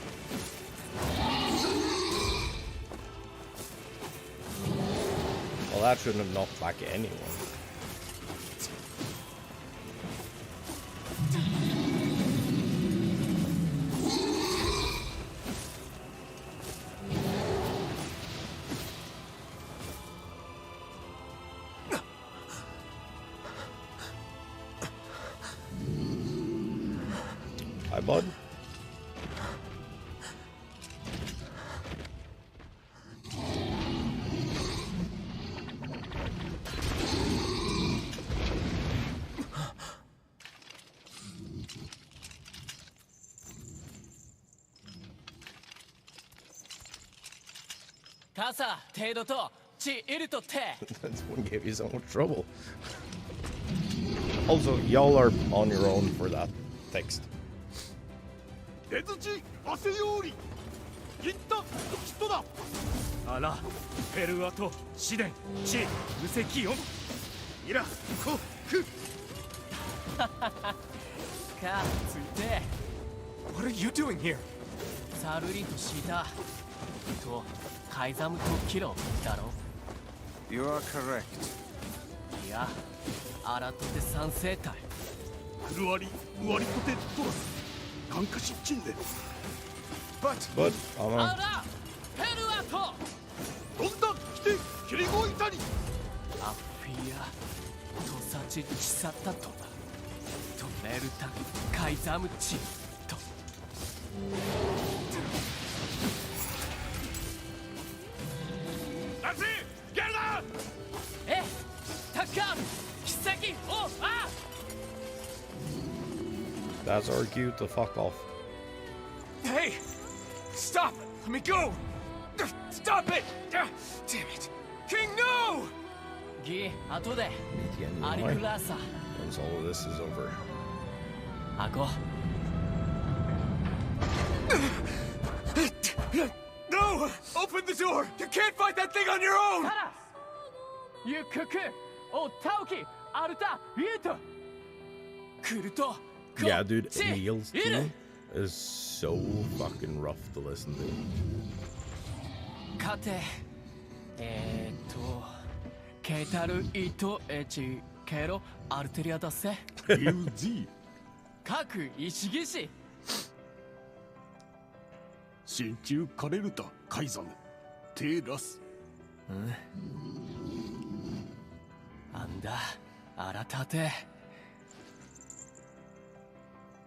Well, that shouldn't have knocked back anyone. Hi, bud. Kasa, Tedo to, Chi Iruto te. That's what gave you so much trouble. Also, y'all are on your own for that text. 出槌汗より銀太人だあら、ペルアとシデン、チ、無責音。いらこくか、ついて。What are you doing here? サルリとシータとカイザムとキロだろ。You are correct. いや、アラトテ三世隊。クルワリムワリコテトラス眼下失禁で But, I'm あら、ペルアと。どんだ来てキリゴイタにアフィア、トサチチサタと。とメルタ、カイザムチと。ラシゲルダえ、タッカー、奇跡、お、あ。That's our cue to fuck off. Hey! Stop! Let me go! Stop it! Damn it! King, no! ギ、後で。 Getting アリ annoying クラーサ。 once all of this is over. アコ。No! Open the door! You can't fight that thing on your own! タラス。ユクク、お、タオキ、アルタ、ユート。クルト。 Yeah, dude, Neil's theme is so fucking rough to listen to. 勝て。ケタルイトエチケロアルテリアだせ。UZ 各石騎士。心中カレルタカイザム手出す。なんだ、荒立て。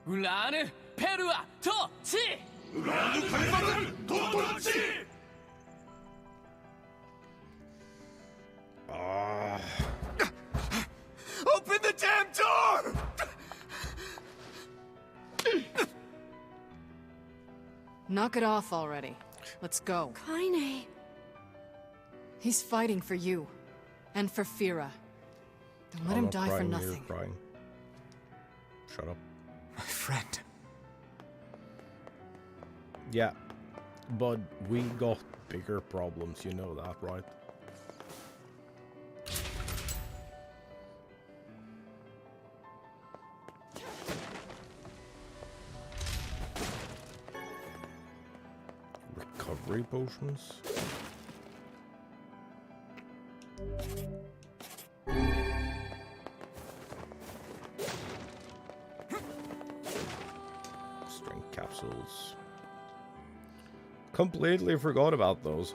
ウラーヌ・ペルア・ト・チ！ウラーヌ・カイザム・ト・チ！Open the damn door! Knock it off already. Let's go. Kaine. He's fighting for you. And for Fira. Don't let him die for nothing. You're crying. Shut up. My friend. Yeah, but we got bigger problems, you know that, right? Recovery potions? Strength capsules. Completely forgot about those.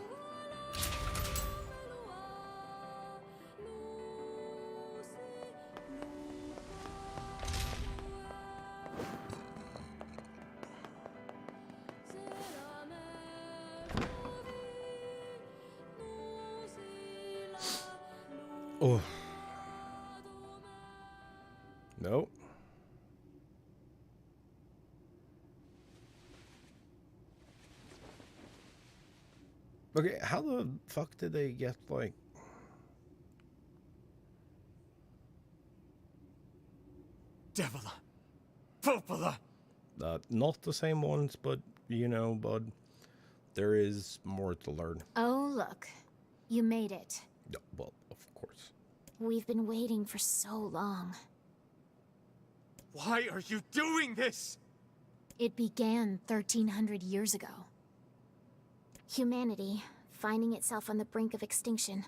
Oh. No. Okay, how the fuck did they get, like... Devila. Popola. Not the same ones, but, you know, bud, there is more to learn. Oh, look. You made it. No, well, of course. We've been waiting for so long. Why are you doing this? It began 1300 years ago. Humanity, finding itself on the brink of extinction,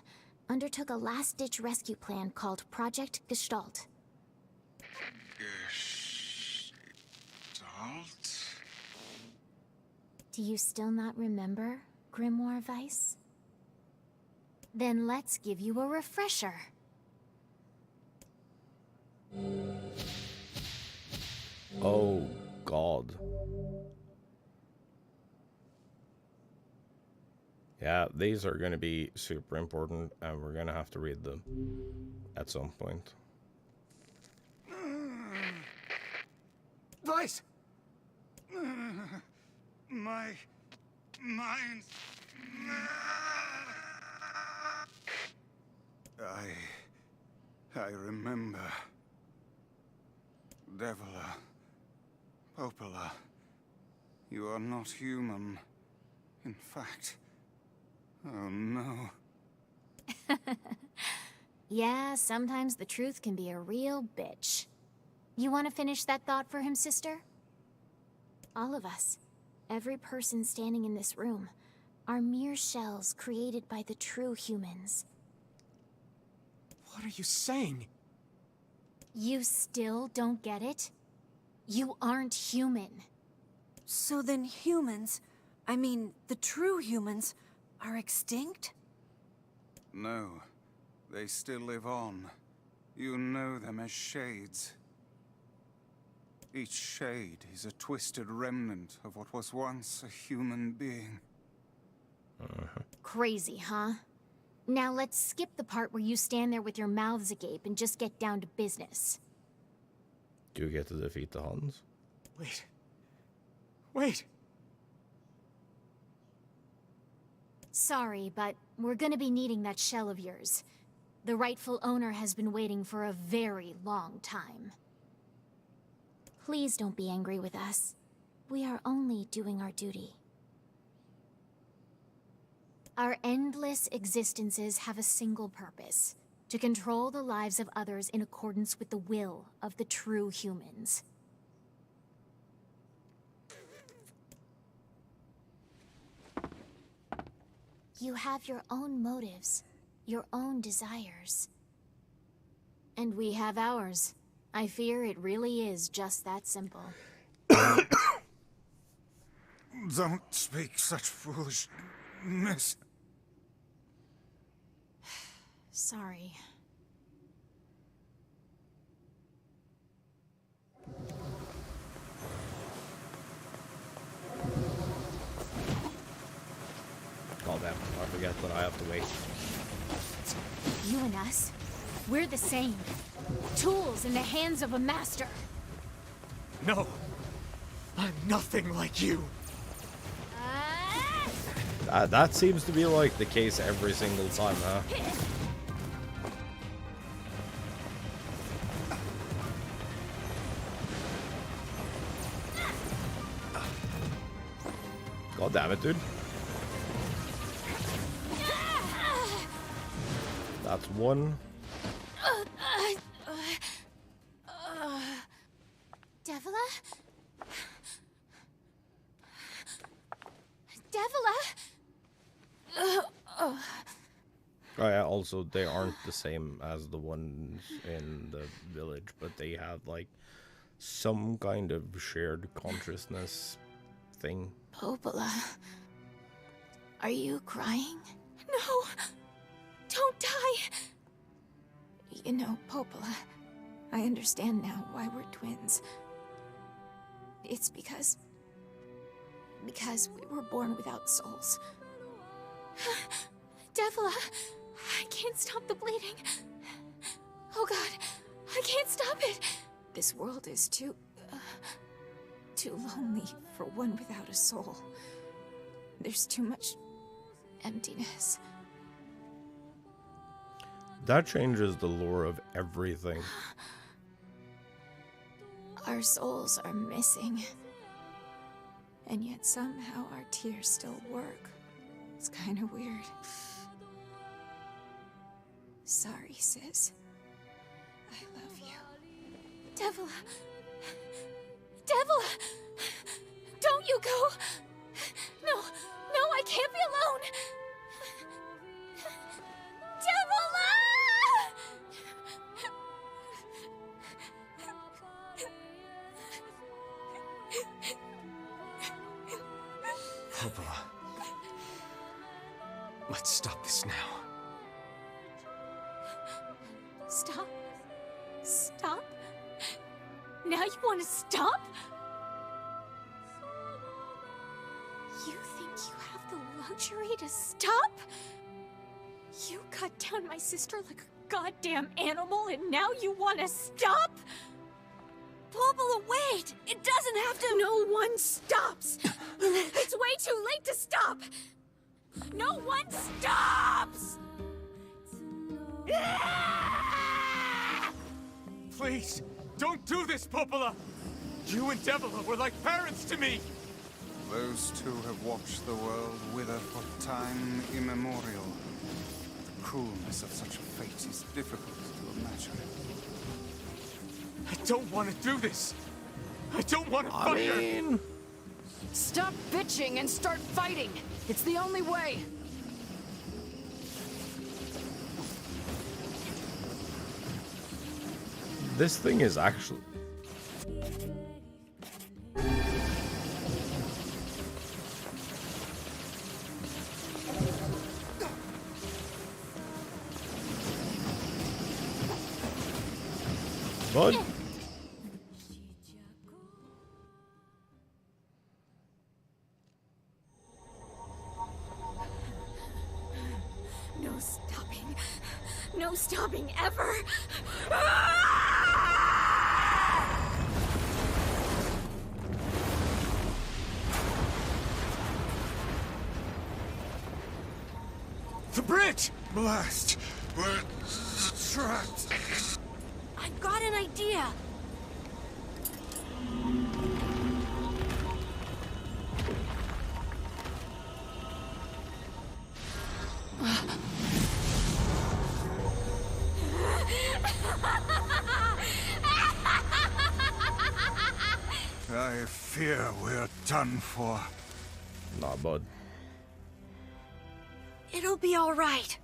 undertook a last-ditch rescue plan called Project Gestalt. Gestalt? Do you still not remember, Grimoire Weiss? Then let's give you a refresher. Oh, God. Yeah, these are going to be super important, and we're going to have to read them at some point. Weiss! My mind. I remember. Devila. Popola. You are not human. In fact. Oh no. Yeah, sometimes the truth can be a real bitch. You want to finish that thought for him, sister? All of us, every person standing in this room, are mere shells created by the true humans. What are you saying? You still don't get it? You aren't human. So then humans, I mean, the true humans, are extinct? No. They still live on. You know them as shades. Each shade is a twisted remnant of what was once a human being. Crazy, huh? Now let's skip the part where you stand there with your mouths agape and just get down to business. Do you get to defeat the Huns? Wait. Wait! Sorry, but we're gonna be needing that shell of yours. The rightful owner has been waiting for a very long time. Please don't be angry with us. We are only doing our duty. Our endless existences have a single purpose: to control the lives of others in accordance with the will of the true humans. You have your own motives, your own desires. And we have ours. I fear it really is just that simple. Don't speak such foolishness. Sorry. Oh damn, I forget that I have to wait. You and us, we're the same. Tools in the hands of a master. No! I'm nothing like you! That seems to be like the case every single time, huh? God damn it, dude. That's one. Devila? Devila? Oh yeah, also they aren't the same as the ones in the village, but they have like some kind of shared consciousness thing. Popola. Are you crying? No! Don't die! You know, Popola, I understand now why we're twins. It's because we were born without souls. Devila, I can't stop the bleeding. Oh God, I can't stop it. This world is too lonely for one without a soul. There's too much emptiness. That changes the lore of everything. Our souls are missing. And yet somehow our tears still work. It's kind of weird. Sorry, sis. I love you. Devila! Devila! Don't you go! No, I can't be alone! Devila! Popola. Let's stop this now. Stop? Stop? Now you want to stop? You think you have the luxury to stop? You cut down my sister like a goddamn animal and now you want to stop? Popola, wait! It doesn't have to— No one stops! It's way too late to stop! No one stops! Please, don't do this, Popola! You and Devila were like parents to me! Those two have watched the world wither for time immemorial. The cruelness of such a fate is difficult to imagine. I don't want to do this! I don't want to fuck her! Stop bitching and start fighting! It's the only way! This thing is actually... Bud? No stopping. No stopping ever! The bridge! Blast! We're trapped! I've got an idea. I fear we're done for. Nah, bud. It'll be all right.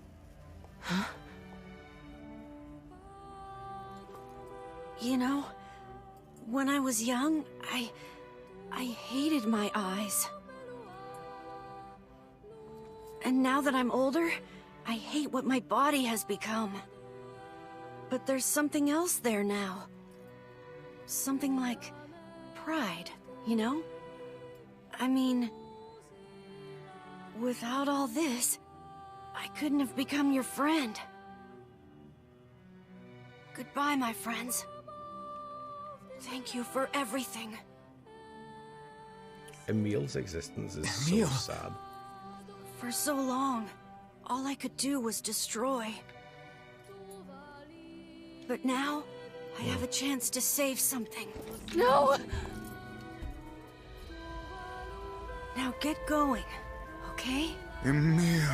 Huh? You know, when I was young, I hated my eyes. And now that I'm older, I hate what my body has become. But there's something else there now. Something like pride, you know? I mean, without all this, I couldn't have become your friend. Goodbye, my friends. Thank you for everything. Emil's existence is so sad. For so long, all I could do was destroy. But now, I have a chance to save something. No! Now get going, okay? Emil.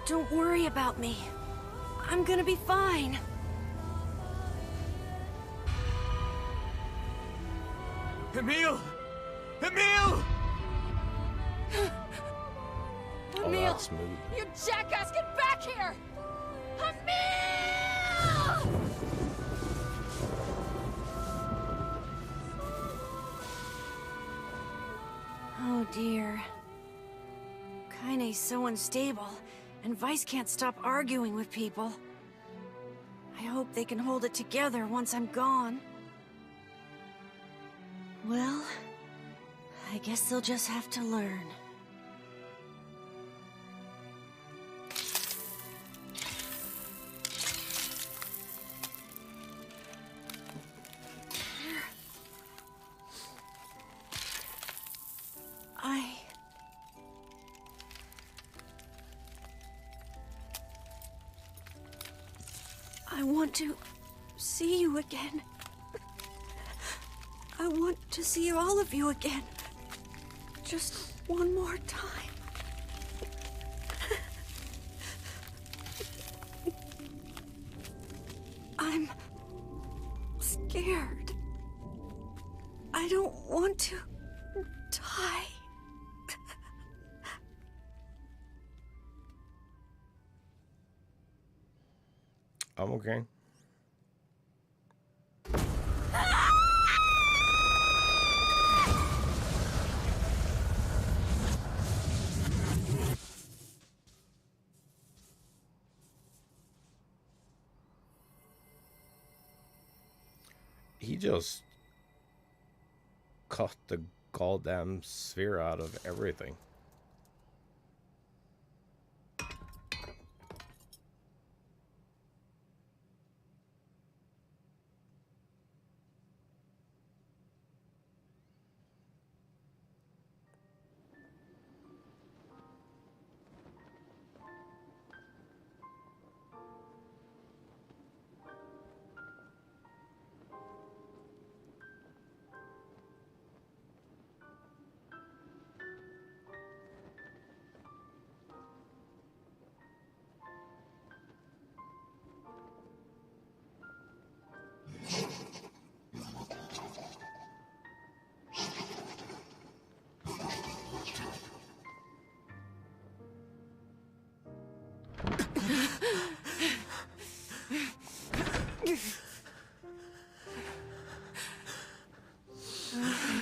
Don't worry about me. I'm gonna be fine. Emil! Emil! Oh, Emil! that's smooth. You jackass, get back here! Emil! Oh dear. Kaine's so unstable, and Vice can't stop arguing with people. I hope they can hold it together once I'm gone. Well, I guess they'll just have to learn. I want to see you again. I want to see all of you again. Just one more time. I'm scared. I don't want to die. I'm okay. He just cut the goddamn sphere out of everything.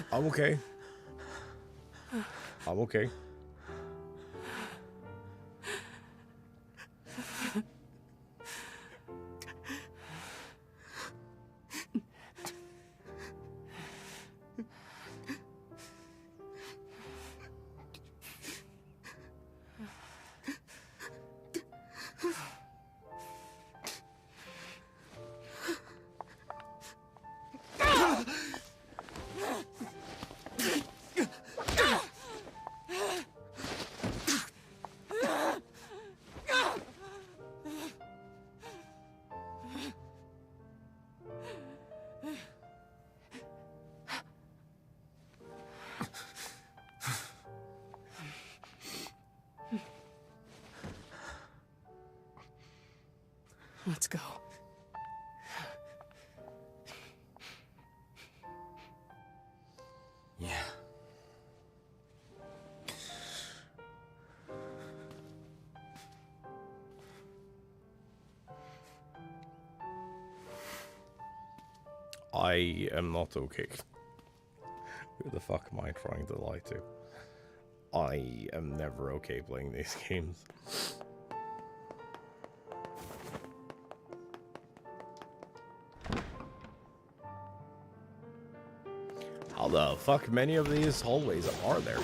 I'm okay. I'm okay. Let's go. Yeah. I am not okay. Who the fuck am I trying to lie to? I am never okay playing these games. How the fuck many of these hallways are there?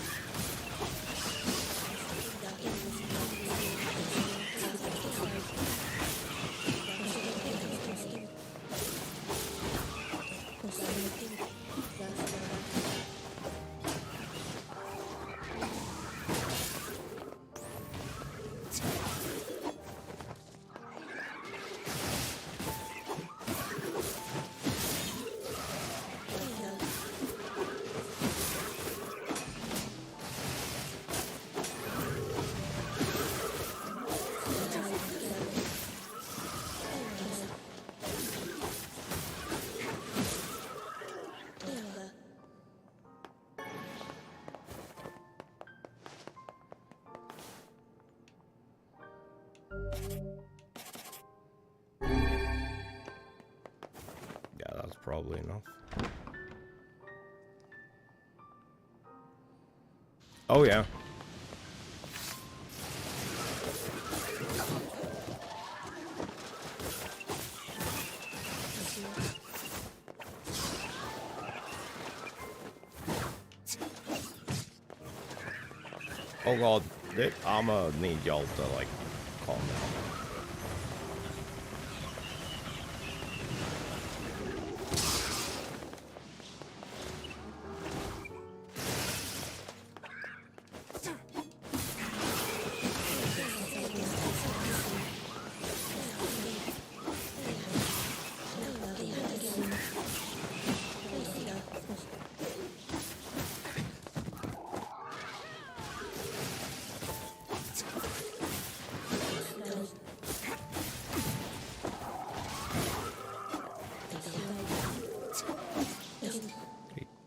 Yeah, that's probably enough. Oh yeah. Oh god, I'ma need y'all to like calm down.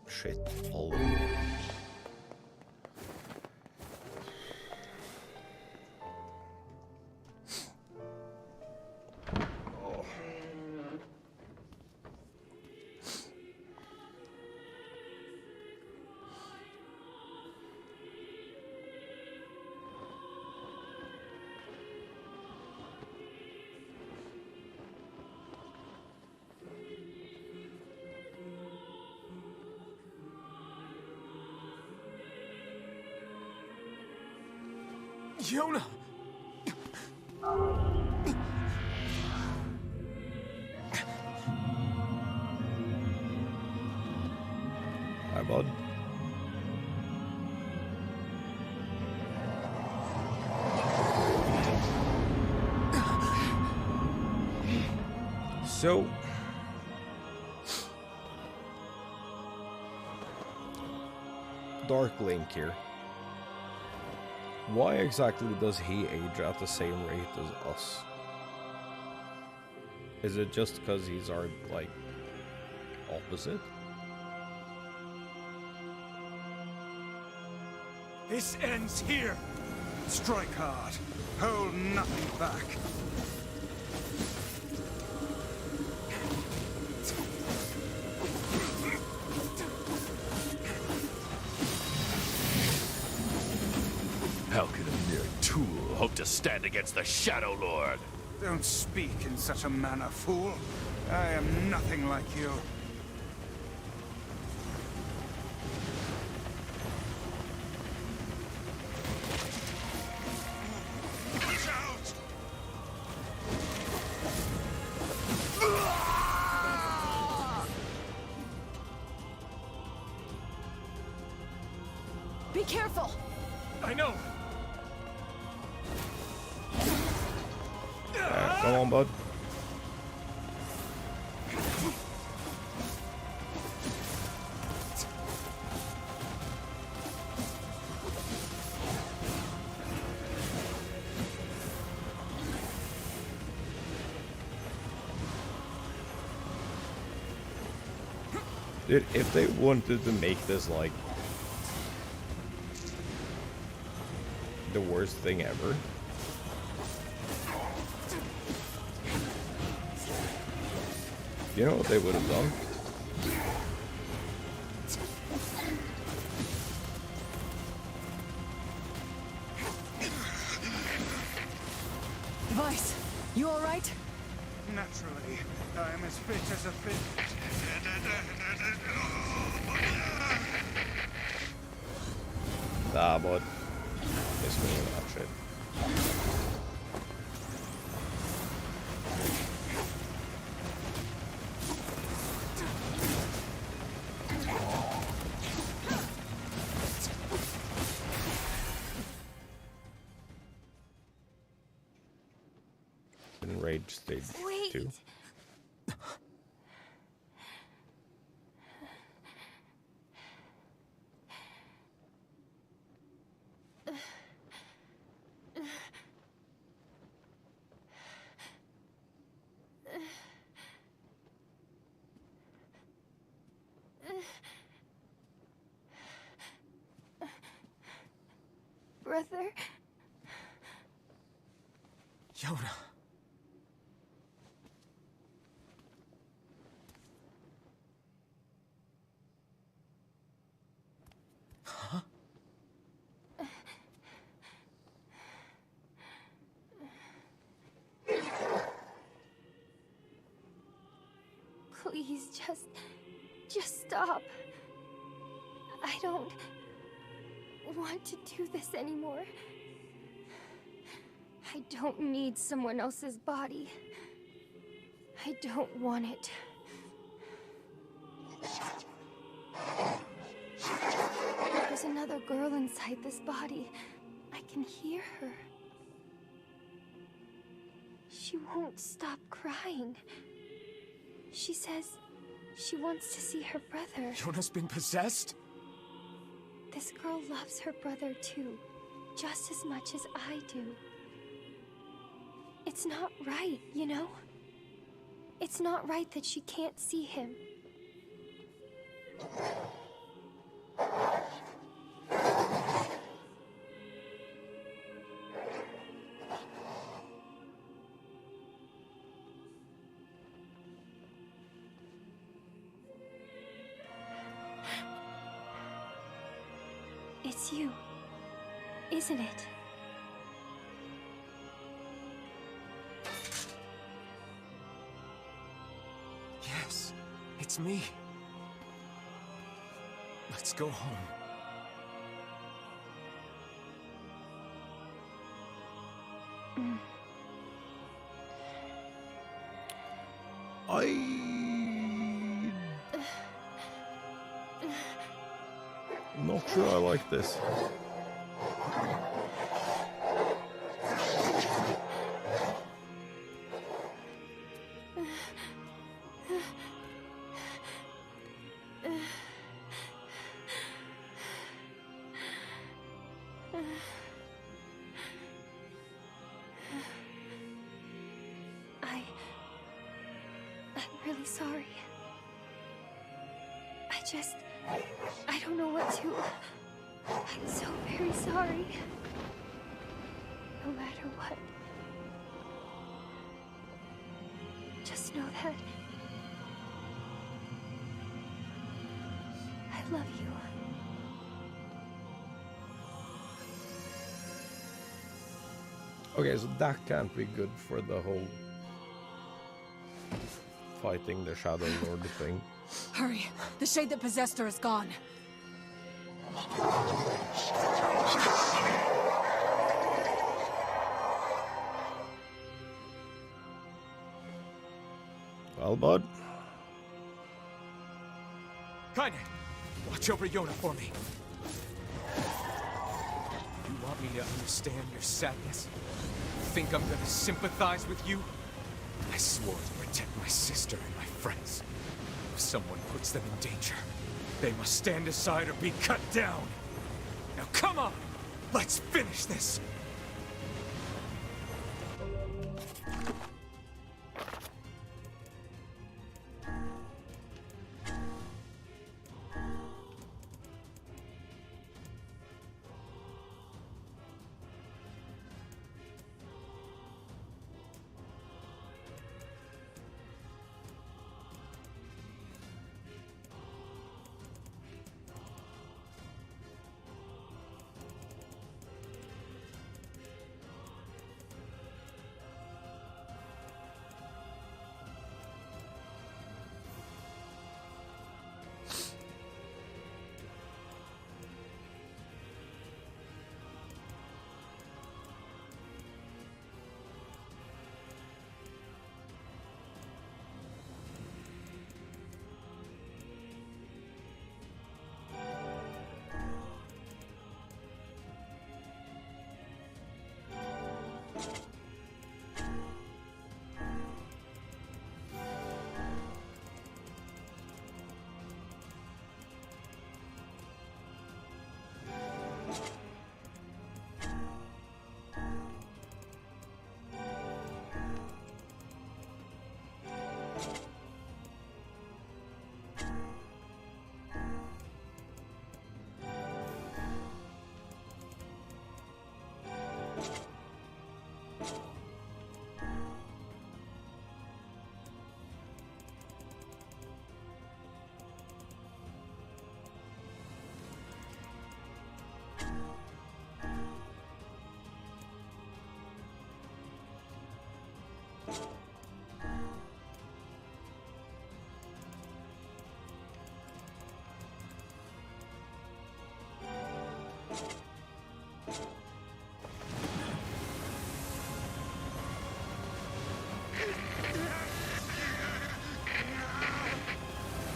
Shit, all of them. Oh. Yona! Hi, bud. So, Dark Link here. Why exactly does he age at the same rate as us? Is it just because he's our, like, opposite? This ends here. Strike hard. Hold nothing back. How can a mere tool hope to stand against the Shadow Lord? Don't speak in such a manner, fool. I am nothing like you. Watch out! Be careful! I know! Come on, bud. Dude, if they wanted to make this like the worst thing ever, you know what they would have done? Vice, you all right? Naturally, I am as fit as a fish. Ah, bud. Miss me with that shit. In Rage Stage 2. Brother? Yona. Huh? Please, just stop. I don't want to do this anymore. I don't need someone else's body. I don't want it. There's another girl inside this body. I can hear her. She won't stop crying. She says she wants to see her brother. Yona's been possessed? This girl loves her brother too, just as much as I do. It's not right, you know? It's not right that she can't see him. It's you, isn't it? Yes, it's me. Let's go home. I'm not sure I like this. I'm really sorry. I don't know what to... I'm so very sorry. No matter what. Just know that... I love you. Okay, so that can't be good for the whole fighting the Shadow Lord thing. Hurry! The shade that possessed her is gone. Well, bud. Kaine, watch over Yona for me. You want me to understand your sadness? Think I'm gonna sympathize with you? I swore to protect my sister and my friends. If someone puts them in danger, they must stand aside or be cut down. Now come on! Let's finish this!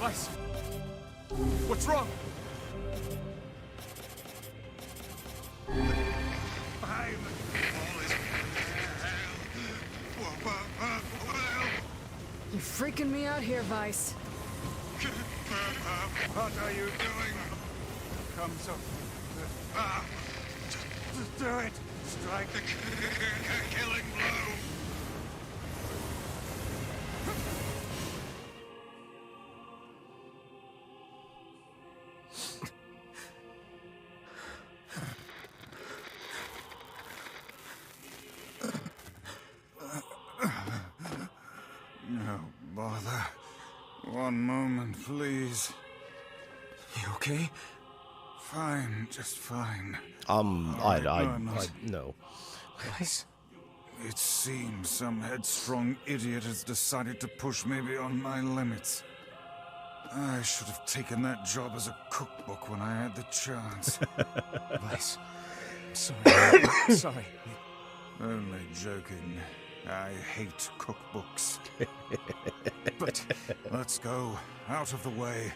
Weiss! What's wrong? You're freaking me out here, Weiss. What are you doing? Come so... Just do it! Strike the killing blow! No bother. One moment, please. You okay? Fine, just fine. No. Weiss? It seems some headstrong idiot has decided to push me beyond my limits. I should have taken that job as a cookbook when I had the chance. Weiss. Sorry. Sorry. Only joking. I hate cookbooks. But let's go. Out of the way.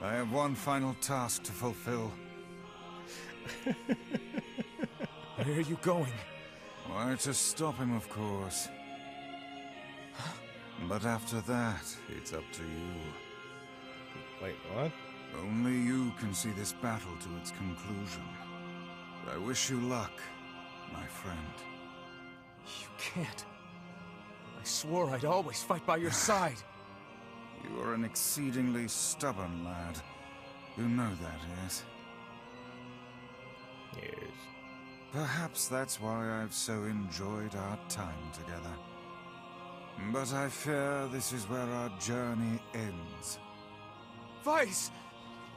I have one final task to fulfill. Where are you going? Why, to stop him, of course. But after that, it's up to you. Wait, what? Only you can see this battle to its conclusion. I wish you luck, my friend. You can't. I swore I'd always fight by your side. You are an exceedingly stubborn lad. You know that, yes? Yes. Perhaps that's why I've so enjoyed our time together. But I fear this is where our journey ends. Weiss!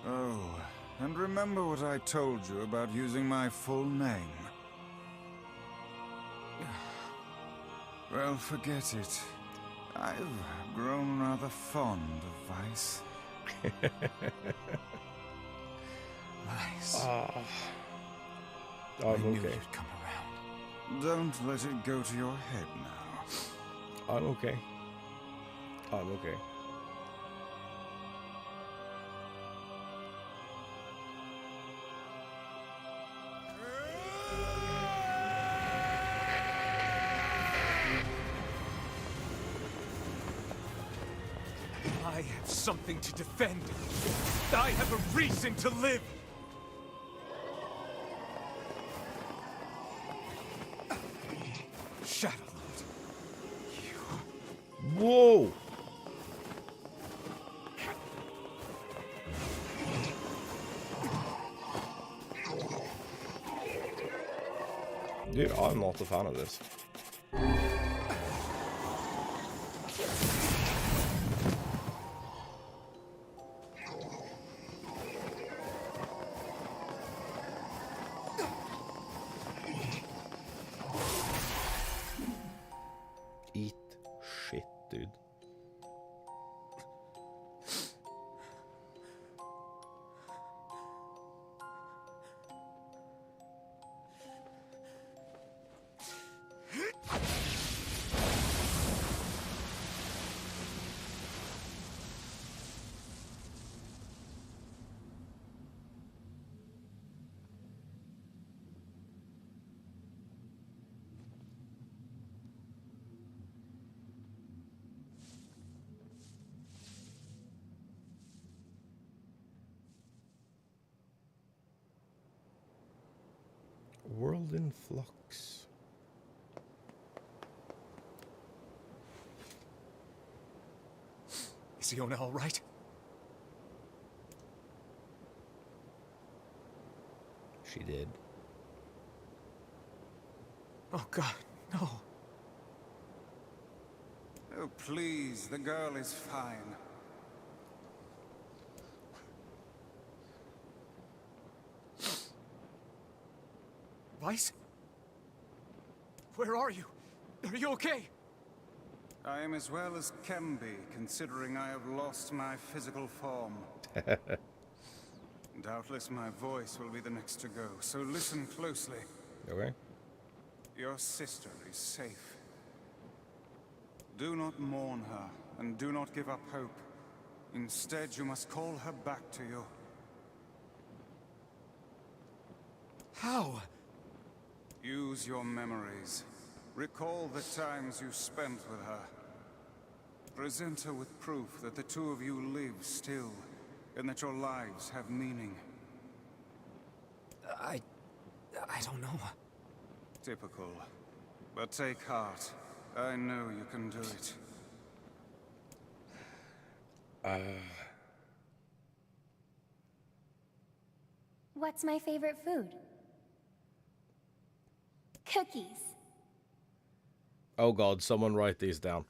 Oh, and remember what I told you about using my full name. Well, forget it. I've grown rather fond of Weiss. Weiss. I'm I knew okay. you'd come around. Don't let it go to your head now. I'm okay. I'm okay. I have something to defend. I have a reason to live. Shadow Lord. Whoa! Dude, I'm not a fan of this. Eat shit, dude. World in flux. Siona all right? She did. Oh God, no. Oh, please, the girl is fine. Weiss? Where are you? Are you okay? I am as well as can be, considering I have lost my physical form. Doubtless my voice will be the next to go, so listen closely. Okay. Your sister is safe. Do not mourn her, and do not give up hope. Instead, you must call her back to you. How? Use your memories. Recall the times you spent with her. Present her with proof that the two of you live still, and that your lives have meaning. I don't know. Typical. But take heart. I know you can do it. What's my favorite food? Cookies. Oh God, someone write these down.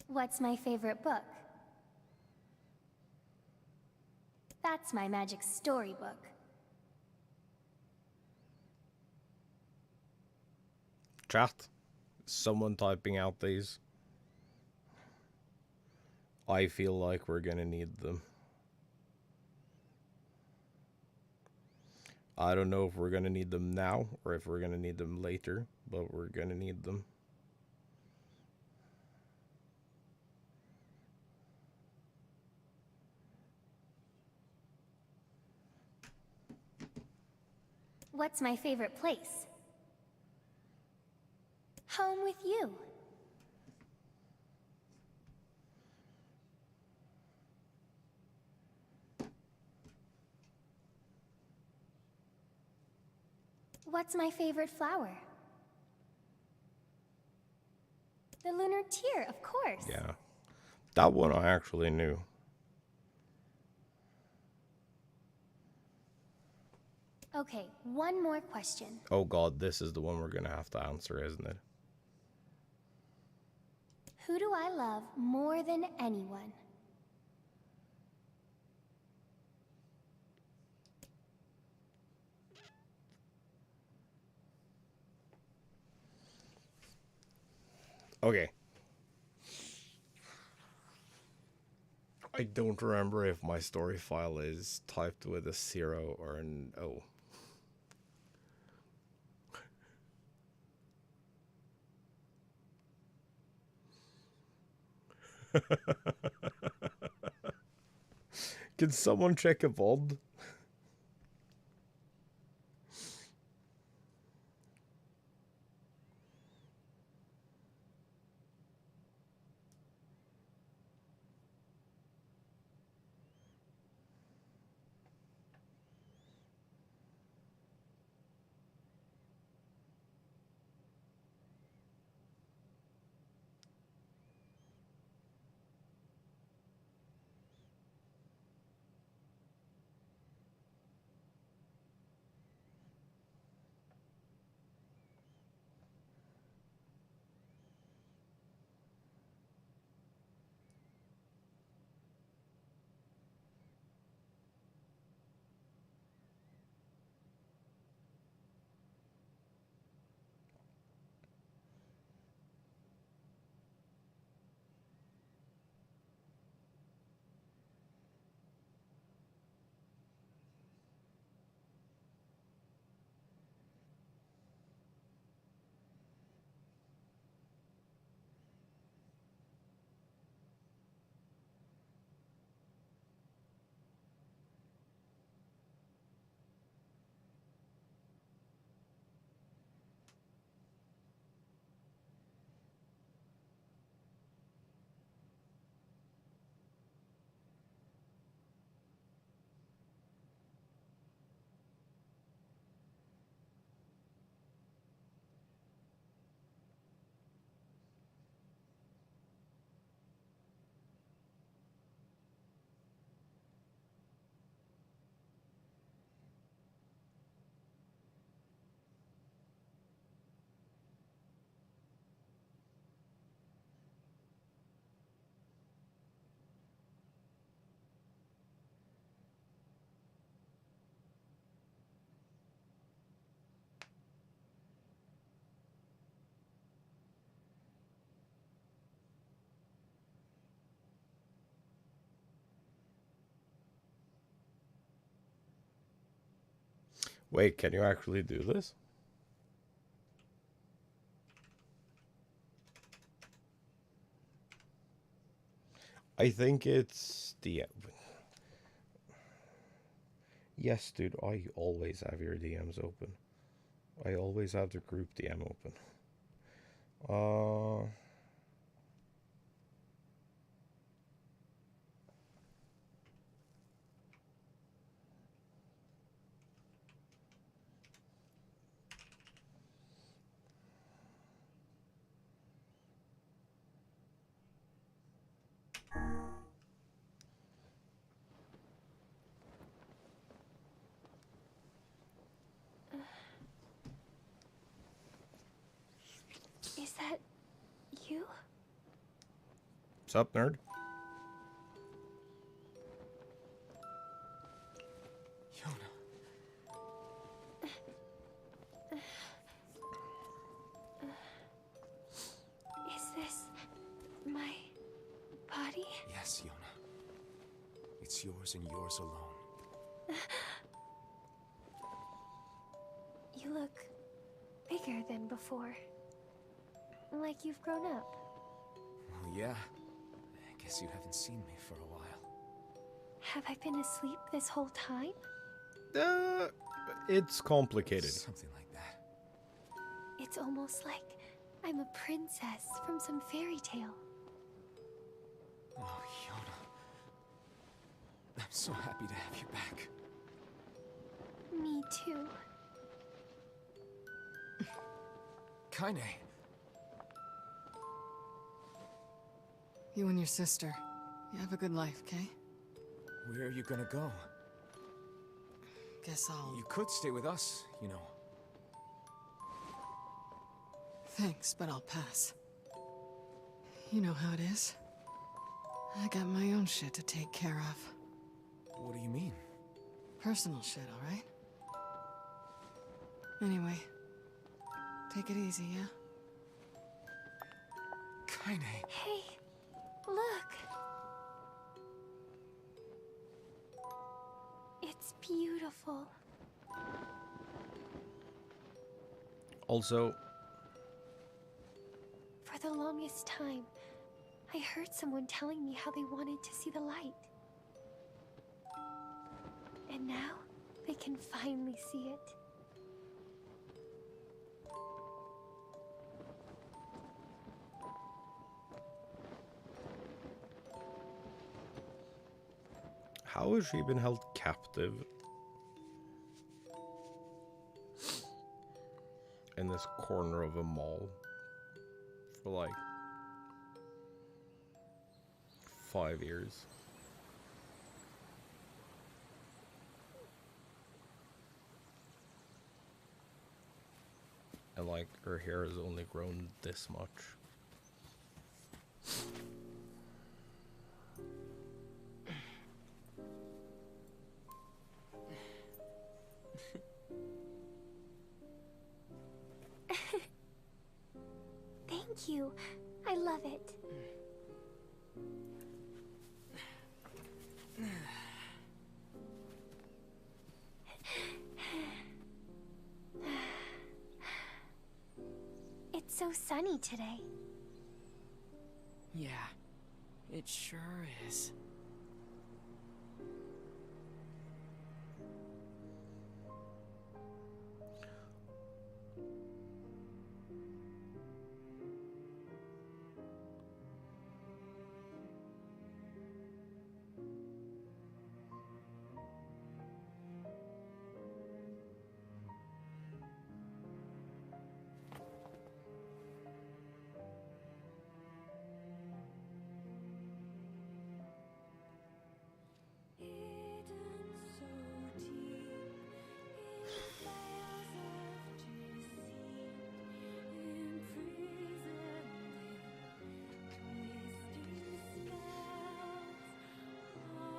What's my favorite book? That's my magic storybook. Chat. Someone typing out these. I feel like we're gonna need them. I don't know if we're gonna need them now or if we're gonna need them later, but we're gonna need them. What's my favorite place? Home with you. What's my favorite flower? The lunar tear, of course. Yeah. That one I actually knew. Okay, one more question. Oh God, this is the one we're gonna have to answer, isn't it? Who do I love more than anyone? Okay. I don't remember if my story file is typed with a 0 or an O. Can someone check a VOD? Wait, can you actually do this? I think it's the... Yes, dude, I always have your DMs open. I always have the group DM open. Is that you? What's up, nerd? Is this my body? Yes, Yona. It's yours and yours alone. You look bigger than before. Like you've grown up. Well, yeah. I guess you haven't seen me for a while. Have I been asleep this whole time? It's complicated. Something like that. It's almost like I'm a princess from some fairy tale. Oh, Yona. I'm so happy to have you back. Me too. Kaine. You and your sister, you have a good life, okay? Where are you gonna go? Guess I'll... You could stay with us, you know. Thanks, but I'll pass. You know how it is. I got my own shit to take care of. What do you mean? Personal shit, alright? Anyway, take it easy, yeah? Kaine. Hey, look. It's beautiful. Also, for the longest time, I heard someone telling me how they wanted to see the light. And now, they can finally see it. how has she been held captive in this corner of a mall for like 5 years? And like her hair has only grown this much. Thank you. I love it. It's so sunny today. Yeah, it sure is.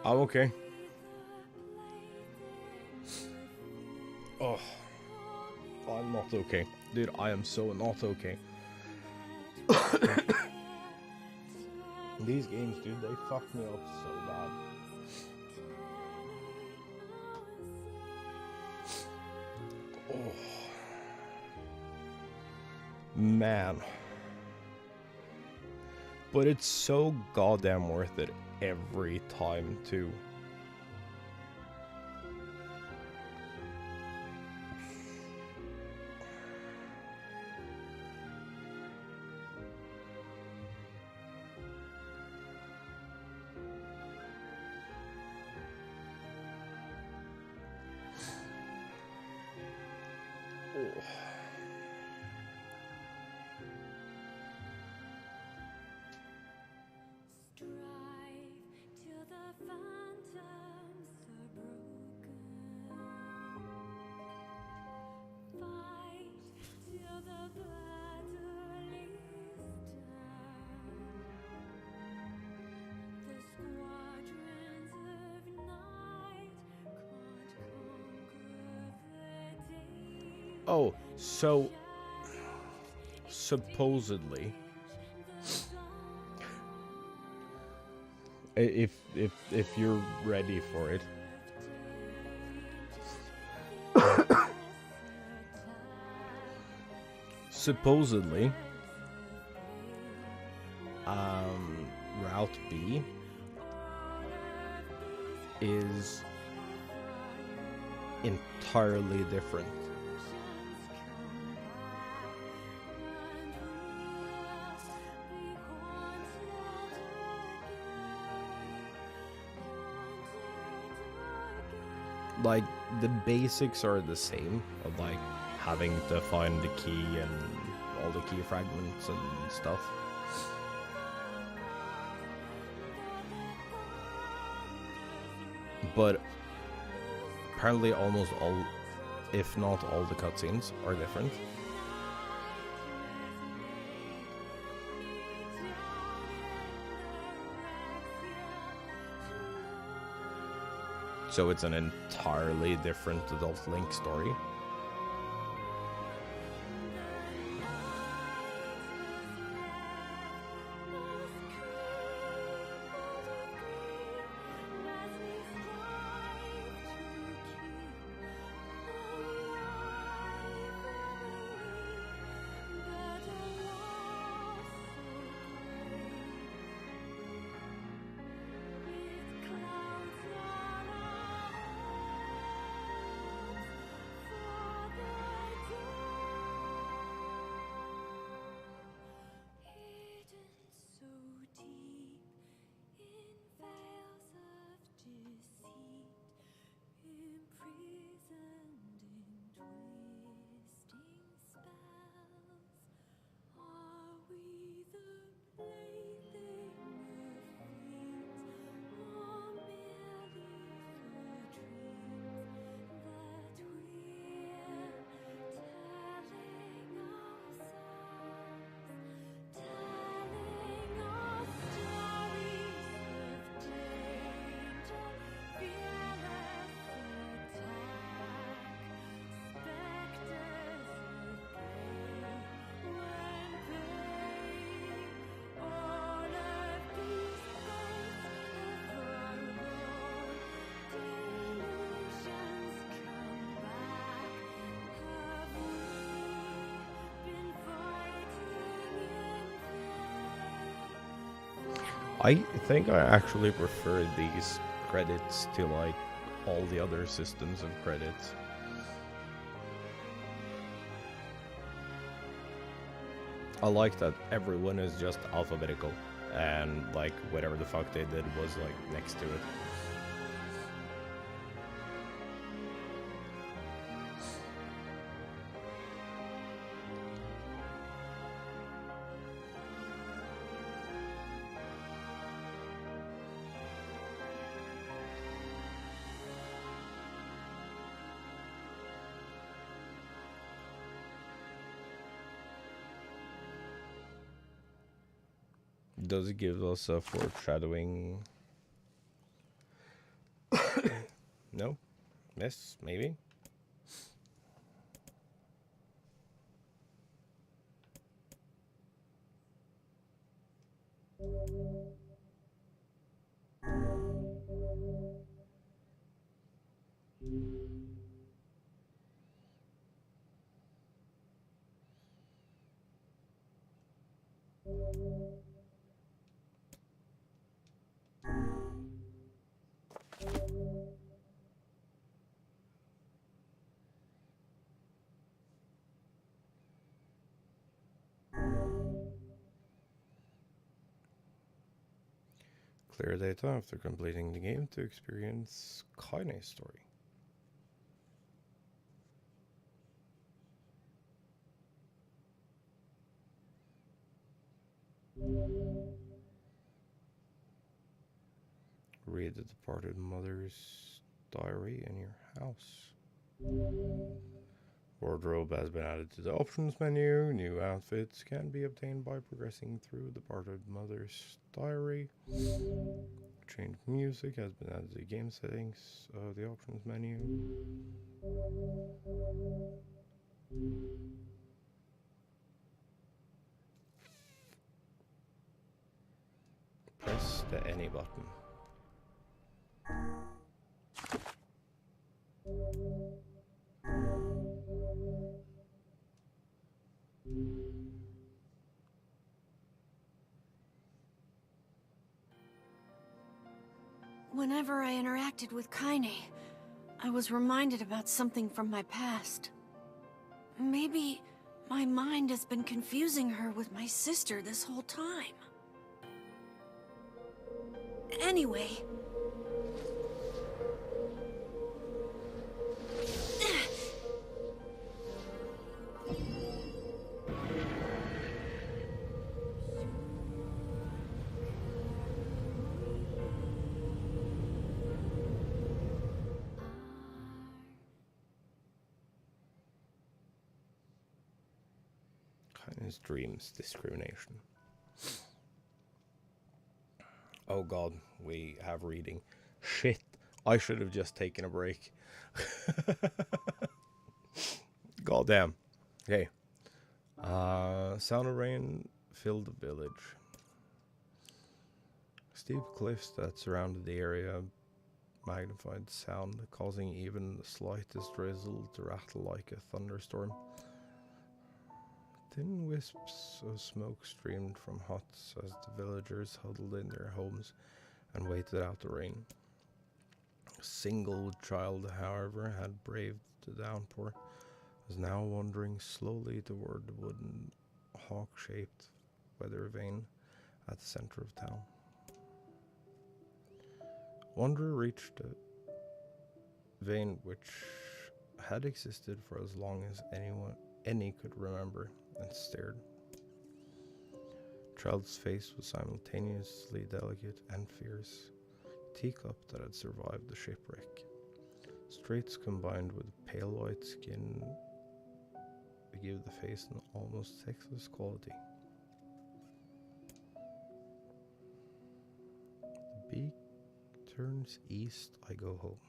I'm okay. Oh, I'm not okay. Dude, I am so not okay. These games, dude, they fuck me up so bad. Man. But it's so goddamn worth it every time, too. Oh, so supposedly, if you're ready for it, supposedly, Route B is entirely different. Like, the basics are the same, of like having to find the key and all the key fragments and stuff. But apparently almost all, if not all, the cutscenes are different. So it's an entirely different Adult Link story. I think I actually prefer these credits to like all the other systems of credits. I like that everyone is just alphabetical and like whatever the fuck they did was like next to it. Does it give us a foreshadowing? No? Yes, maybe? Clear data after completing the game to experience Kaine's story. Read the departed mother's diary in your house. Wardrobe has been added to the options menu. New outfits can be obtained by progressing through departed mother's diary. Change music has been added to the game settings of the options menu. Press the any button. Whenever I interacted with Kaine, I was reminded about something from my past. Maybe my mind has been confusing her with my sister this whole time. Anyway... Kaine's dreams, discrimination. Oh god, we have reading. Shit, I should have just taken a break. God damn. Okay. Sound of rain filled the village. Steep cliffs that surrounded the area magnified the sound, causing even the slightest drizzle to rattle like a thunderstorm. Thin wisps of smoke streamed from huts as the villagers huddled in their homes and waited out the rain. A single child, however, had braved the downpour, was now wandering slowly toward the wooden hawk-shaped weather vane at the center of town. Wanderer reached the vein which had existed for as long as any could remember, and stared. Child's face was simultaneously delicate and fierce, a teacup that had survived the shipwreck. Straits combined with pale white skin give the face an almost sexless quality. The beak turns east, I go home.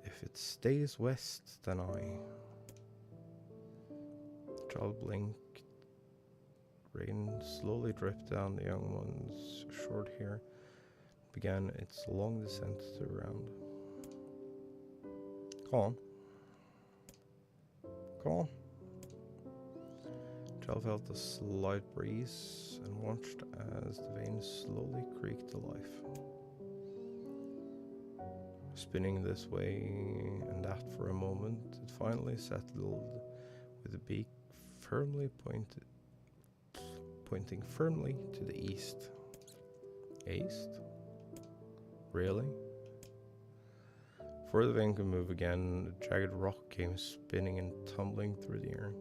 If it stays west, then I... Child blinked. Rain slowly dripped down the young one's short hair. Began its long descent to the ground. Come on. Come on. Child felt a slight breeze and watched as the vein slowly creaked to life. Spinning this way and that for a moment, it finally settled with the beak firmly pointing firmly to the east. East? Really? Before the vein could move again, a jagged rock came spinning and tumbling through the air,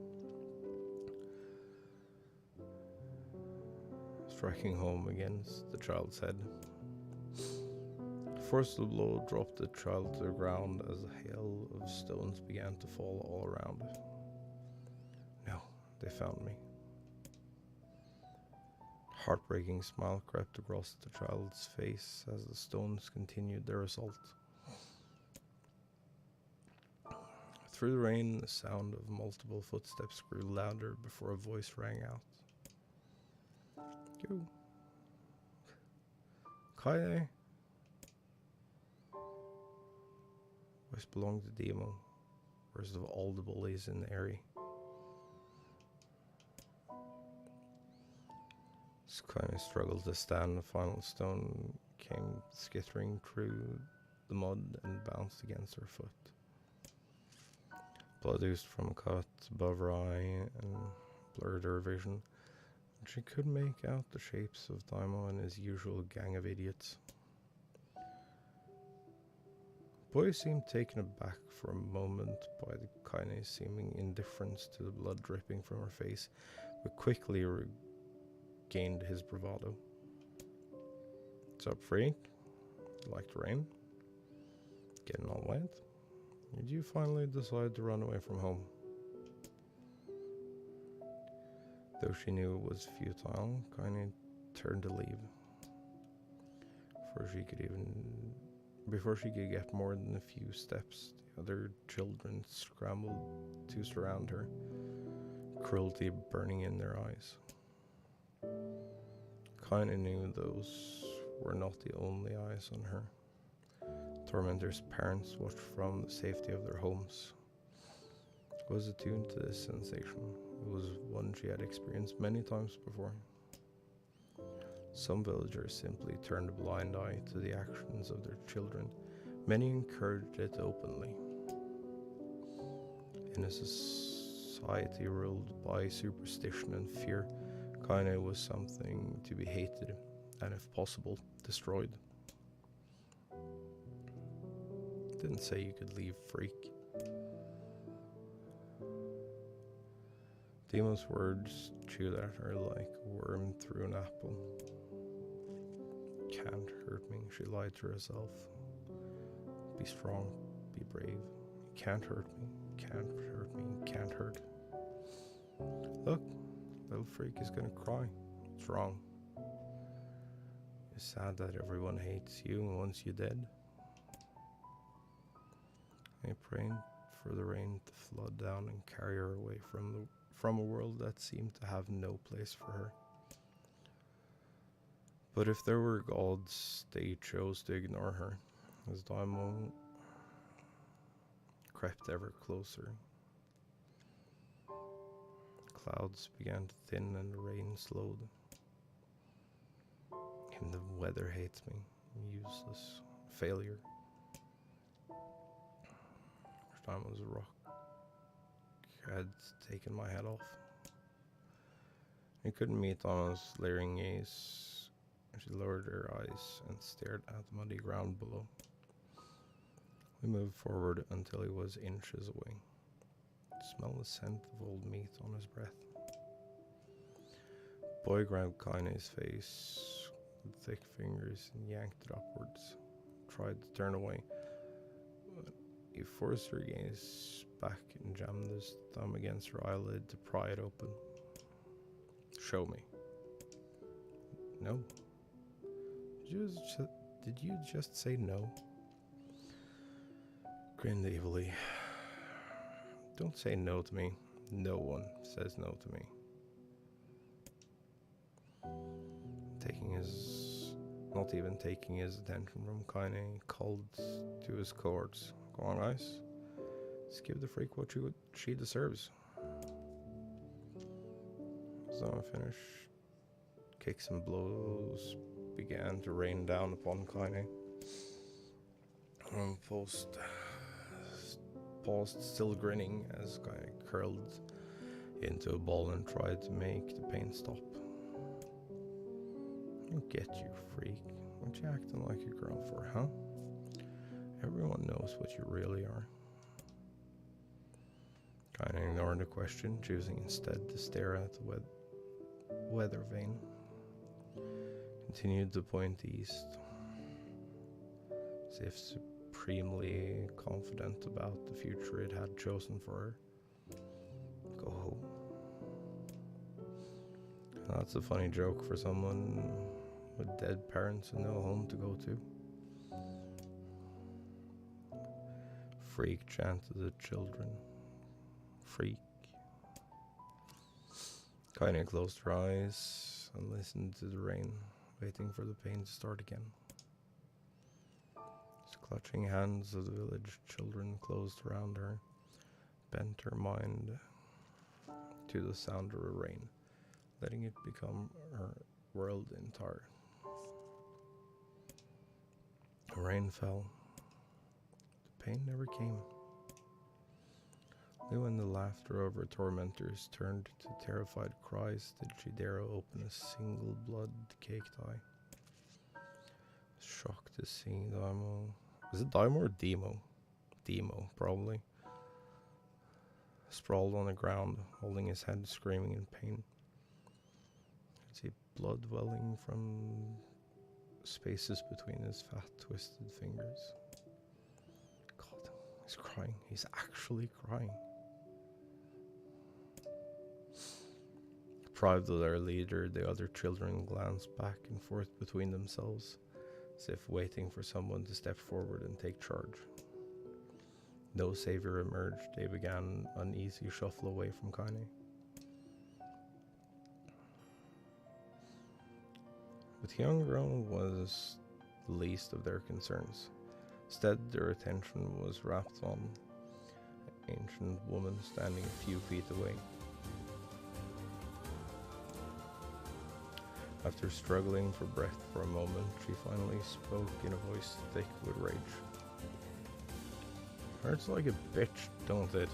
striking home against the child's head. The force of the blow dropped the child to the ground as a hail of stones began to fall all around. No, they found me. A heartbreaking smile crept across the child's face as the stones continued their assault. Through the rain, the sound of multiple footsteps grew louder before a voice rang out. Yo. Kaine. Voice belonged to Demo, worst of all the bullies in the area. As Kaine struggled to stand, the final stone came skittering through the mud and bounced against her foot. Blood oozed from a cut above her eye and blurred her vision. She could make out the shapes of Daimon and his usual gang of idiots. Boy seemed taken aback for a moment by the Kaine's seeming indifference to the blood dripping from her face, but quickly regained his bravado. "What's up, freak? Like the rain? Getting all wet? Did you finally decide to run away from home?" Though she knew it was futile, Kaine turned to leave. Before she could get more than a few steps, the other children scrambled to surround her, cruelty burning in their eyes. Kaine knew those were not the only eyes on her. Tormentor's parents watched from the safety of their homes. Was attuned to this sensation. It was one she had experienced many times before. Some villagers simply turned a blind eye to the actions of their children. Many encouraged it openly. In a society ruled by superstition and fear, Kaine was something to be hated and, if possible, destroyed. Didn't say you could leave, freak. Demon's words chewed at her like a worm through an apple. "Can't hurt me," she lied to herself. "Be strong, be brave. You can't hurt me, can't hurt me, can't hurt." Look, little freak is gonna cry. What's wrong? It's sad that everyone hates you and wants you dead. I prayed for the rain to flood down and carry her away from a world that seemed to have no place for her. But if there were gods, they chose to ignore her, as Daimon crept ever closer. Clouds began to thin and the rain slowed. Even the weather hates me. Useless. Failure. First time was a rock had taken my head off. I couldn't meet Anna's leering gaze. She lowered her eyes and stared at the muddy ground below. We moved forward until he was inches away. I smelled the scent of old meat on his breath. Boy grabbed Kaine's face with thick fingers and yanked it upwards. Tried to turn away, but he forced her gaze back and jammed his thumb against her eyelid to pry it open. "Show me." "No." Did you just say no? Grinned evilly. "Don't say no to me. No one says no to me." Not even taking his attention from Kaine, he called to his cohorts. "Go on, guys. Let's give the freak what she deserves." So I finished. Kicks and blows began to rain down upon Kaine. Paused, still grinning, as Kaine curled into a ball and tried to make the pain stop. "I'll get you, freak. What you acting like a girl for, huh? Everyone knows what you really are." Kaine ignored the question, choosing instead to stare at the weather vane. Continued to point east, as if supremely confident about the future it had chosen for her. Go home. That's a funny joke for someone with dead parents and no home to go to. Freak, chanted the children. Freak. Kaine closed her eyes and listened to the rain, waiting for the pain to start again. His clutching hands of the village children closed around her, bent her mind to the sound of the rain, letting it become her world entire. The rain fell. The pain never came. Only when the laughter of her tormentors turned to terrified cries did she dare open a single blood-caked eye. Shocked to see Daimo. Is it Daimo or Demo? Demo, probably. Sprawled on the ground, holding his head, screaming in pain. Could see blood welling from spaces between his fat, twisted fingers. God, he's crying. He's actually crying. Deprived of their leader, the other children glanced back and forth between themselves, as if waiting for someone to step forward and take charge. No savior emerged. They began an uneasy shuffle away from Kaine. But the young girl was the least of their concerns. Instead, their attention was wrapped on an ancient woman standing a few feet away. After struggling for breath for a moment, she finally spoke in a voice thick with rage. Hurts like a bitch, don't it?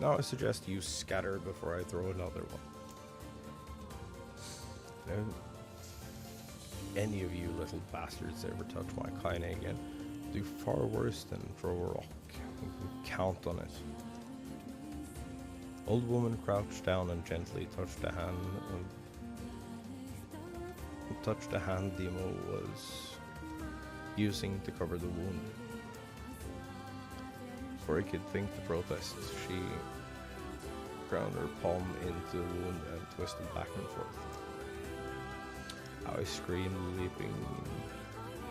Now I suggest you scatter before I throw another one. If any of you little bastards ever touch my Kaine again, do far worse than throw a rock. You can count on it. Old woman crouched down and gently touched the hand Demo was using to cover the wound. Before he could think to protest, she ground her palm into the wound and twisted back and forth. I screamed, leaping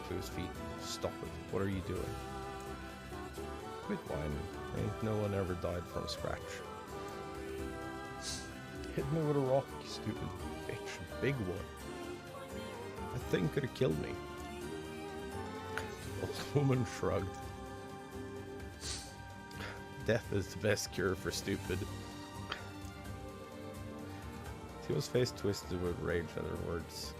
to his feet. Stop it. What are you doing? Quit whining. Ain't no one ever died from scratch. Hit me with a rock, you stupid bitch. Big one. That thing could have killed me. The old woman shrugged. Death is the best cure for stupid. Tio's face twisted with rage at her words.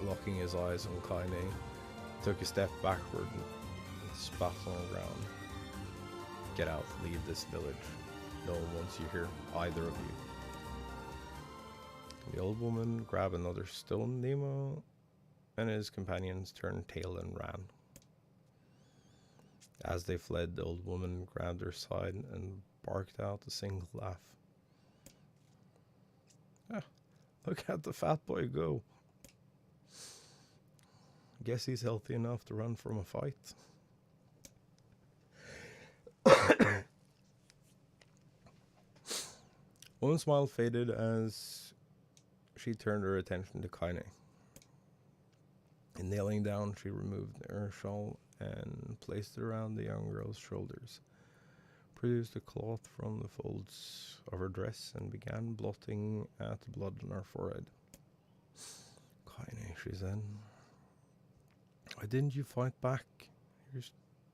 Locking his eyes on Kaine, he took a step backward and spat on the ground. Get out, leave this village. No one wants you here, either of you. The old woman grabbed another stone Nemo, and his companions turned tail and ran. As they fled, the old woman grabbed her side and barked out a single laugh. Ah, look at the fat boy go. Guess he's healthy enough to run from a fight. One smile faded as she turned her attention to Kaine. And kneeling down, she removed her shawl and placed it around the young girl's shoulders, produced a cloth from the folds of her dress, and began blotting at the blood on her forehead. Kaine, she said, why didn't you fight back? You're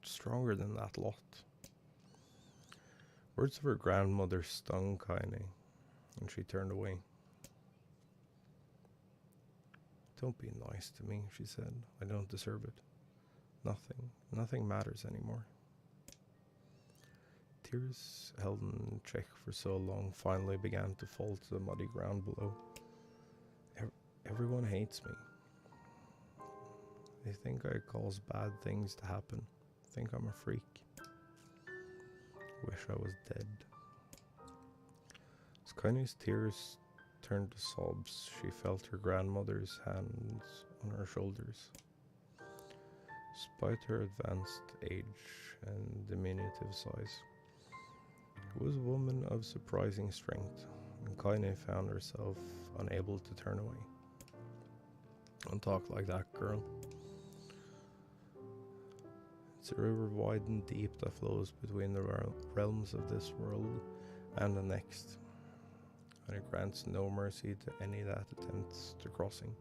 stronger than that lot. Words of her grandmother stung Kaine, and she turned away. Don't be nice to me, she said. I don't deserve it. Nothing matters anymore. Tears held in check for so long finally began to fall to the muddy ground below. Everyone hates me. They think I cause bad things to happen. Think I'm a freak. Wish I was dead. As Kaine's tears turned to sobs, she felt her grandmother's hands on her shoulders. Despite her advanced age and diminutive size, she was a woman of surprising strength, and Kaine found herself unable to turn away. Don't talk like that, girl. It's a river wide and deep that flows between the realms of this world and the next, and it grants no mercy to any that attempts to crossing.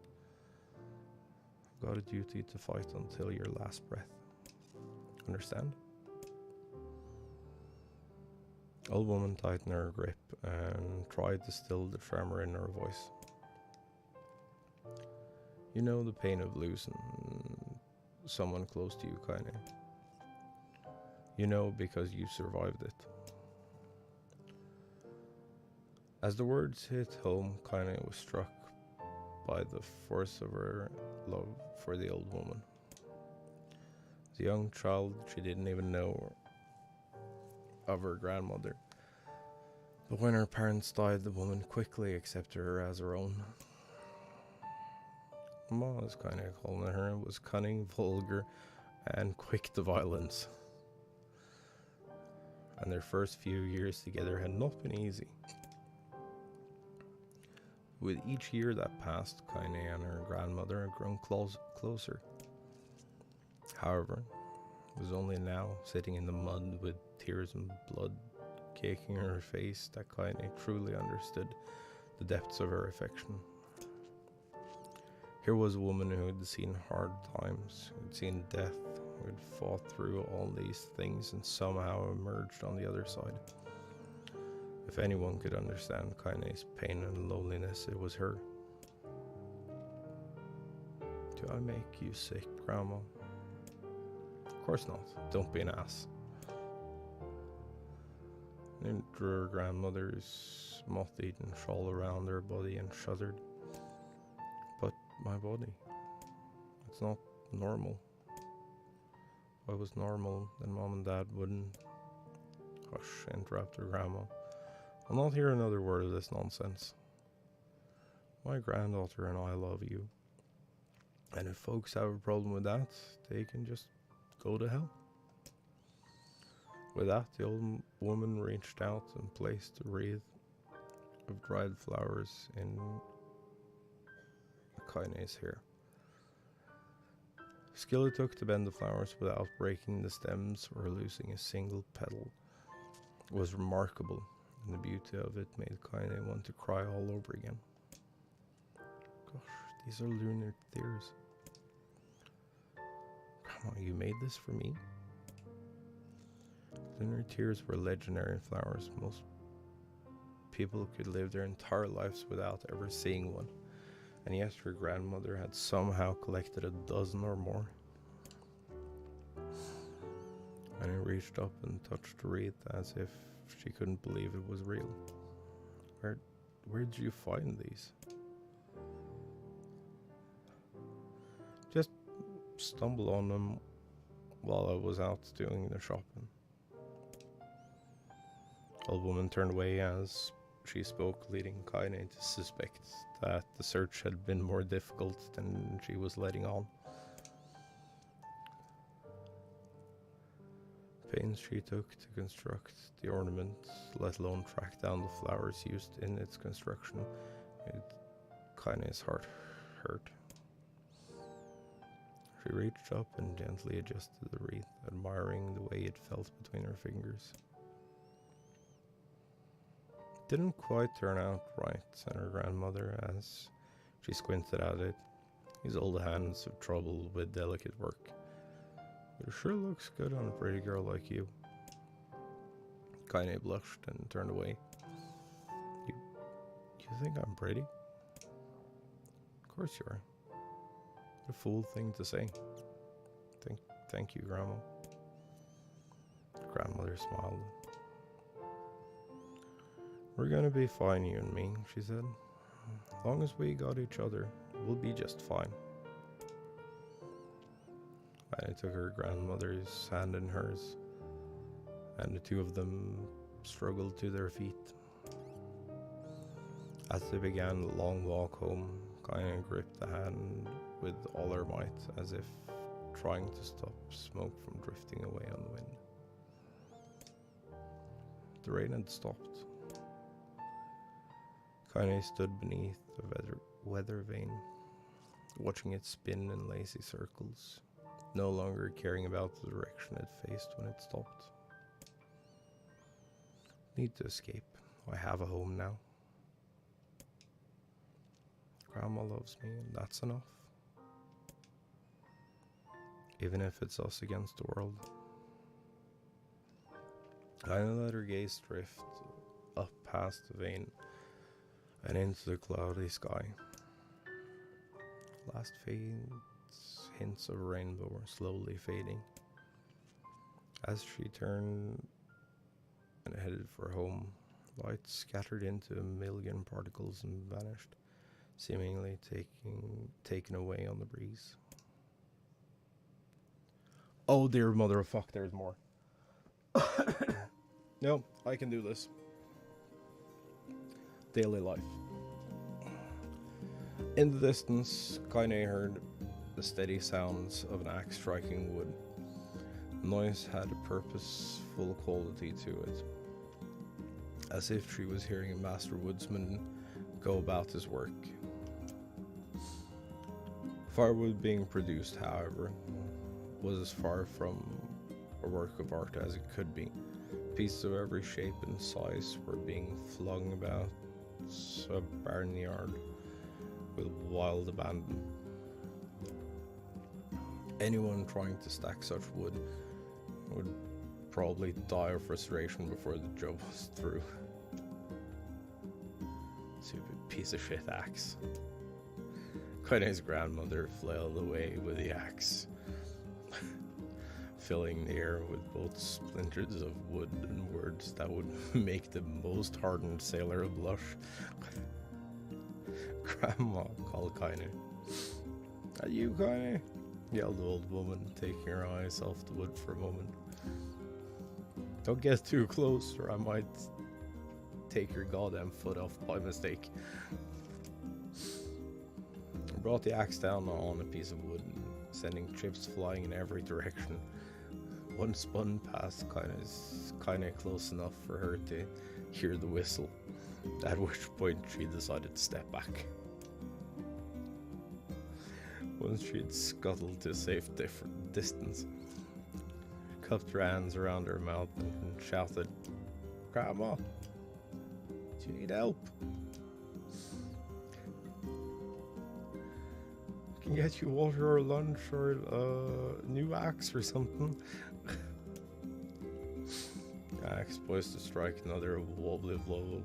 I've got a duty to fight until your last breath. Understand? Old woman tightened her grip and tried to still the tremor in her voice. You know the pain of losing someone close to you, Kaine. You know because you survived it. As the words hit home, Kaine was struck by the force of her love for the old woman. As a young child, she didn't even know of her grandmother. But when her parents died, the woman quickly accepted her as her own. Ma, as Kaine called her, was cunning, vulgar, and quick to violence. And their first few years together had not been easy. With each year that passed, Kaine and her grandmother had grown closer. However, it was only now, sitting in the mud with tears and blood caking her face, that Kaine truly understood the depths of her affection. Here was a woman who had seen hard times, who had seen death, who had fought through all these things and somehow emerged on the other side. If anyone could understand Kaine's pain and loneliness, it was her. Do I make you sick, Grandma? Of course not. Don't be an ass. They drew her grandmother's moth-eaten shawl around her body and shuddered. But my body, it's not normal. If I was normal, then Mom and Dad wouldn't. Hush, interrupted her grandma. I'll not hear another word of this nonsense. My granddaughter and I love you. And if folks have a problem with that, they can just go to hell. With that, the old woman reached out and placed a wreath of dried flowers in Kaine's hair. Skill it took to bend the flowers without breaking the stems or losing a single petal was remarkable, and the beauty of it made Kaine want to cry all over again. Gosh, these are lunar tears. Grandma, you made this for me? Lunar tears were legendary flowers. Most people could live their entire lives without ever seeing one. And yet her grandmother had somehow collected a dozen or more. And he reached up and touched the wreath as if she couldn't believe it was real. Where did you find these? Just stumbled on them while I was out doing the shopping. Old woman turned away as she spoke, leading Kaine to suspect that the search had been more difficult than she was letting on. Pains she took to construct the ornament, let alone track down the flowers used in its construction, made Kaine's heart hurt. She reached up and gently adjusted the wreath, admiring the way it felt between her fingers. Didn't quite turn out right, said her grandmother as she squinted at it. These old hands have trouble with delicate work. But it sure looks good on a pretty girl like you. Kaine blushed and turned away. You think I'm pretty? Of course you are. What a fool thing to say. Thank you, Grandma. Grandmother smiled. We're gonna be fine, you and me, she said. As long as we got each other, we'll be just fine. I took her grandmother's hand in hers, and the two of them struggled to their feet. As they began the long walk home, Kaine gripped the hand with all her might, as if trying to stop smoke from drifting away on the wind. The rain had stopped. Kaine stood beneath the weather vane, watching it spin in lazy circles, no longer caring about the direction it faced when it stopped. Need to escape. I have a home now. Grandma loves me, and that's enough. Even if it's us against the world. Kaine let her gaze drift up past the vane and into the cloudy sky. Last faint hints of rainbow were slowly fading As she turned and headed for home, light scattered into a million particles and vanished, seemingly taken away on the breeze. Oh dear mother of fuck, there's more. No, I can do this. Daily life. In the distance, Kaine heard the steady sounds of an axe striking wood. The noise had a purposeful quality to it, as if she was hearing a master woodsman go about his work. Firewood being produced, however, was as far from a work of art as it could be. Pieces of every shape and size were being flung about a barnyard with wild abandon. Anyone trying to stack such wood would probably die of frustration before the job was through. Stupid piece of shit axe. Kaine's grandmother flailed away with the axe, filling the air with both splinters of wood and words that would make the most hardened sailor blush. Grandma called Kaine. "Are you Kaine?" yelled the old woman, taking her eyes off the wood for a moment. "Don't get too close, or I might take your goddamn foot off by mistake." I brought the axe down on a piece of wood, sending chips flying in every direction. One spun past Kaine close enough for her to hear the whistle, at which point she decided to step back. Once she had scuttled to a safe distance, cupped her hands around her mouth and shouted, "Grandma, do you need help? I can get you water or lunch or a new axe or something." The axe poised to strike another wobbly blow,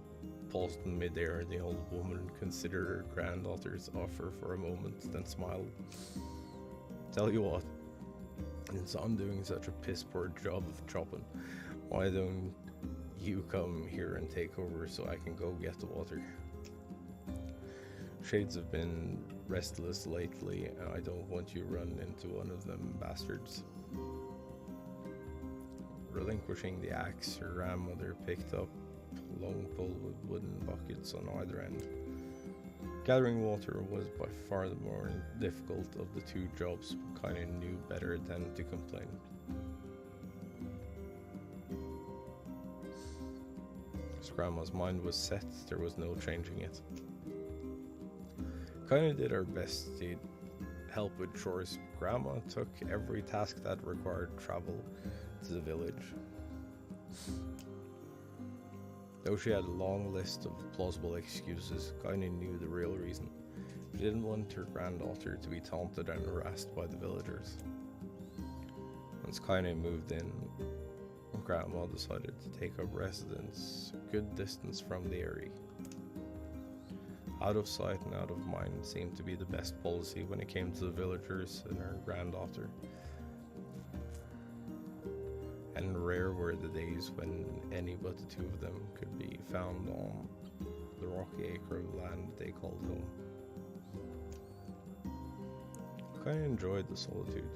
paused in midair, and the old woman considered her granddaughter's offer for a moment, then smiled. "Tell you what, since I'm doing such a piss poor job of chopping, why don't you come here and take over so I can go get the water? Shades have been restless lately, and I don't want you running into one of them bastards." Relinquishing the axe, her grandmother picked up a long pole with wooden buckets on either end. Gathering water was by far the more difficult of the two jobs, but Kaine knew better than to complain. As Grandma's mind was set, there was no changing it. Kaine did her best to help with chores. Grandma took every task that required travel to the village. Though she had a long list of plausible excuses, Kaine knew the real reason. She didn't want her granddaughter to be taunted and harassed by the villagers. Once Kaine moved in, Grandma decided to take up residence a good distance from the area. Out of sight and out of mind seemed to be the best policy when it came to the villagers and her granddaughter. And rare were the days when any but the two of them could be found on the rocky acre of land they called home. Kaine enjoyed the solitude,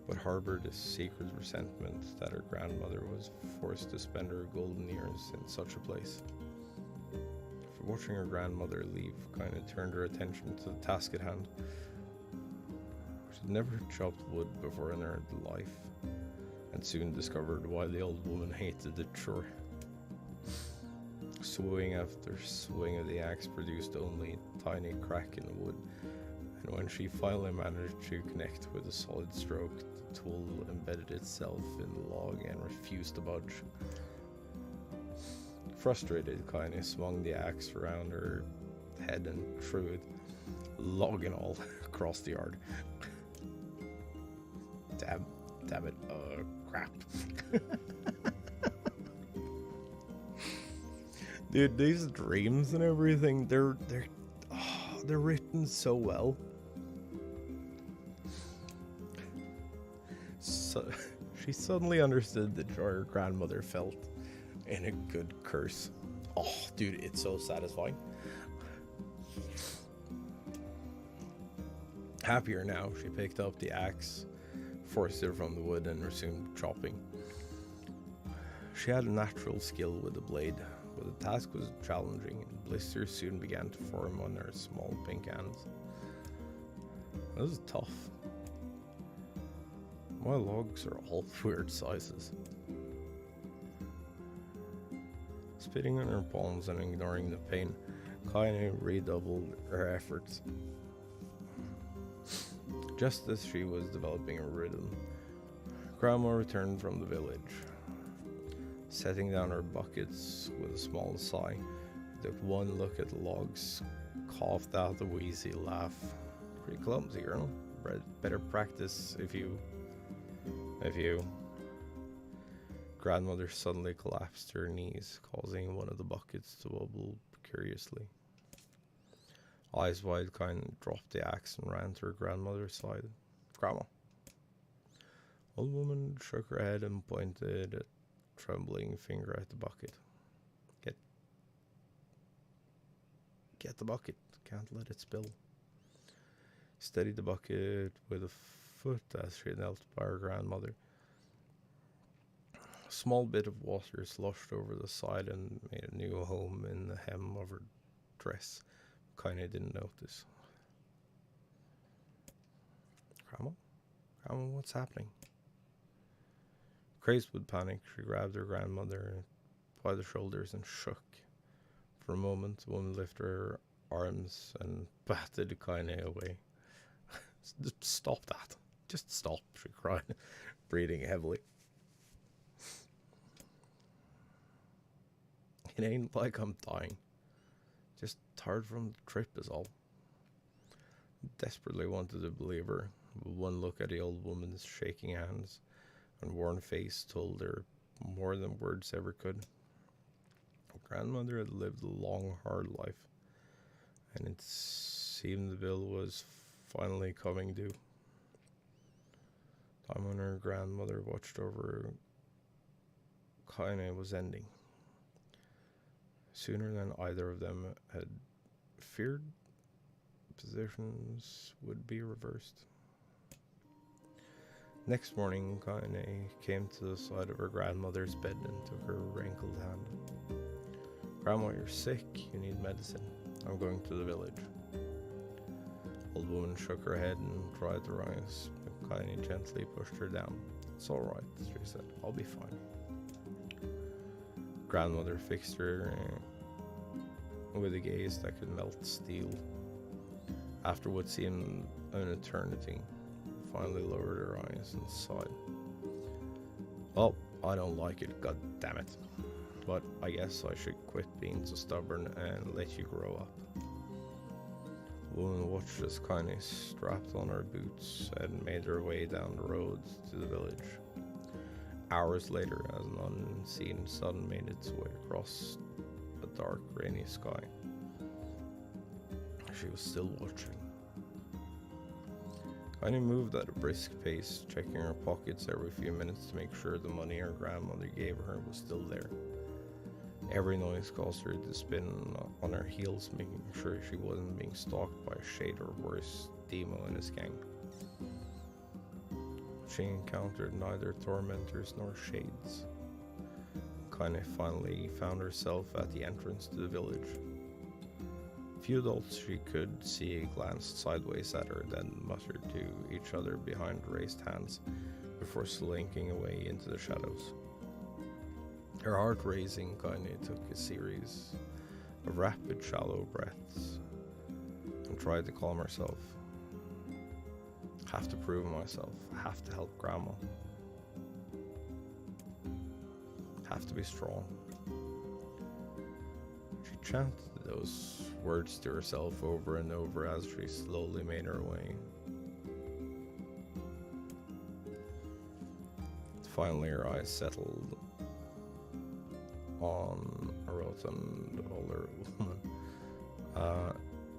but harbored a secret resentment that her grandmother was forced to spend her golden years in such a place. For watching her grandmother leave, Kaine turned her attention to the task at hand. She'd never chopped wood before in her life, and soon discovered why the old woman hated the chore. Swing after swing of the axe produced only a tiny crack in the wood, and when she finally managed to connect with a solid stroke, the tool embedded itself in the log and refused to budge. Frustrated, Kaine swung the axe around her head and threw it, log and all, across the yard. Damn it, crap. Dude, these dreams and everything, they're written so well. So She suddenly understood the joy her grandmother felt in a good curse. Oh, dude, it's so satisfying. Happier now, she picked up the axe, forced it from the wood, and resumed chopping. She had a natural skill with the blade, but the task was challenging, and blisters soon began to form on her small pink hands. This is tough. My logs are all weird sizes. Spitting on her palms and ignoring the pain, Kaine redoubled her efforts. Just as she was developing a rhythm, Grandma returned from the village. Setting down her buckets with a small sigh, took one look at the logs, coughed out a wheezy laugh. Pretty clumsy, girl. Better practice if you... Grandmother suddenly collapsed to her knees, causing one of the buckets to wobble curiously. Eyes wide, Kaine dropped the axe and ran to her grandmother's side. Grandma. Old woman shook her head and pointed a trembling finger at the bucket. Get the bucket. Can't let it spill. Steadied the bucket with a foot as she knelt by her grandmother. A small bit of water sloshed over the side and made a new home in the hem of her dress. Kaine didn't notice. Grandma? Grandma, what's happening? Crazed with panic, she grabbed her grandmother by the shoulders and shook. For a moment, the woman lifted her arms and batted Kaine away. Stop that. Just stop, she cried, breathing heavily. It ain't like I'm dying. Just tired from the trip is all. Desperately wanted to believe her, but one look at the old woman's shaking hands and worn face told her more than words ever could. Her grandmother had lived a long, hard life, and it seemed the bill was finally coming due. Time when her grandmother watched over Kaine was ending. Sooner than either of them had feared, positions would be reversed. Next morning, Kaine came to the side of her grandmother's bed and took her wrinkled hand. Grandma, you're sick. You need medicine. I'm going to the village. Old woman shook her head and tried to rise, but Kaine gently pushed her down. It's all right, she said. I'll be fine. Grandmother fixed her with a gaze that could melt steel. After what seemed an eternity, finally lowered her eyes and sighed. Well, I don't like it, god damn it. But I guess I should quit being so stubborn and let you grow up. The woman watched as Kaine strapped on her boots and made her way down the road to the village. Hours later, as an unseen sun made its way across a dark, rainy sky, she was still watching. Kaine moved at a brisk pace, checking her pockets every few minutes to make sure the money her grandmother gave her was still there. Every noise caused her to spin on her heels, making sure she wasn't being stalked by a shade or worse, Demo and his gang. She encountered neither tormentors nor shades. Kaine finally found herself at the entrance to the village. Few adults she could see glanced sideways at her, then muttered to each other behind raised hands before slinking away into the shadows. Her heart racing, Kaine took a series of rapid, shallow breaths and tried to calm herself. Have to prove myself. Have to help Grandma. Have to be strong. She chanted those words to herself over and over as she slowly made her way. Finally, her eyes settled on a rotund older woman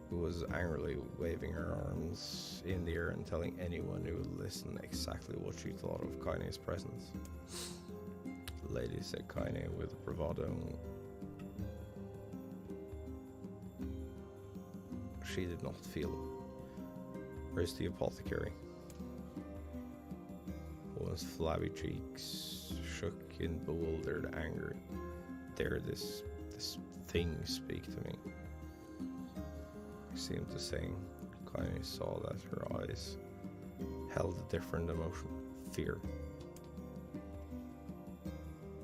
who was angrily waving her arms in the air and telling anyone who would listen exactly what she thought of Kaine's presence. The lady said Kaine with bravado. She did not feel. Where's the apothecary? Woman's flabby cheeks shook in bewildered anger. Dare this thing speak to me? Seemed to say. Kaine saw that her eyes held a different emotion. Fear.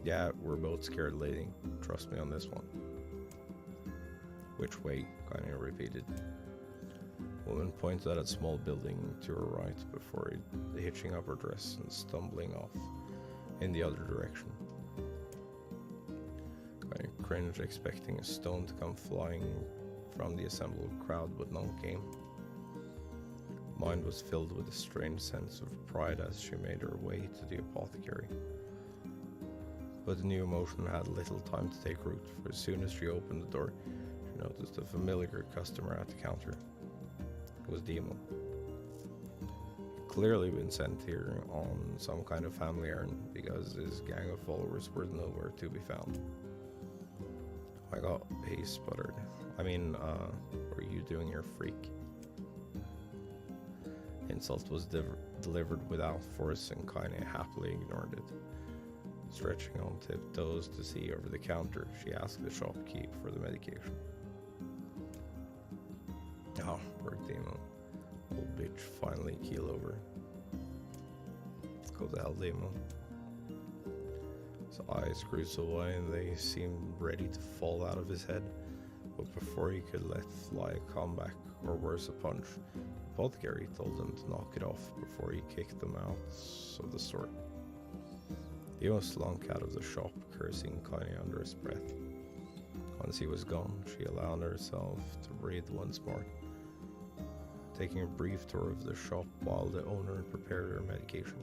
Yeah, we're both scared, lady. Trust me on this one. Which way? Kaine repeated. Woman pointed at a small building to her right before hitching up her dress and stumbling off in the other direction. Kaine cringed, expecting a stone to come flying from the assembled crowd, but none came. Mind was filled with a strange sense of pride as she made her way to the apothecary. But the new emotion had little time to take root, for as soon as she opened the door, she noticed a familiar customer at the counter. It was Demo. He'd clearly been sent here on some kind of family errand, because his gang of followers were nowhere to be found. Oh my god, he sputtered. I mean, what are you doing here, freak? Insult was delivered without force, and Kaine happily ignored it. Stretching on tiptoes to see over the counter, she asked the shopkeep for the medication. Oh, poor Demo. Old bitch finally keel over. Go to hell, Demo. His eyes grew so wide and they seemed ready to fall out of his head. But before he could let fly a comeback, or worse, a punch, the apothecary told him to knock it off before he kicked them out of the store. Demo slunk out of the shop, cursing Kaine under his breath. Once he was gone, she allowed herself to breathe once more, taking a brief tour of the shop while the owner prepared her medication.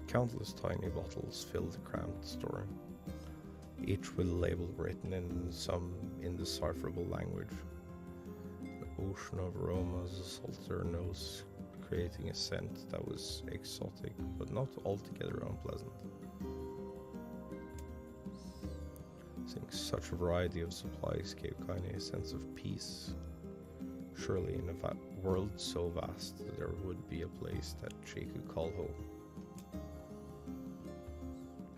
Countless tiny bottles filled the cramped store, each with a label written in some indecipherable language. An ocean of aromas assaulted her nose, creating a scent that was exotic but not altogether unpleasant. Seeing such a variety of supplies gave Kaine a sense of peace. Surely in a world so vast there would be a place that she could call home.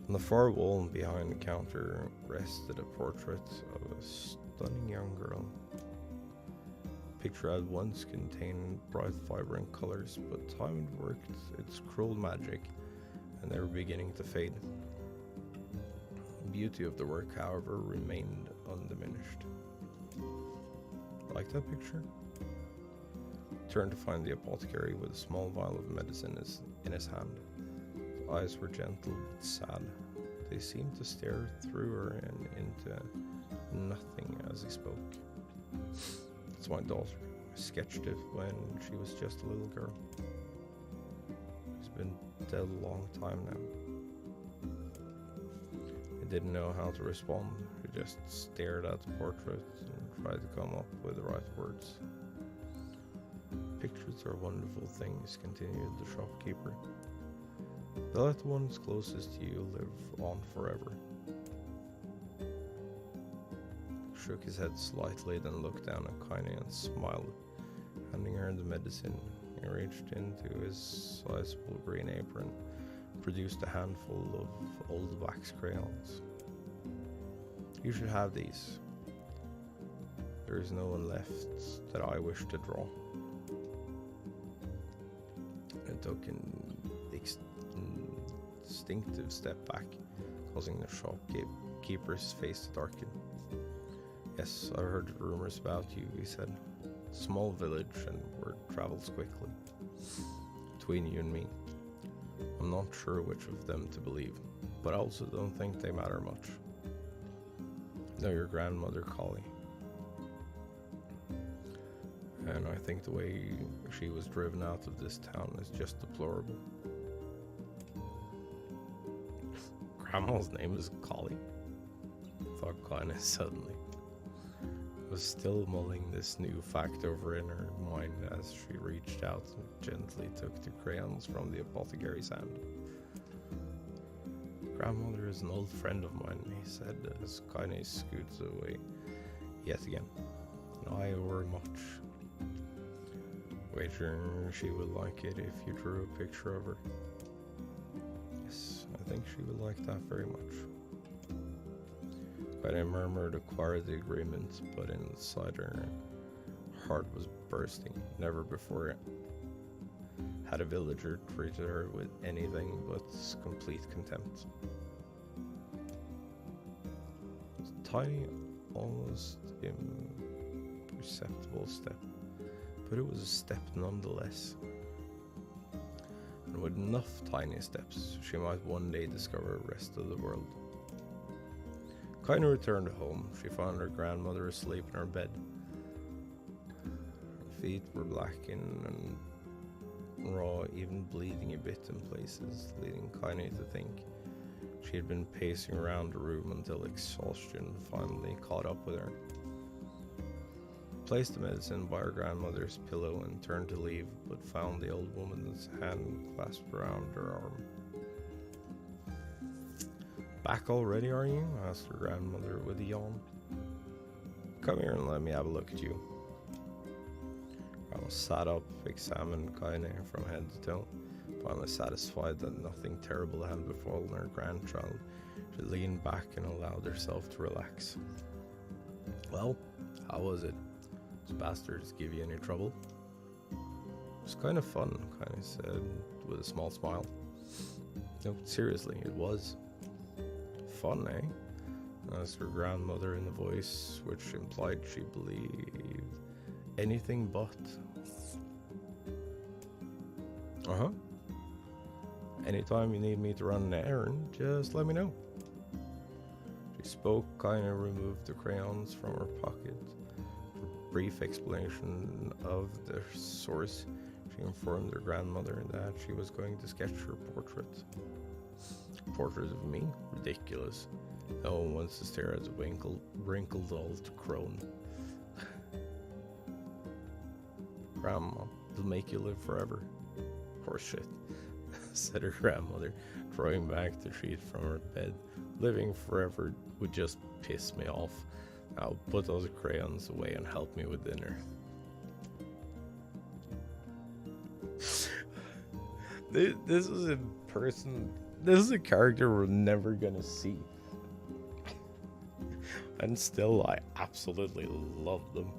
On the far wall behind the counter rested a portrait of a stunning young girl. The picture had once contained bright, vibrant colors, but time had worked its cruel magic, and they were beginning to fade. The beauty of the work, however, remained undiminished. Like that picture? Turned to find the apothecary with a small vial of medicine in his hand. His eyes were gentle but sad. They seemed to stare through her and into nothing as he spoke. It's my daughter. I sketched it when she was just a little girl. She's been dead a long time now. I didn't know how to respond. I just stared at the portrait and tried to come up with the right words. Pictures are wonderful things, continued the shopkeeper. They let the ones closest to you live on forever. He shook his head slightly, then looked down at Kaine and smiled, handing her the medicine. He reached into his sizable green apron and produced a handful of old wax crayons. You should have these. There is no one left that I wish to draw. It took an instinctive step back, causing the shopkeeper's face to darken. Yes, I've heard rumors about you, he said. Small village and word travels quickly. Between you and me, I'm not sure which of them to believe, but I also don't think they matter much. I know your grandmother, Kali. And I think the way she was driven out of this town is just deplorable. Grandma's name is Kali? Thought Kaine suddenly. was still mulling this new fact over in her mind as she reached out and gently took the crayons from the apothecary's hand. Grandmother is an old friend of mine, he said as Kaine scoots away yet again. And I owe her much. Wager she would like it if you drew a picture of her. Yes, I think she would like that very much. Kaine murmured a quasi agreement, but inside her heart was bursting. Never before had a villager treated her with anything but complete contempt. It was a tiny, almost imperceptible step, but it was a step nonetheless. And with enough tiny steps, she might one day discover the rest of the world. Kaine returned home. She found her grandmother asleep in her bed. Her feet were blackened and raw, even bleeding a bit in places, leading Kaine to think she had been pacing around the room until exhaustion finally caught up with her. Placed the medicine by her grandmother's pillow and turned to leave, but found the old woman's hand clasped around her arm. Back already, are you? Asked her grandmother with a yawn. Come here and let me have a look at you. Grandma sat up, examined Kaine from head to toe. Finally satisfied that nothing terrible had befallen her grandchild, she leaned back and allowed herself to relax. Well, how was it? Those bastards give you any trouble? It was kind of fun, Kaine said with a small smile. No, seriously, it was. Fun, eh? Asked her grandmother in a voice which implied she believed anything but. Uh-huh. Anytime you need me to run an errand, just let me know. She spoke, Kaine removed the crayons from her pocket. For a brief explanation of their source, she informed her grandmother that she was going to sketch her portrait. Portrait of me? Ridiculous. No one wants to stare at a wrinkled old crone. Grandma, it'll make you live forever. Horseshit, said her grandmother, throwing back the sheet from her bed. Living forever would just piss me off. Now put those crayons away and help me with dinner. This is a person. This is a character we're never gonna see. And still, I absolutely love them.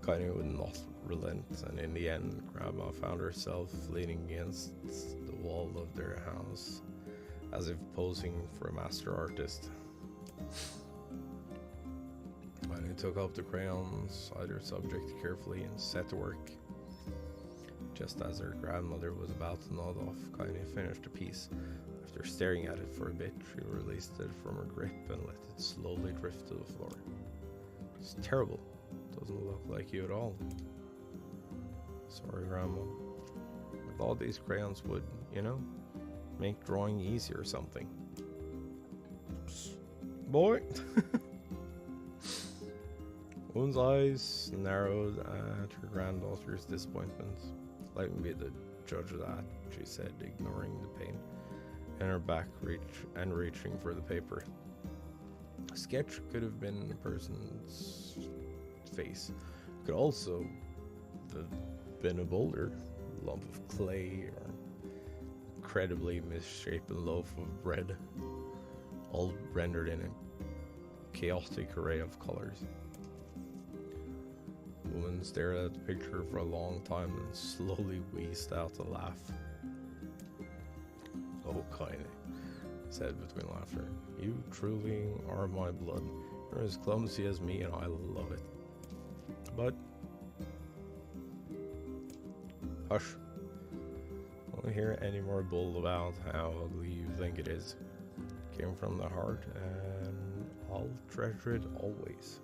Kaine would not relent, and in the end, Grandma found herself leaning against the wall of their house, as if posing for a master artist. Kaine took up the crayons, eyed her subject carefully, and set to work. Just as her grandmother was about to nod off, Kaine finished the piece. After staring at it for a bit, she released it from her grip and let it slowly drift to the floor. It's terrible. Doesn't look like you at all. Sorry, Grandma. I thought these crayons would, you know, make drawing easy or something. Oops. Boy! Woman's eyes narrowed at her granddaughter's disappointment. Let me be the judge of that, she said, ignoring the pain in her back reaching for the paper. A sketch could have been a person's face. It could also have been a boulder, a lump of clay, or incredibly misshapen loaf of bread, all rendered in a chaotic array of colors. The woman stared at the picture for a long time and slowly wheezed out a laugh. Oh, Kaine, said between laughter. You truly are my blood. You're as clumsy as me and I love it. But hush. I won't hear any more bull about how ugly you think it is. It came from the heart and I'll treasure it always.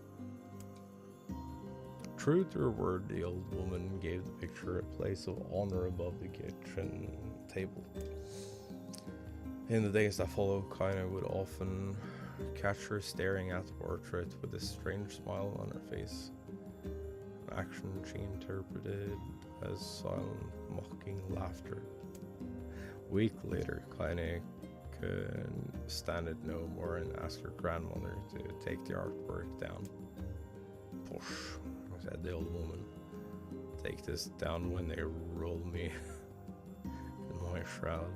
True to her word, the old woman gave the picture a place of honor above the kitchen table. In the days that followed, Kaine would often catch her staring at the portrait with a strange smile on her face. An action she interpreted as silent, mocking laughter. A week later, Kaine could stand it no more and asked her grandmother to take the artwork down. Push, said the old woman. Take this down when they roll me in my shroud.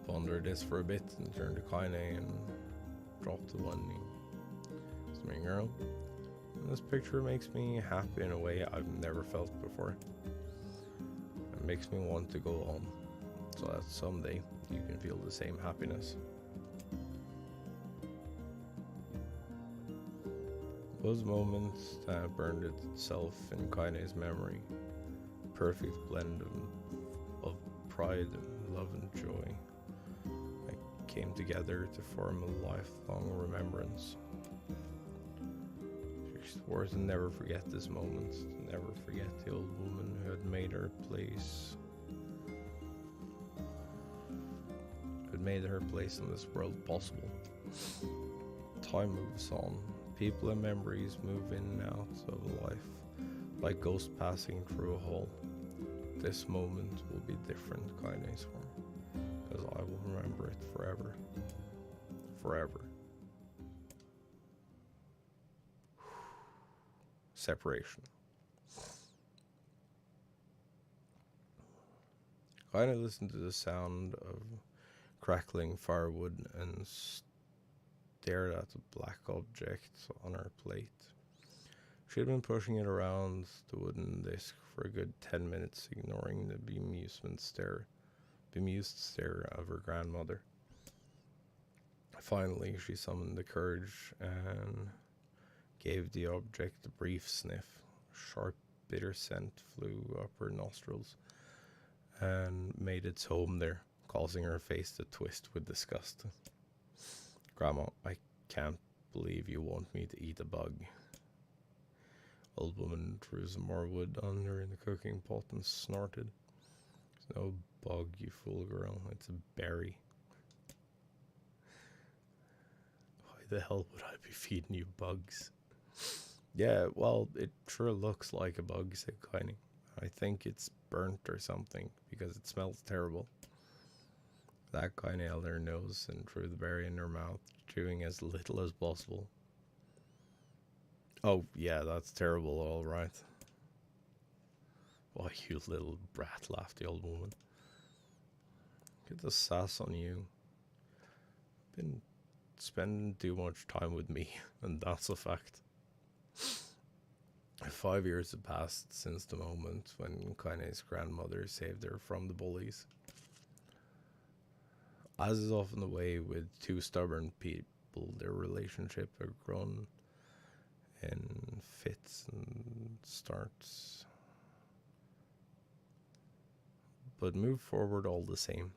Pondered this for a bit and turned to Kaine and dropped to one knee. It's my girl. This picture makes me happy in a way I've never felt before. It makes me want to go on, so that someday you can feel the same happiness. Those moments that burned itself in Kaine's memory. Perfect blend of pride, love and joy. That came together to form a lifelong remembrance. She swore to never forget this moment, to never forget the old woman who had made her place. Who had made her place in this world possible. Time moves on. People and memories move in and out of life, like ghosts passing through a hole. This moment will be different, Kaine swore, because I will remember it forever. Forever. Separation. Kaine listened to the sound of crackling firewood and stared at the black object on her plate. She had been pushing it around the wooden disc for a good 10 minutes, ignoring the bemused stare of her grandmother. Finally, she summoned the courage and gave the object a brief sniff. A sharp, bitter scent flew up her nostrils and made its home there, causing her face to twist with disgust. Grandma, I can't believe you want me to eat a bug. Old woman threw some more wood on her in the cooking pot and snorted. It's no bug, you fool girl. It's a berry. Why the hell would I be feeding you bugs? Yeah, well, it sure looks like a bug, said Kaine. I think it's burnt or something, because it smells terrible. That Kaine held her nose and threw the berry in her mouth, chewing as little as possible. Oh, yeah, that's terrible, all right. Why, you little brat, laughed the old woman. Get the sass on you. Been spending too much time with me, and that's a fact. 5 years had passed since the moment when Kaine's grandmother saved her from the bullies. As is often the way with two stubborn people, their relationship had grown in fits and starts, but moved forward all the same.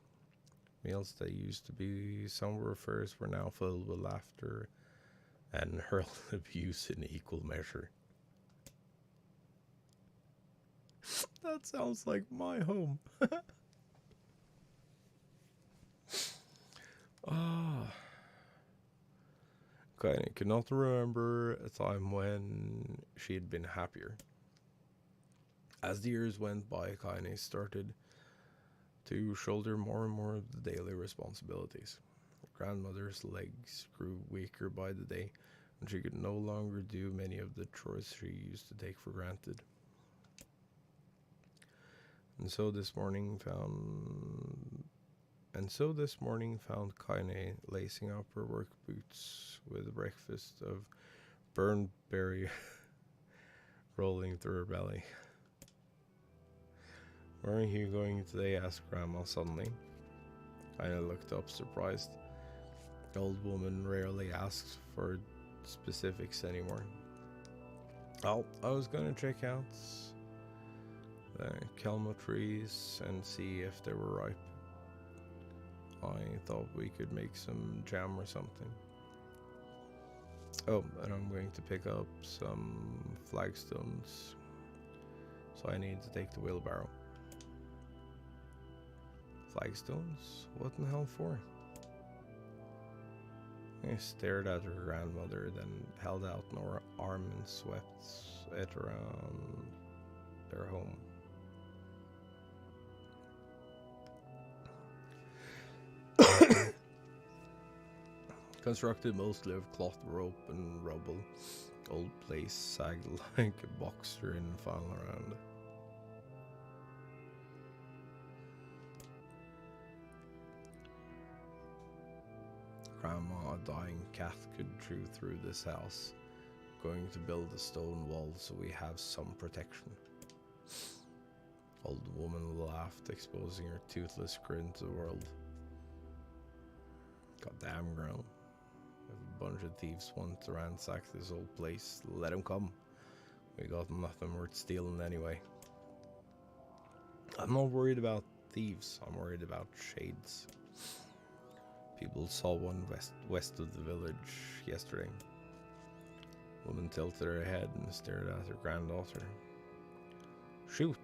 Meals that used to be somber affairs were now filled with laughter and hurled abuse in equal measure. That sounds like my home. Kaine could not remember a time when she had been happier. As the years went by, Kaine started to shoulder more and more of the daily responsibilities. Her grandmother's legs grew weaker by the day, and she could no longer do many of the chores she used to take for granted. And so this morning found Kaine lacing up her work boots with a breakfast of burned berry rolling through her belly. Where are you going today? Asked Grandma suddenly. Kaine looked up, surprised. The old woman rarely asks for specifics anymore. Well, I was going to check out the kelma trees and see if they were ripe. I thought we could make some jam or something. Oh, and I'm going to pick up some flagstones, so I need to take the wheelbarrow. Flagstones? What in the hell for? They stared at her grandmother, then held out an arm and swept it around their home. Constructed mostly of cloth, rope, and rubble, old place sagged like a boxer in the final round. Grandma, a dying cat, could chew through this house. Going to build a stone wall so we have some protection. Old woman laughed, exposing her toothless grin to the world. Goddamn girl. If a bunch of thieves want to ransack this old place, let them come. We got nothing worth stealing anyway. I'm not worried about thieves, I'm worried about shades. People saw one west of the village yesterday. Woman tilted her head and stared at her granddaughter. Shoot,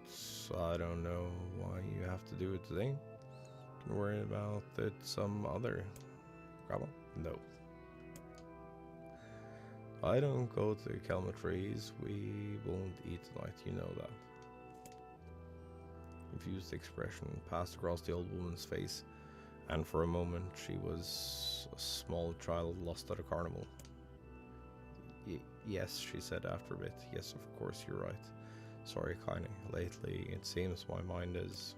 I don't know why you have to do it today. Can worry about it some other. Grandma? No. I don't go to Kelmetrees. We won't eat tonight, you know that. Confused expression passed across the old woman's face, and for a moment she was a small child lost at a carnival. Yes, she said after a bit. Yes, of course, you're right. Sorry, Kaine. Lately, it seems my mind is...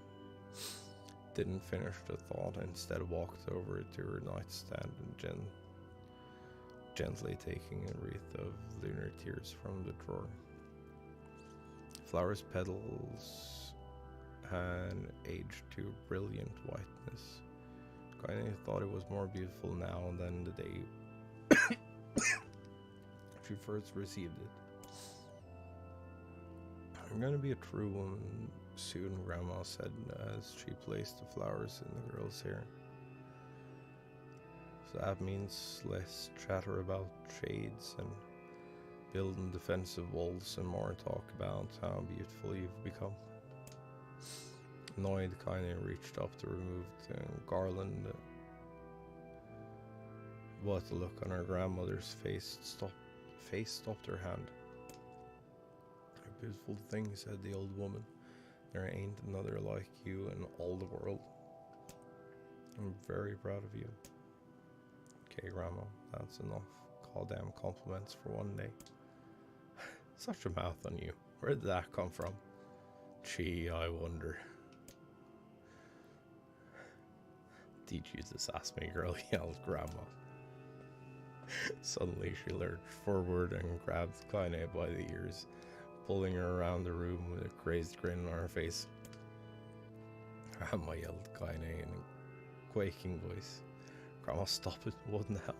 Didn't finish the thought, instead walked over to her nightstand and gently taking a wreath of lunar tears from the drawer. Flower's petals had aged to brilliant whiteness. Kaine thought it was more beautiful now than the day she first received it. I'm gonna be a true woman soon, Grandma said as she placed the flowers in the girl's hair. So that means less chatter about shades and building defensive walls and more talk about how beautiful you've become. Annoyed, Kaine reached up to remove the garland, but the look on her grandmother's face stopped her hand. A beautiful thing, said the old woman. There ain't another like you in all the world. I'm very proud of you. Okay, Grandma, that's enough. Goddamn compliments for one day. Such a mouth on you. Where did that come from? Gee, I wonder. Did you just ask me, girl? Yelled Grandma. Suddenly she lurched forward and grabbed Kaine by the ears, pulling her around the room with a crazed grin on her face. Grandma, yelled Kaine in a quaking voice. Grandma, stop it, what in the hell?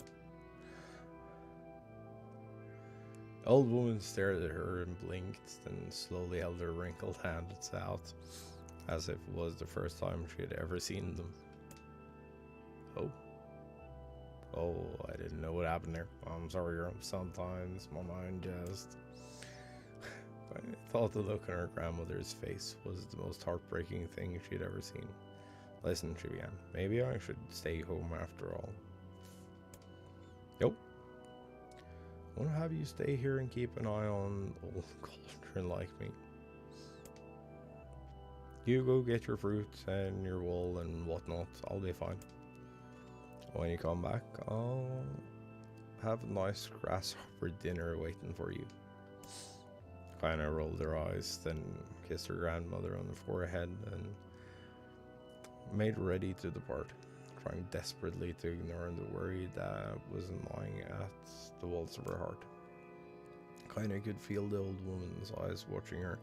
The old woman stared at her and blinked, then slowly held her wrinkled hands out, as if it was the first time she had ever seen them. Oh, I didn't know what happened there. I'm sorry, girl. Sometimes my mind just... I thought the look on her grandmother's face was the most heartbreaking thing she'd ever seen. Listen, she began. Maybe I should stay home after all. Nope. I want to have you stay here and keep an eye on old cauldron like me. You go get your fruit and your wool and whatnot. I'll be fine. When you come back, I'll have a nice grasshopper dinner waiting for you. Kaine rolled her eyes, then kissed her grandmother on the forehead and made ready to depart, trying desperately to ignore the worry that was gnawing at the walls of her heart. Kaine could feel the old woman's eyes watching her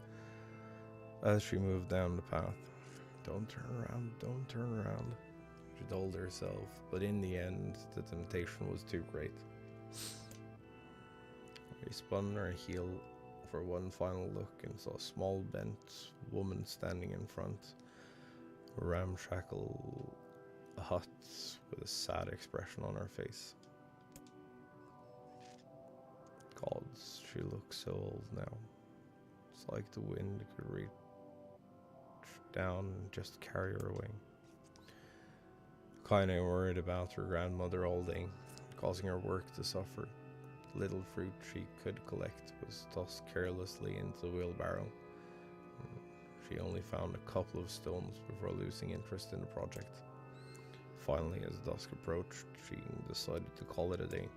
as she moved down the path. Don't turn around, don't turn around, she told herself, but in the end, the temptation was too great. She spun her heel for one final look and saw a small bent woman standing in front of a ramshackle hut with a sad expression on her face. Gods, she looks so old now. It's like the wind could reach down and just carry her away. Kinda worried about her grandmother all day, causing her work to suffer. The little fruit she could collect was tossed carelessly into the wheelbarrow. She only found a couple of stones before losing interest in the project. Finally, as dusk approached, she decided to call it a day.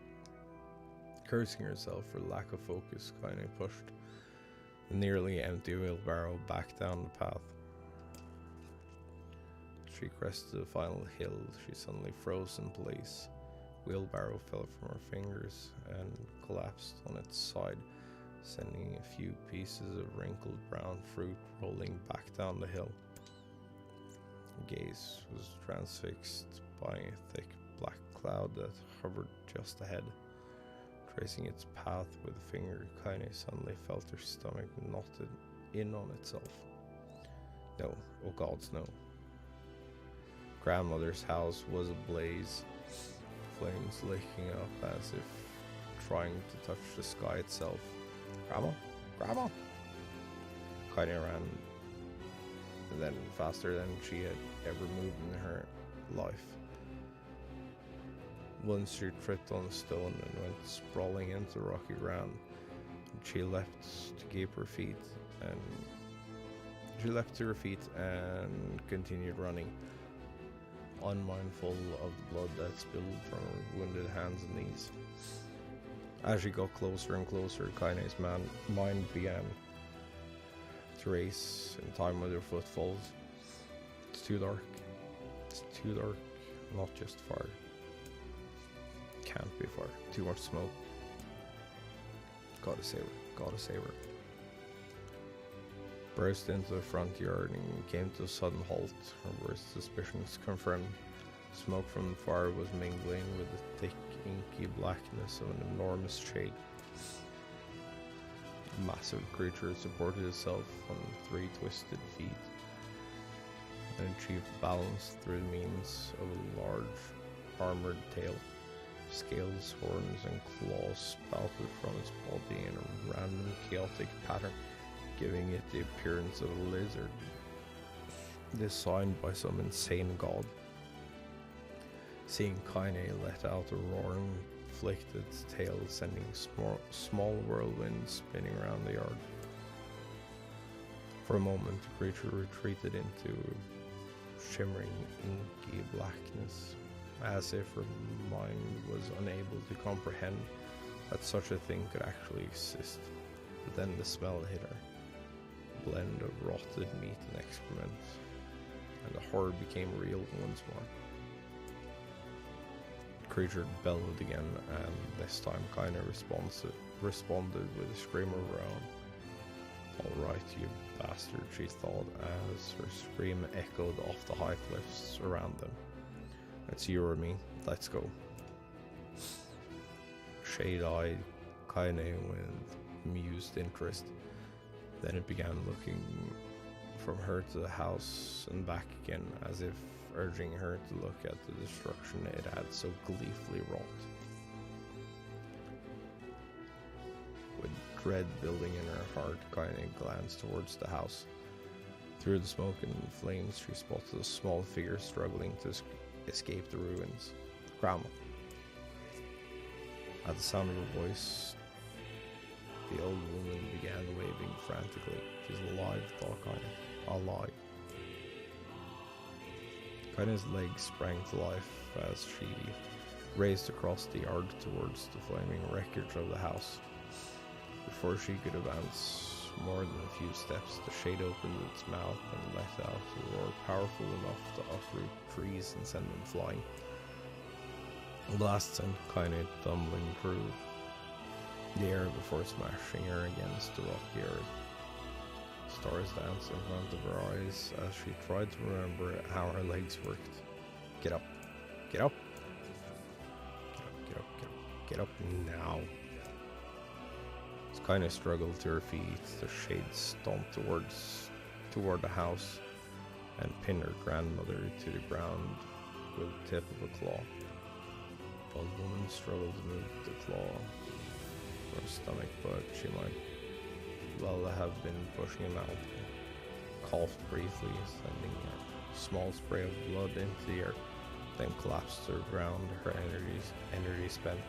Cursing herself for lack of focus, Kinda pushed the nearly empty wheelbarrow back down the path. As she crested the final hill, she suddenly froze in place. Wheelbarrow fell from her fingers and collapsed on its side, sending a few pieces of wrinkled brown fruit rolling back down the hill. Her gaze was transfixed by a thick black cloud that hovered just ahead. Tracing its path with a finger, Kinda suddenly felt her stomach knotted in on itself. No, oh gods, no. Grandmother's house was ablaze, flames licking up as if trying to touch the sky itself. Grandma? Grandma? Kinda ran, and then faster than she had ever moved in her life. Once she tripped on a stone and went sprawling into rocky ground. She leapt to keep her feet, and she leapt to her feet and continued running, unmindful of the blood that spilled from her wounded hands and knees. As she got closer and closer, Kaine's mind began to race in time with her footfalls. It's too dark. It's too dark. Not just far. Can't be far. Too much smoke. Gotta save her. Gotta save her. Burst into the front yard and came to a sudden halt. Her worst suspicions confirmed. Smoke from the fire was mingling with the thick, inky blackness of an enormous shade. A massive creature supported itself on 3 twisted feet and achieved balance through the means of a large, armored tail. Scales, horns, and claws spouted from its body in a random, chaotic pattern, giving it the appearance of a lizard, designed by some insane god. Seeing Kaine let out a roar and flicked its tail, sending small whirlwinds spinning around the yard. For a moment, the creature retreated into shimmering, inky blackness, as if her mind was unable to comprehend that such a thing could actually exist. But then the smell hit her, a blend of rotted meat and excrement, and the horror became real once more. The creature bellowed again, and this time Kaine responded with a scream of her own. "Alright, you bastard," she thought, as her scream echoed off the high cliffs around them. "It's you or me, let's go." Shade-eyed Kaine with amused interest. Then it began looking from her to the house and back again, as if urging her to look at the destruction it had so gleefully wrought. With dread building in her heart, Kaine glanced towards the house. Through the smoke and flames, she spotted a small figure struggling to escape the ruins. Grandma. At the sound of her voice, the old woman began waving frantically. "She's alive," thought Kaine. "Alive." Kaine's legs sprang to life as she raced across the yard towards the flaming wreckage of the house. Before she could advance more than a few steps, the shade opened its mouth and let out a roar powerful enough to uproot trees and send them flying. The blast sent Kaine tumbling through the air before smashing her against the rocky earth. Stars danced in front of her eyes as she tried to remember how her legs worked. Get up. Get up. Get up, get up, get up. Get up now. As Kaine struggled to her feet, the shade stomped toward the house and pinned her grandmother to the ground with the tip of a claw. The old woman struggled to move the claw from her stomach, but she might well have been pushing him out. Coughed briefly, sending a small spray of blood into the air. then collapsed to the ground, her energy spent,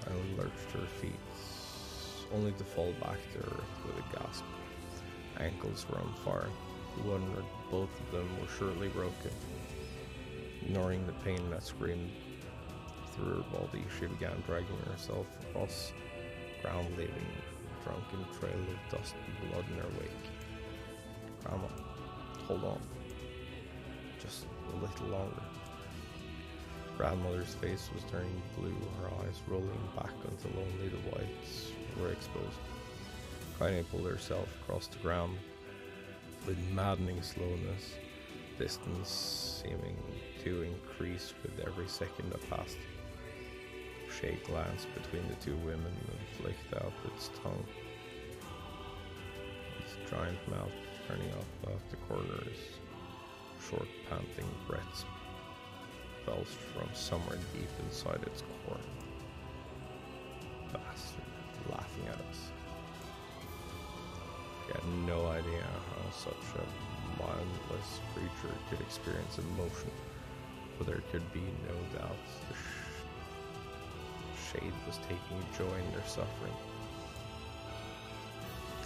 and lurched to her feet, only to fall back to earth with a gasp. Ankles were on fire. One or both of them were surely broken. Ignoring the pain that screamed through her body, she began dragging herself across ground, leaving a drunken trail of dust and blood in her wake. Grandma, hold on. Just a little longer. Grandmother's face was turning blue, her eyes rolling back until only the whites were exposed. Kaine pulled herself across the ground with maddening slowness, distance seeming to increase with every second that passed. Shay glanced between the two women and flicked out its tongue, its giant mouth turning up out the corners. Short, panting breaths belched from somewhere deep inside its core. Bastard, laughing at us. He had no idea how such a mindless creature could experience emotion, but there could be no doubt the Shade was taking joy in their suffering.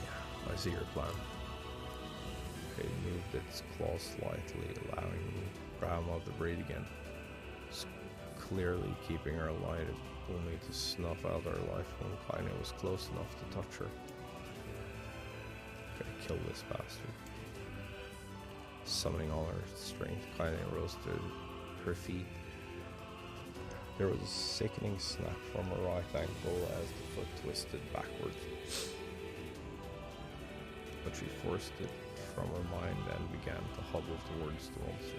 Yeah, I see your plan. It moved its claws slightly, allowing Grandma to breathe again, clearly keeping her alive, only to snuff out her life when Kaine was close enough to touch her. Gotta kill this bastard. Summoning all her strength, Kaine rose to her feet. There was a sickening snap from her right ankle as the foot twisted backwards. But she forced it from her mind and began to hobble towards the monster.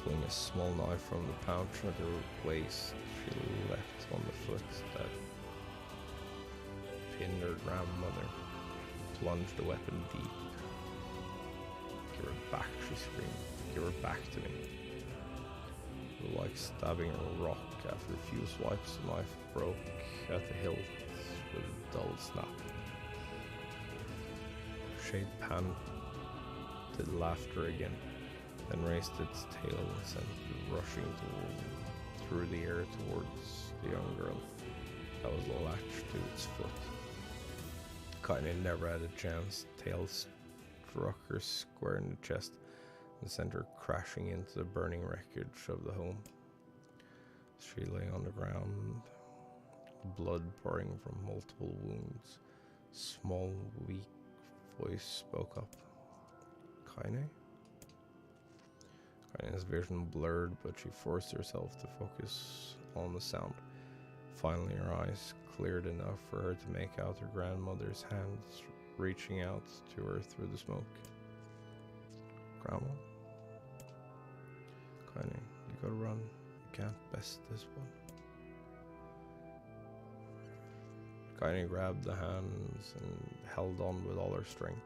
Pulling a small knife from the pouch at her waist, she leapt on the foot that pinned her grandmother, plunged the weapon deep. Give her back, she screamed. Give her back to me. It was like stabbing a rock. After a few swipes, the knife broke at the hilt with a dull snap. Shade panted laughter again, then raised its tail and sent it rushing through the air towards the young girl that was latched to its foot. Kaine never had a chance. Tail struck her square in the chest and sent her crashing into the burning wreckage of the home. She lay on the ground, blood pouring from multiple wounds. Small, weak voice spoke up. Kaine? Kaine's vision blurred, but she forced herself to focus on the sound. Finally, her eyes cleared enough for her to make out her grandmother's hands reaching out to her through the smoke. Grandma? Kaine, you gotta run. You can't best this one. Kaine grabbed the hands and held on with all her strength.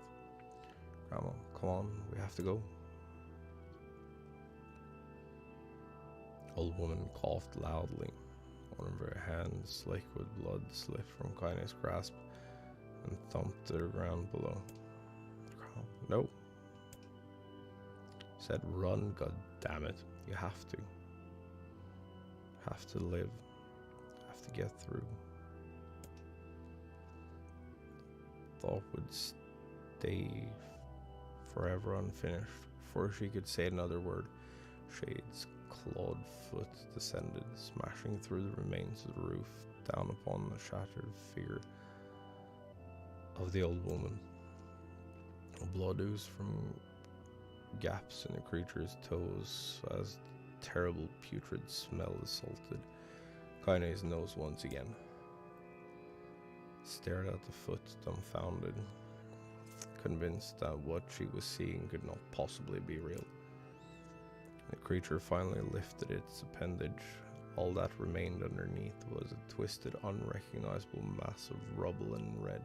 Grandma, come on, we have to go. Old woman coughed loudly. One of her hands, slick with blood, slipped from Kaine's grasp and thumped to the ground below. No. Said run, god damn it. You have to. Have to live. Have to get through. Thought would stay forever unfinished before she could say another word. Shade's clawed foot descended, smashing through the remains of the roof, down upon the shattered figure of the old woman. Blood oozed from gaps in the creature's toes as the terrible putrid smell assaulted Kaine's nose once again. Stared at the foot, dumbfounded, convinced that what she was seeing could not possibly be real. The creature finally lifted its appendage. All that remained underneath was a twisted, unrecognizable mass of rubble and red.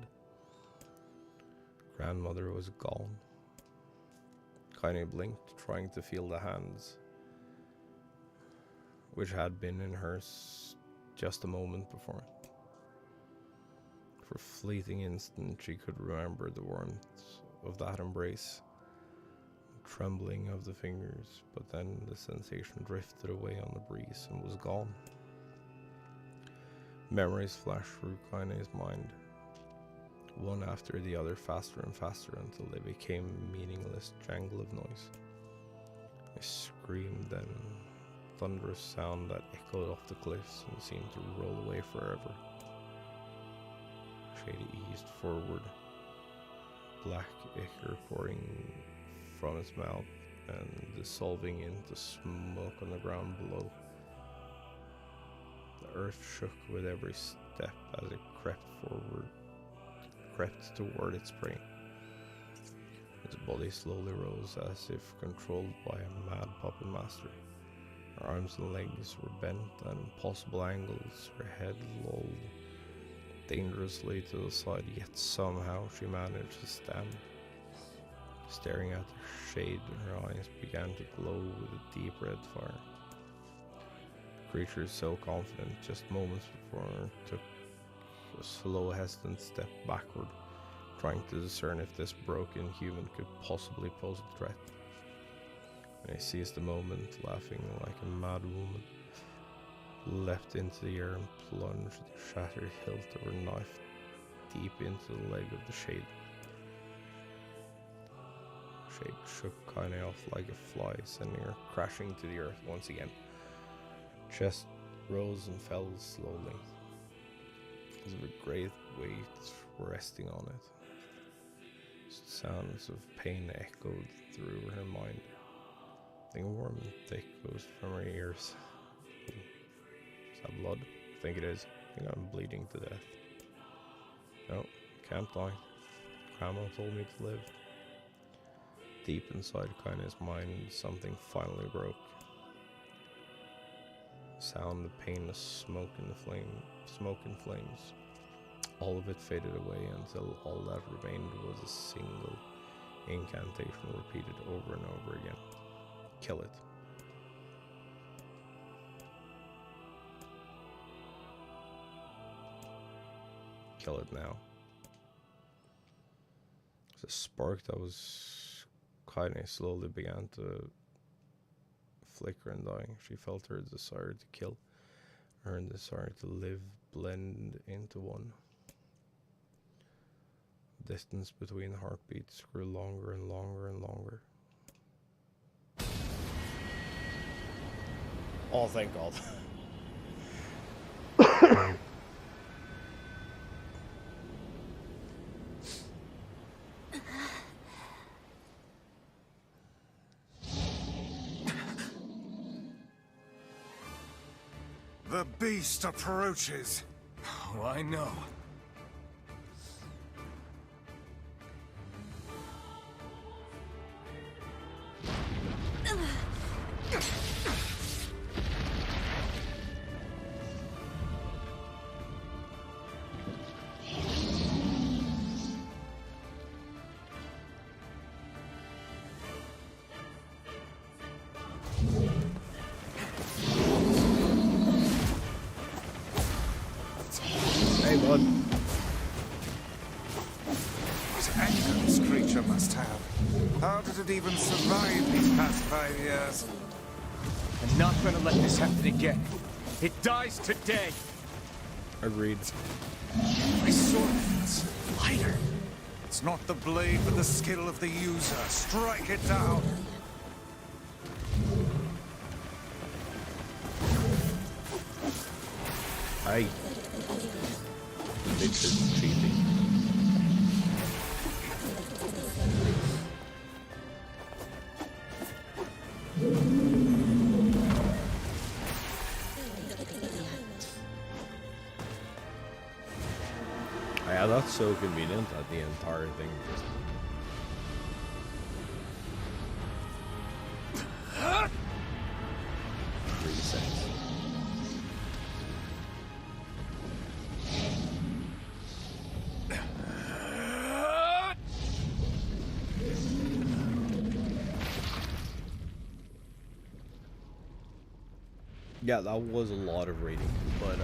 Grandmother was gone. Kaine blinked, trying to feel the hands, which had been in hers just a moment before. For a fleeting instant, she could remember the warmth of that embrace. trembling of the fingers, but then the sensation drifted away on the breeze and was gone. Memories flashed through Kaine's mind, one after the other, faster and faster, until they became a meaningless jangle of noise. A scream, then thunderous sound that echoed off the cliffs and seemed to roll away forever. Shady eased forward, black ichor pouring from its mouth and dissolving into smoke on the ground below. The earth shook with every step as it crept toward its prey. Its body slowly rose as if controlled by a mad puppet master. Her arms and legs were bent at impossible angles, her head lolled dangerously to the side, yet somehow she managed to stand. Staring at the shade, her eyes began to glow with a deep red fire. The creature, so confident just moments before, took a slow, hesitant step backward, trying to discern if this broken human could possibly pose a threat. When he seized the moment, laughing like a mad woman, leapt into the air and plunged the shattered hilt of her knife deep into the leg of the shade. Shade shook Kaine off like a fly, sending her crashing to the earth once again. Chest rose and fell slowly, as if a great weight were resting on it. Sounds of pain echoed through her mind. Something warm and thick goes from her ears. Is that blood? I think it is. I think I'm bleeding to death. No, can't die. Grandma told me to live. Deep inside Kaine's mind, something finally broke. Sound of painless smoke and flames. All of it faded away until all that remained was a single incantation repeated over and over again. Kill it. Kill it now. The spark that was Kaine slowly began to flicker and die. She felt her desire to kill, her desire to live blend into one. The distance between heartbeats grew longer and longer and longer. Oh, thank God. The beast approaches. Oh, I know. Hey, bud. What anger this creature must have. How did it even survive these past 5 years? I'm not gonna let this happen again. It dies today. Agreed. My sword feels lighter. It's not the blade, but the skill of the user. Strike it down. Aye. Bitch is cheating. Yeah, that's so convenient that the entire thing just resets. Yeah, that was a lot of reading, but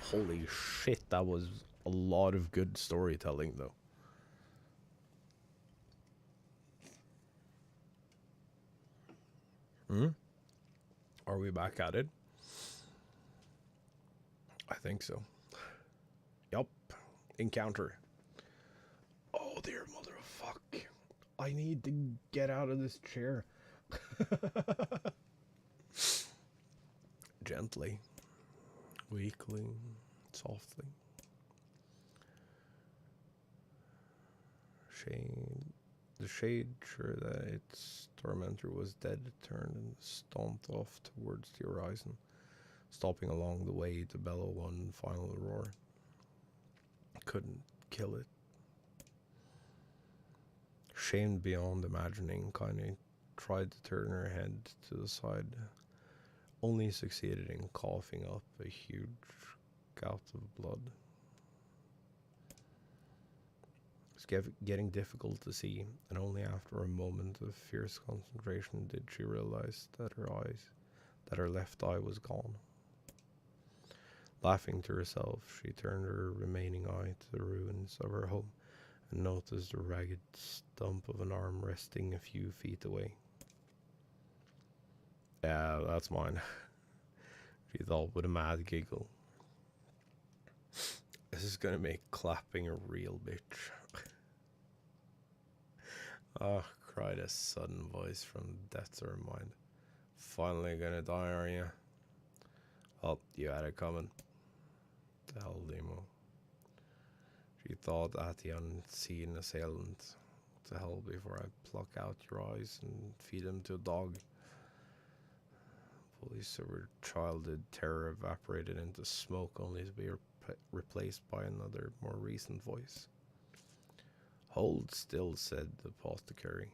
holy shit, that was a lot of good storytelling though. Are we back at it? I think so. Yup. Encounter. Oh dear motherfuck. I need to get out of this chair. Gently. Weakly. Softly. The shade, sure that its tormentor was dead, turned and stomped off towards the horizon, stopping along the way to bellow one final roar. Couldn't kill it. Shamed beyond imagining, Kaine tried to turn her head to the side, only succeeded in coughing up a huge gout of blood. It was getting difficult to see, and only after a moment of fierce concentration did she realize that her left eye was gone. Laughing to herself, she turned her remaining eye to the ruins of her home and noticed a ragged stump of an arm resting a few feet away. Yeah, that's mine, she thought with a mad giggle. This is gonna make clapping a real bitch. Oh, cried a sudden voice from the depths of her mind. Finally gonna die, are you? Oh, you had it coming. The hell, Demo. She thought at the unseen assailant. What the hell, before I pluck out your eyes and feed them to a dog. Voice of her childhood terror evaporated into smoke, only to be replaced by another, more recent voice. Hold still, said the apothecary,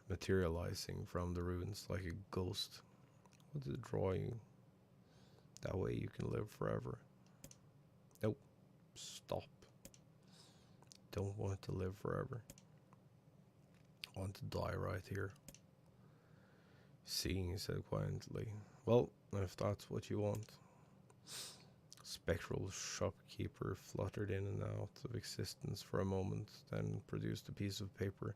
materializing from the ruins like a ghost. What did draw you? That way you can live forever. Nope. Stop. Don't want to live forever. I want to die right here. Seeing, he said quietly. Well, if that's what you want. Spectral shopkeeper fluttered in and out of existence for a moment, then produced a piece of paper,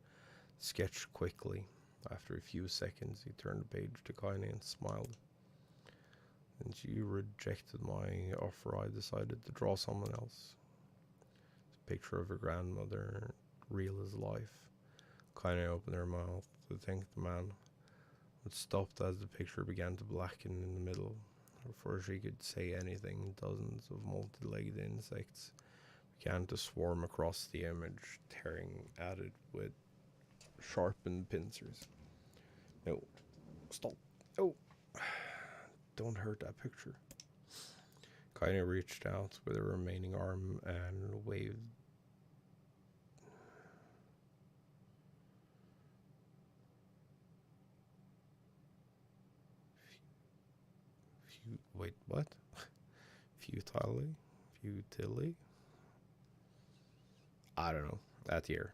sketched quickly. After a few seconds, he turned the page to Kaine and smiled. Since you rejected my offer, I decided to draw someone else. It's a picture of her grandmother, real as life. Kaine opened her mouth to thank the man, but stopped as the picture began to blacken in the middle. Before she could say anything, dozens of multi-legged insects began to swarm across the image, tearing at it with sharpened pincers. No. Stop. Oh. Don't hurt that picture. Kaine reached out with her remaining arm and waved. Wait, what? Futilely? I don't know. That year.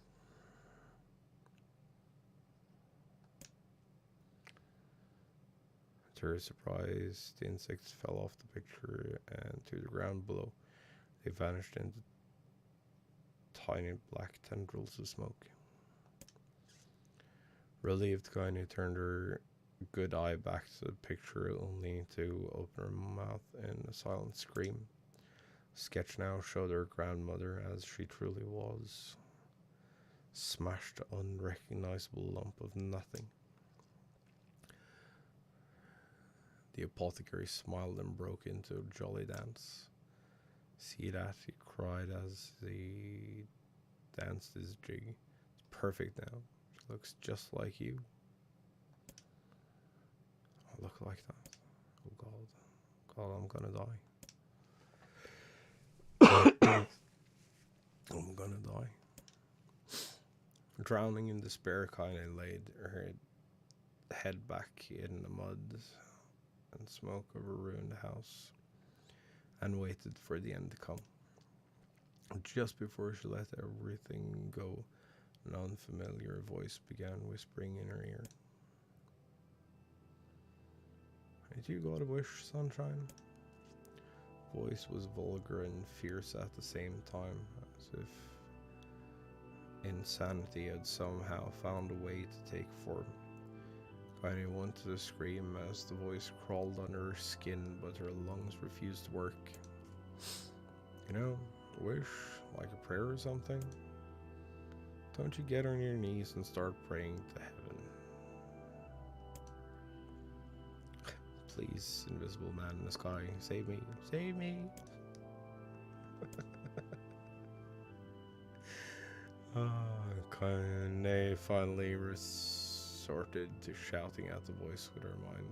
To her surprise, the insects fell off the picture and to the ground below. They vanished into tiny black tendrils of smoke. Relieved, Kaine turned her good eye back to the picture, only to open her mouth in a silent scream. Sketch now showed her grandmother as she truly was. Smashed, unrecognizable lump of nothing. The apothecary smiled and broke into a jolly dance. See that? He cried as he danced his jig. It's perfect now. She looks just like you. I look like that. Oh God. God, I'm gonna die. I'm gonna die. Drowning in despair, Kaine laid her head back in the mud and smoke of a ruined house and waited for the end to come. Just before she let everything go, an unfamiliar voice began whispering in her ear. Ain't you got a wish, sunshine? Voice was vulgar and fierce at the same time, as if insanity had somehow found a way to take form. Kaine wanted to scream as the voice crawled under her skin, but her lungs refused to work. You know, a wish, like a prayer or something? Don't you get on your knees and start praying to heaven? Please, invisible man in the sky, save me, save me! Kaine finally resorted to shouting at the voice with her mind.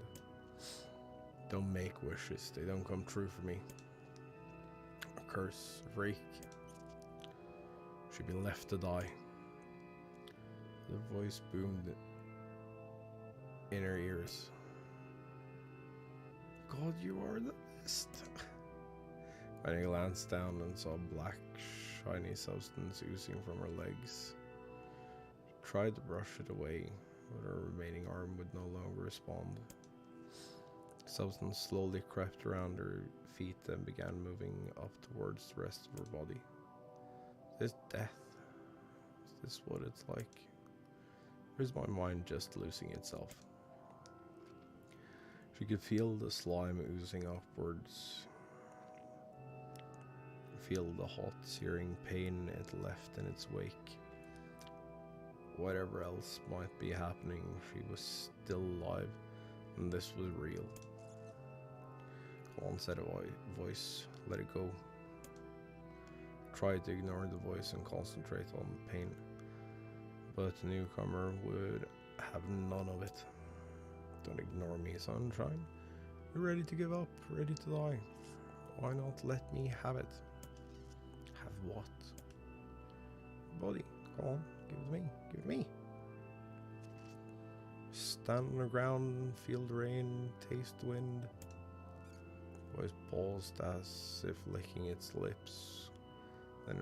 Don't make wishes, they don't come true for me. A curse, a freak. She'd be left to die. The voice boomed in her ears. God, you are the best. Kaine glanced down and saw black, shiny substance oozing from her legs. She tried to brush it away, but her remaining arm would no longer respond. Substance slowly crept around her feet and began moving up towards the rest of her body. Is this death? Is this what it's like? Or is my mind just losing itself? She could feel the slime oozing upwards. Feel the hot, searing pain it left in its wake. Whatever else might be happening, she was still alive, and this was real. One said a voice, let it go. Tried to ignore the voice and concentrate on the pain, but the newcomer would have none of it. Don't ignore me, sunshine. You're ready to give up, ready to die. Why not let me have it? Have what? Body, come on, give it to me, give it to me. Stand on the ground, feel the rain, taste the wind. Voice paused as if licking its lips. Then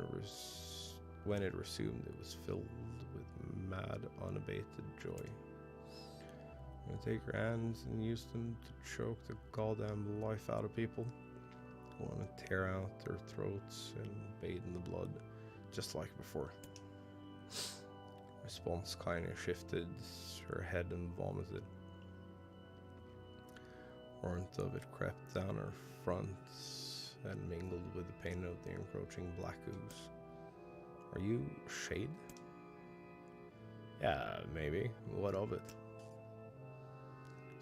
when it resumed, it was filled with mad, unabated joy. I'm gonna take her hands and use them to choke the goddamn life out of people. I want to tear out their throats and bathe in the blood, just like before. Response kinda shifted her head and vomited. Warmth of it crept down her front and mingled with the pain of the encroaching black ooze. Are you Shade? Yeah, maybe. What of it?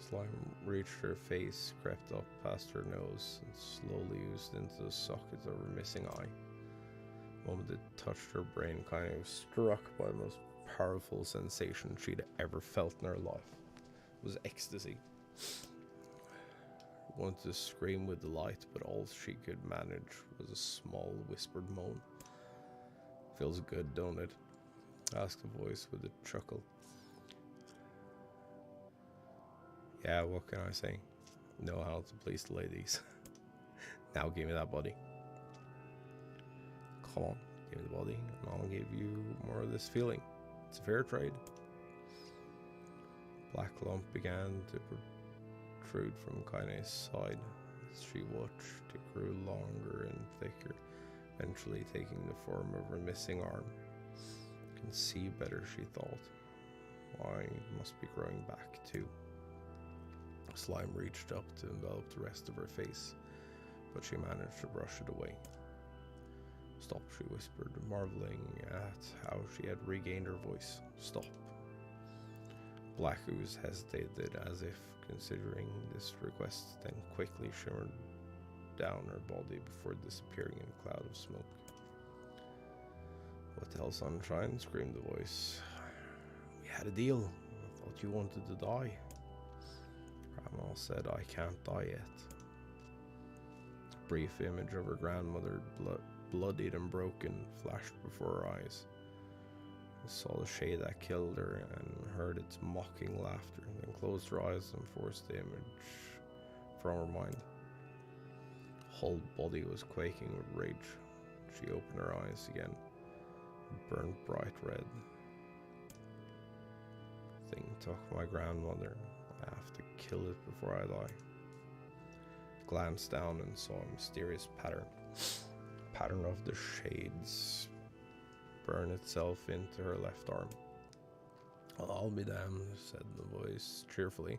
Slime reached her face, crept up past her nose, and slowly oozed into the socket of her missing eye. The moment it touched her brain, kind of struck by the most powerful sensation she'd ever felt in her life. It was ecstasy. Wanted to scream with delight, but all she could manage was a small whispered moan. Feels good, don't it? Asked the voice with a chuckle. Yeah, what can I say? Know how to please the ladies. Now give me that body. Come on, give me the body, and I'll give you more of this feeling. It's a fair trade. Black lump began to protrude from Kaine's side. As she watched, it grew longer and thicker, eventually taking the form of her missing arm. Can see better, she thought. Why, it must be growing back too. Slime reached up to envelop the rest of her face, but she managed to brush it away. Stop, she whispered, marveling at how she had regained her voice. Stop. Black ooze hesitated as if considering this request, then quickly shimmered down her body before disappearing in a cloud of smoke. What the hell, sunshine? Screamed the voice. We had a deal. I thought you wanted to die. Grandma said I can't die yet. A brief image of her grandmother, bloodied and broken, flashed before her eyes. I saw the shade that killed her and heard its mocking laughter, then closed her eyes and forced the image from her mind. Her whole body was quaking with rage. She opened her eyes again, burned bright red. Thing took my grandmother. I have to kill it before I die. Glanced down and saw a mysterious pattern of the shades burn itself into her left arm. Well, I'll be damned, said the voice cheerfully.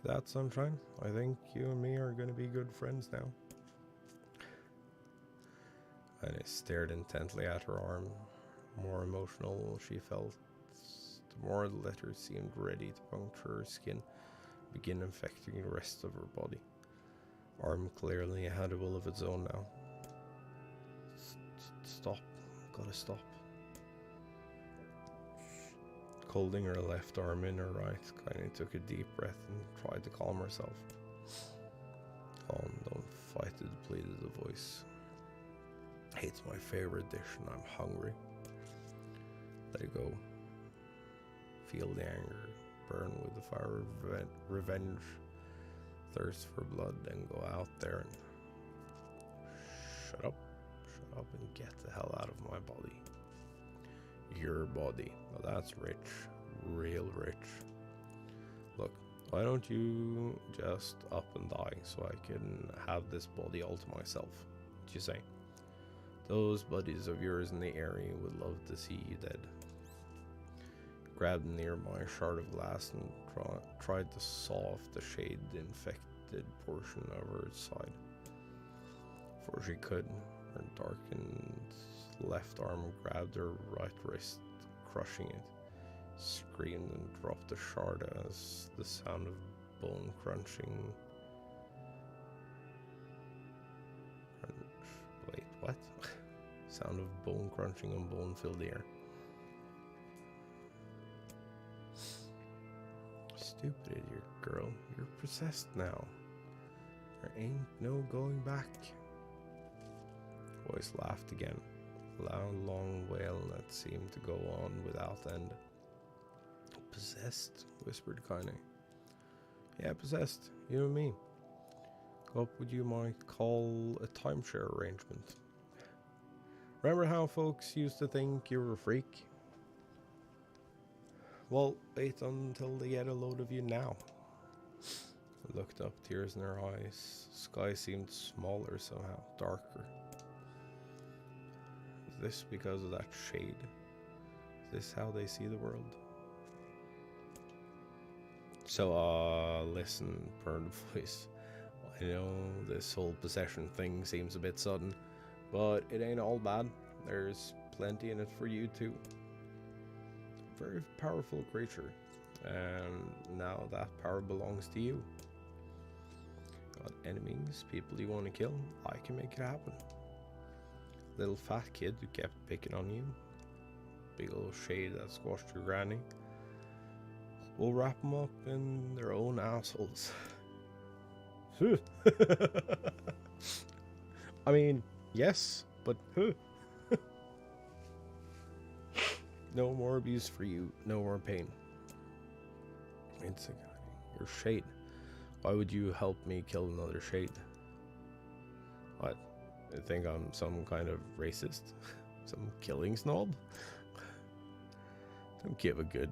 That, sunshine, I think you and me are going to be good friends now. And I stared intently at her arm. The more emotional she felt, the more the letters seemed ready to puncture her skin, begin infecting the rest of her body. Arm clearly had a will of its own now. Stop. Gotta stop. Holding her left arm in her right, Kaine took a deep breath and tried to calm herself. Calm, don't fight it, pleaded the voice. It's my favorite dish and I'm hungry. Let it go. Feel the anger burn with the fire of revenge. Thirst for blood, then go out there and shut up and get the hell out of my body. Your body. Well, that's rich. Real rich. Look, why don't you just up and die so I can have this body all to myself? What you say? Those buddies of yours in the area would love to see you dead. Grabbed near my shard of glass and tried to saw off the shade-infected portion of her side. Before she could, her darkened left arm grabbed her right wrist, crushing it. Screamed and dropped the shard as the sound of bone crunching. Wait, what? Sound of bone crunching on bone filled the air. Stupid idiot girl, you're possessed now. There ain't no going back. Voice laughed again, a loud, long wail that seemed to go on without end. Possessed, whispered Kaine. Yeah, possessed, you and me. What would you might call a timeshare arrangement? Remember how folks used to think you were a freak? Well, wait until they get a load of you now. I looked up, tears in her eyes. Sky seemed smaller somehow, darker. Is this because of that shade? Is this how they see the world? So, listen, purred the voice. I know this whole possession thing seems a bit sudden, but it ain't all bad. There's plenty in it for you too. Very powerful creature, and now that power belongs to you. Got enemies, people you want to kill, I can make it happen. Little fat kid who kept picking on you. Big old shade that squashed your granny. We'll wrap them up in their own assholes. I mean, yes, but no more abuse for you, no more pain. It's a guy. You're Shade. Why would you help me kill another Shade? What? You think I'm some kind of racist? Some killing snob? Don't give a good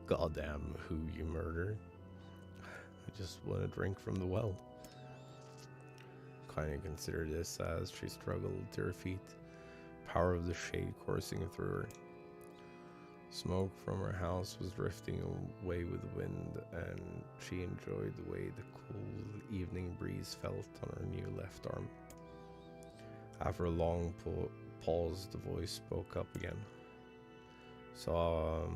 goddamn who you murder. I just want to drink from the well. Kind of considered this as she struggled to her feet, power of the shade coursing through her. Smoke from her house was drifting away with the wind, and she enjoyed the way the cool evening breeze felt on her new left arm. After a long pause, the voice spoke up again. So,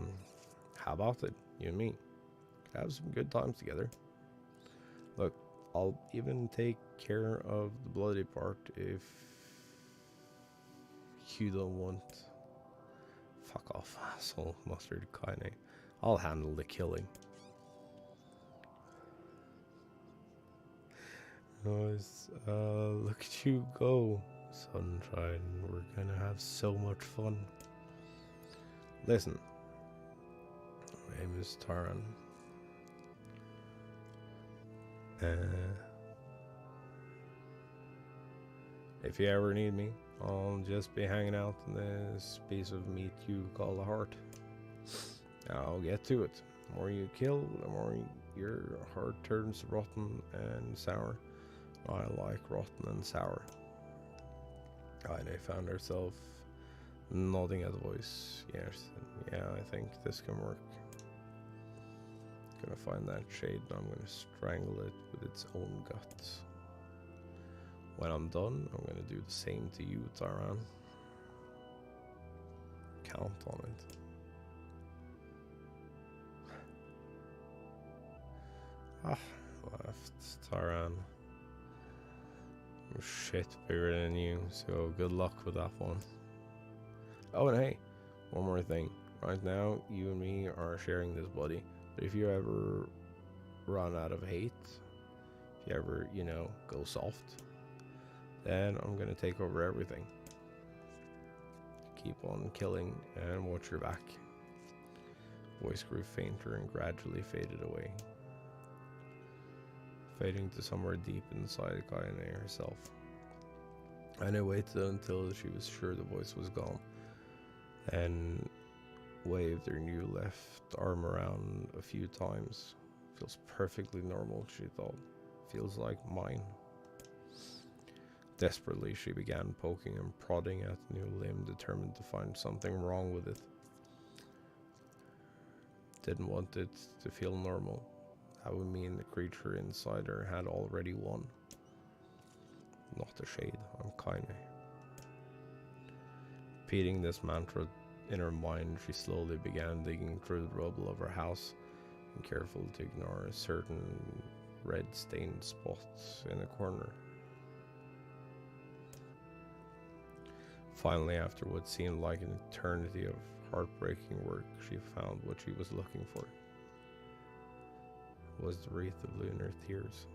how about it, you and me? Have some good times together. Look, I'll even take care of the bloody part if you don't want. Fuck off, asshole, muttered Kaine. I'll handle the killing. Nice. Look at you go, sunshine. We're gonna have so much fun. Listen. My name is Taran. If you ever need me, I'll just be hanging out in this piece of meat you call a heart. I'll get to it. The more you kill, the more your heart turns rotten and sour. I like rotten and sour. Kaine found herself nodding at the voice. Yes, yeah, I think this can work. Gonna find that shade and I'm gonna strangle it with its own guts. When I'm done, I'm gonna do the same to you, Taran. Count on it. Left, Taran. I'm shit bigger than you, so good luck with that one. Oh, and hey, one more thing. Right now, you and me are sharing this body. But if you ever run out of hate, if you ever, you know, go soft, then I'm gonna take over everything. Keep on killing and watch your back. Voice grew fainter and gradually faded away, fading to somewhere deep inside Kaine herself. And I waited until she was sure the voice was gone, and waved her new left arm around a few times. Feels perfectly normal, she thought. Feels like mine. Desperately, she began poking and prodding at the new limb, determined to find something wrong with it. Didn't want it to feel normal. That would mean the creature inside her had already won. Not a shade, I'm Kaine. Repeating this mantra in her mind, she slowly began digging through the rubble of her house, and careful to ignore certain red-stained spots in the corner. Finally, after what seemed like an eternity of heartbreaking work, she found what she was looking for. It was the wreath of lunar tears.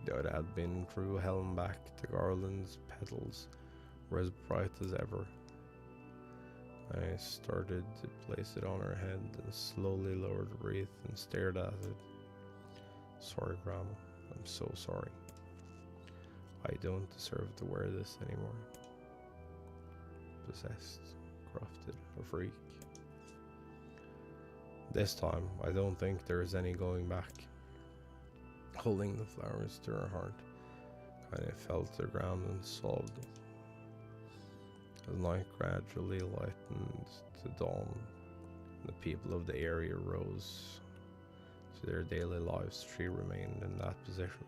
Though it had been through hell and back, the garland's petals were as bright as ever. I started to place it on her head and slowly lowered the wreath and stared at it. Sorry, Grandma. I'm so sorry. I don't deserve to wear this anymore. Possessed, corrupted, a freak. This time, I don't think there is any going back. Holding the flowers to her heart, Kaine felt the ground and sobbed. As night gradually lightened to dawn, the people of the area rose to their daily lives. She remained in that position,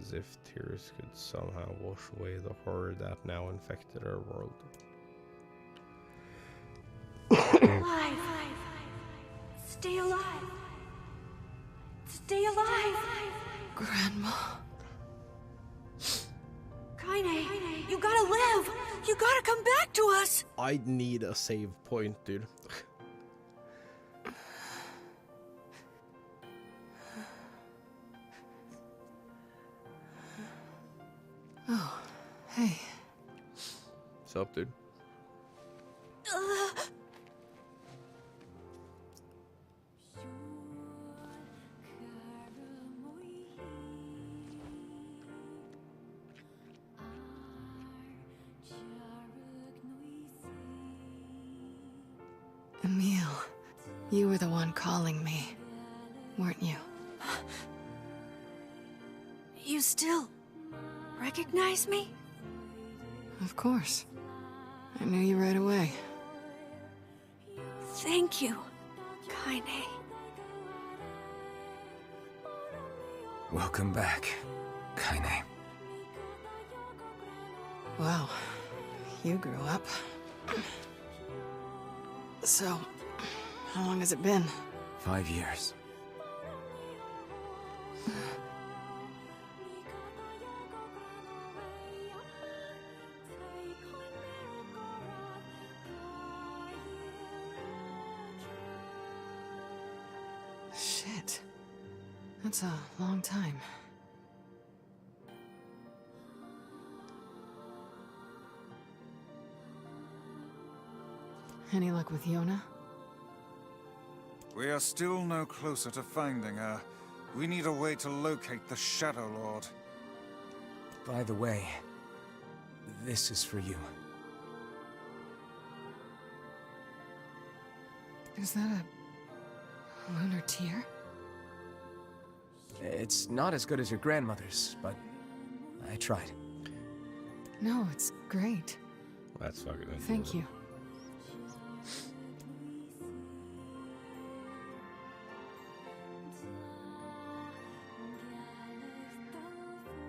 as if tears could somehow wash away the horror that now infected her world. Alive! Stay alive! Stay alive! Grandma. Kaine, you gotta live! You gotta come back to us! I need a save point, dude. Oh, hey. What's up, dude? Emil, you were the one calling me, weren't you? You still recognize me? Of course. I knew you right away. Thank you, Kaine. Welcome back, Kaine. Wow, you grew up. So, how long has it been? 5 years. Shit. That's a long time. Any luck with Yona? We are still no closer to finding her. We need a way to locate the Shadow Lord. By the way, this is for you. Is that a lunar tear? It's not as good as your grandmother's, but I tried. No, it's great. That's fucking Thank you.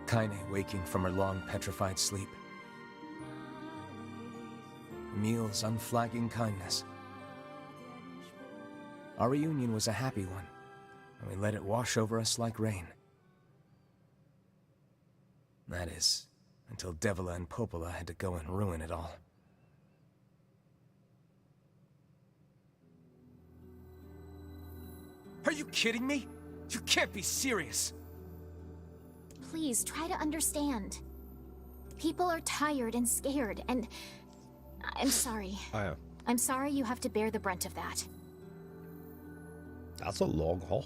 Kaine waking from her long petrified sleep. Emil's unflagging kindness. Our reunion was a happy one, and we let it wash over us like rain. That is, until Devila and Popola had to go and ruin it all. Are you kidding me? You can't be serious! Please, try to understand. People are tired and scared, and... I'm sorry. I'm sorry you have to bear the brunt of that. That's a long hop.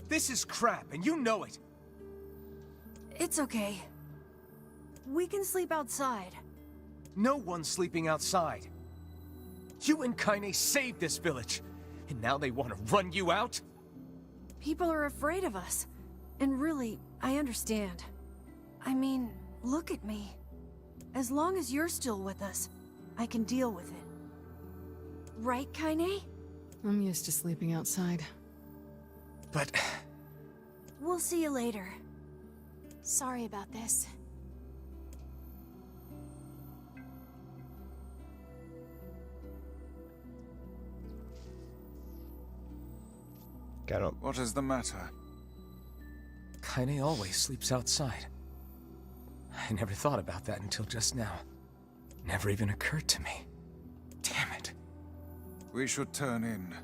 This is crap, and you know it! It's okay. We can sleep outside. No one's sleeping outside. You and Kaine saved this village, and now they want to run you out? People are afraid of us. And really, I understand. I mean, look at me. As long as you're still with us, I can deal with it. Right, Kaine? I'm used to sleeping outside. But... We'll see you later. Sorry about this. Get up. What is the matter? Kaine always sleeps outside. I never thought about that until just now. Never even occurred to me. Damn it. We should turn in.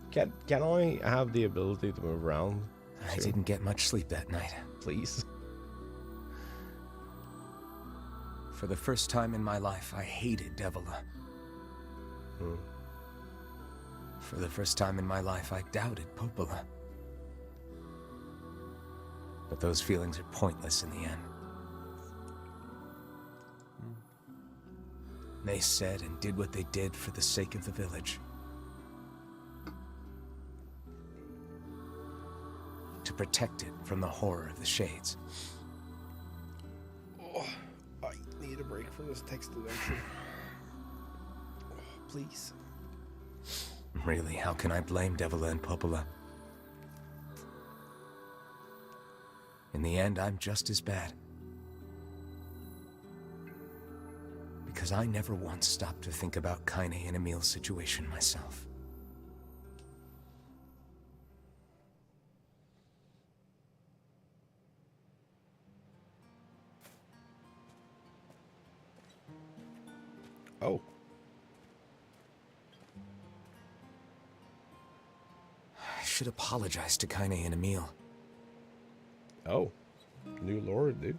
Can I have the ability to move around? I didn't get much sleep that night. Please. For the first time in my life, I hated Devila. For the first time in my life, I doubted Popola. But those feelings are pointless in the end. They said and did what they did for the sake of the village. To protect it from the horror of the Shades. Oh, I need a break from this text adventure. Oh, please. Really, how can I blame Devila and Popola? In the end, I'm just as bad. Because I never once stopped to think about Kaine and Emil's situation myself. Oh. I should apologize to Kaine and Emil. Oh. New lord, dude.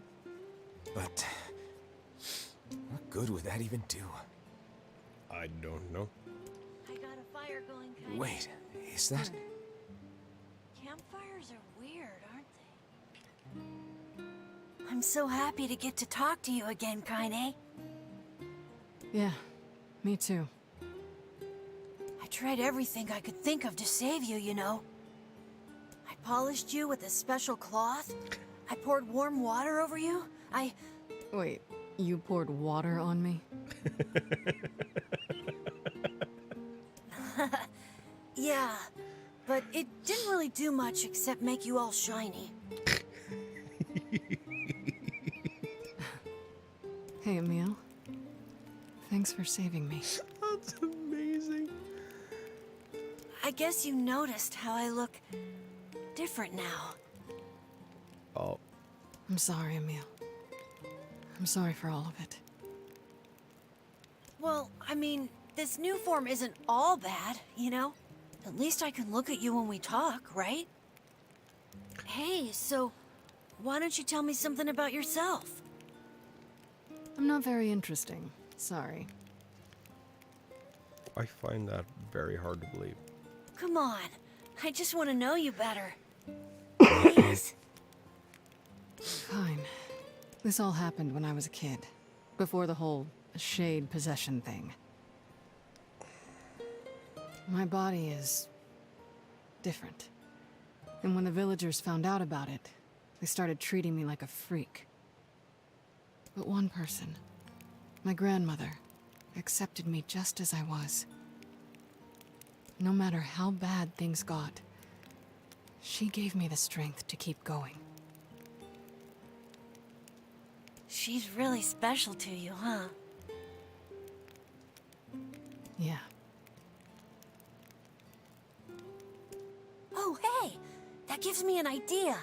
But... what good would that even do? I don't know. I got a fire going, Kaine. Wait, is that... Campfires are weird, aren't they? I'm so happy to get to talk to you again, Kaine. Yeah, me too. I tried everything I could think of to save you, you know. I polished you with a special cloth. I poured warm water over you. Wait, you poured water on me? Yeah, but it didn't really do much except make you all shiny. Hey, Emil. Thanks for saving me. That's amazing. I guess you noticed how I look different now. Oh. I'm sorry, Emil. I'm sorry for all of it. Well, I mean, this new form isn't all bad, you know? At least I can look at you when we talk, right? Hey, so why don't you tell me something about yourself? I'm not very interesting. Sorry. I find that very hard to believe. Come on. I just want to know you better. Please. Fine. This all happened when I was a kid. Before the whole shade possession thing. My body is... different. And when the villagers found out about it, they started treating me like a freak. But one person, my grandmother, accepted me just as I was. No matter how bad things got, She gave me the strength to keep going. She's really special to you, huh? Yeah. Oh, hey! That gives me an idea.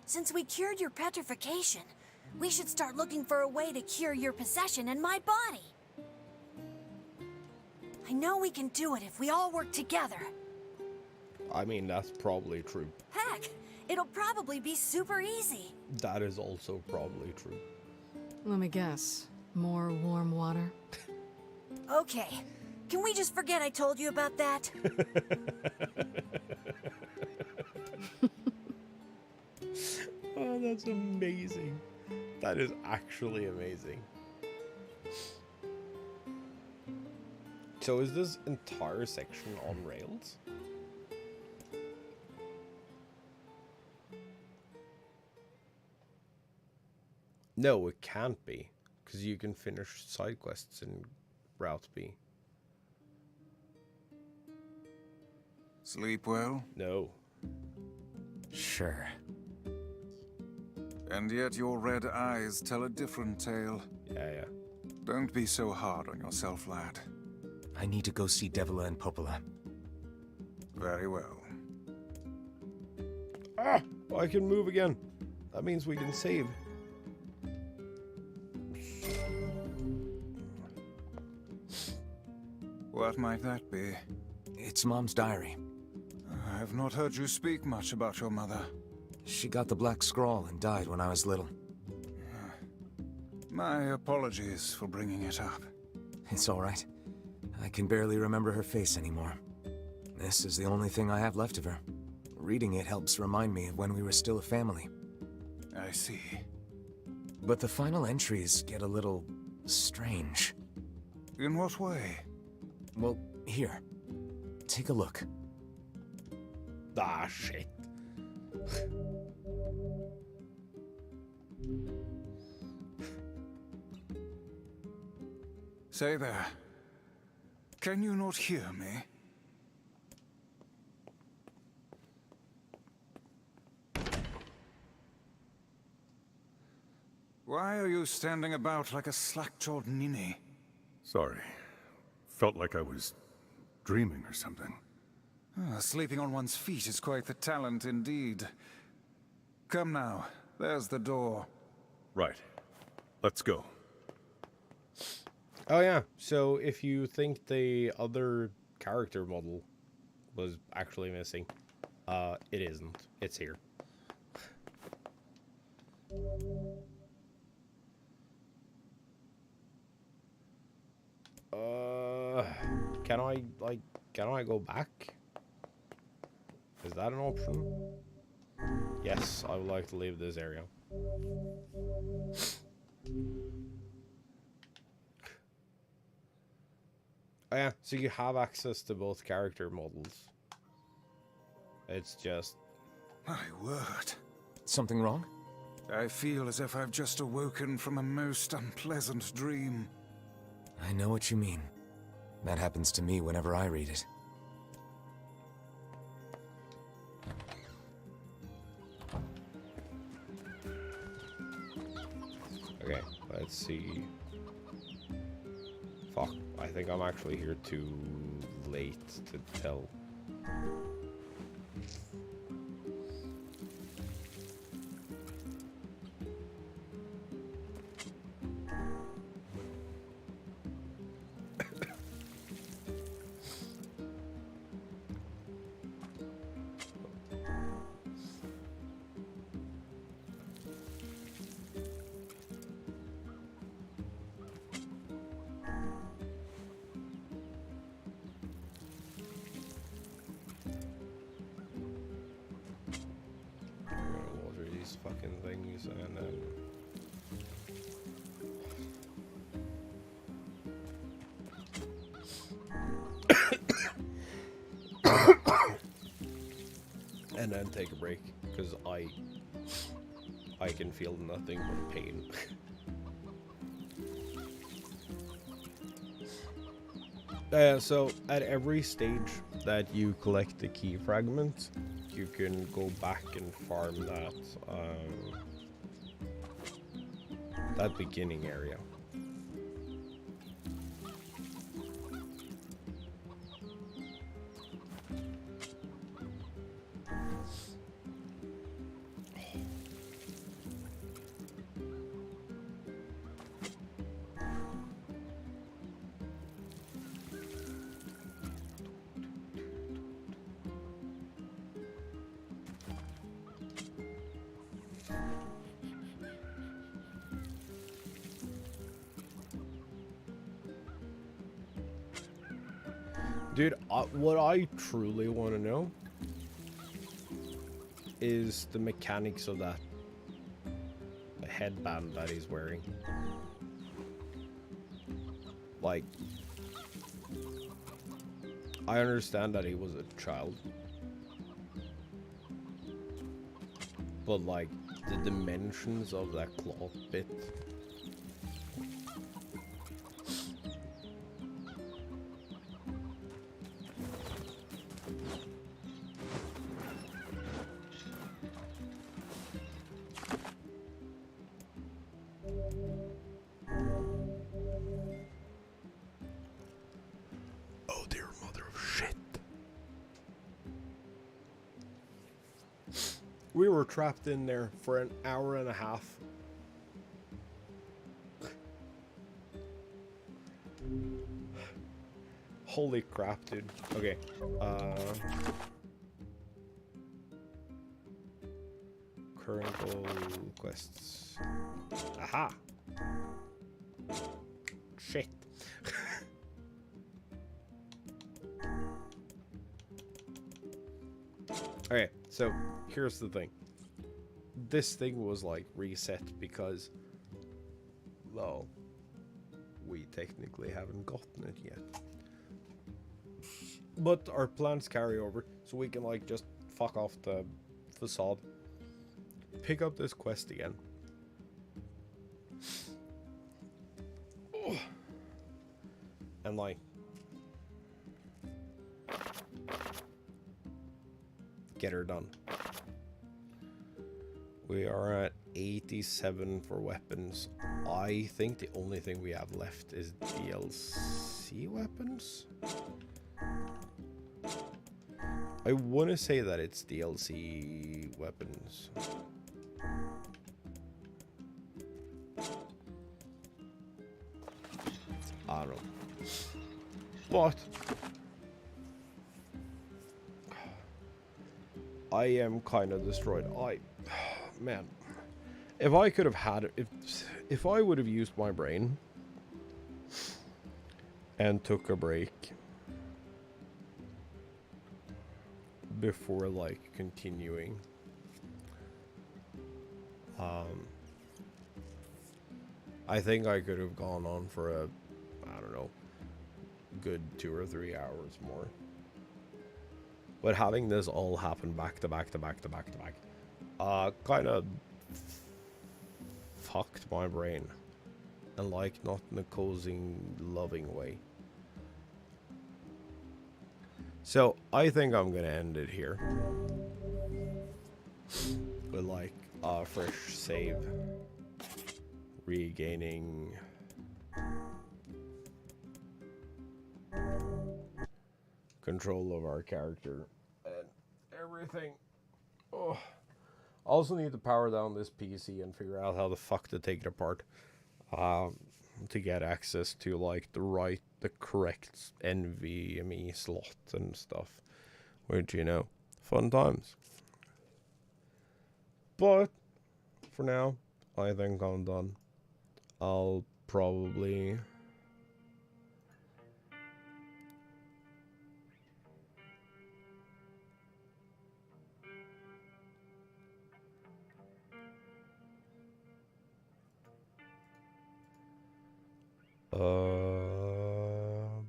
Since we cured your petrification, we should start looking for a way to cure your possession in my body. I know we can do it if we all work together. I mean, that's probably true. Heck, it'll probably be super easy. That is also probably true. Let me guess. More warm water? Okay. Can we just forget I told you about that? Oh, that's amazing. That is actually amazing. So is this entire section on rails? No, it can't be, because you can finish side quests in Route B. Sleep well? No. Sure. And yet your red eyes tell a different tale. Yeah. Don't be so hard on yourself, lad. I need to go see Devila and Popola. Very well. Ah! I can move again. That means we can save. What might that be? It's Mom's diary. I have not heard you speak much about your mother. She got the Black Scrawl and died when I was little. My apologies for bringing it up. It's all right. I can barely remember her face anymore. This is the only thing I have left of her. Reading it helps remind me of when we were still a family. I see. But the final entries get a little strange. In what way? Well, here. Take a look. Ah, shit. Say there. Can you not hear me? Why are you standing about like a slack-jawed ninny? Sorry. Felt like I was dreaming or something. Sleeping on one's feet is quite the talent indeed. Come now, there's the door. Right. Let's go. Oh yeah, so if you think the other character model was actually missing, it isn't. It's here. Can I go back? Is that an option? Yes, I would like to leave this area. Oh yeah, so you have access to both character models. It's just... My word. Something wrong? I feel as if I've just awoken from a most unpleasant dream. I know what you mean. That happens to me whenever I read it. Okay, let's see. Fuck, I think I'm actually here too late to tell. Fucking things and then and then take a break because I can feel nothing but pain. So at every stage that you collect the key fragment, you can go back and farm that beginning area. Dude, what I truly want to know is the mechanics of that headband that he's wearing. Like, I understand that he was a child, but like the dimensions of that cloth bit. Oh dear mother of shit. We were trapped in there for an hour and a half. Holy crap, dude. Okay. Current goal quests. Aha. Shit. Okay, so here's the thing. This thing was like reset because, well, we technically haven't gotten it yet. But our plans carry over, so we can like just fuck off the facade, pick up this quest again. And like get her done. We are at 87 for weapons. I think the only thing we have left is DLC weapons. I want to say that it's DLC weapons. I don't know. But I am kind of destroyed. Man, if I could have had it, if I would have used my brain and took a break before like continuing, I think I could have gone on for a, I don't know, good 2 or 3 hours more. But having this all happen back to back to back to back to back, kind of fucked my brain, and like not in a cozy, loving way. So I think I'm gonna end it here with like a fresh save, regaining control of our character and everything. Oh, I also need to power down this PC and figure out how the fuck to take it apart, to get access to like the correct NVMe slot and stuff, which, you know, fun times. But for now, I think I'm done. I'll probably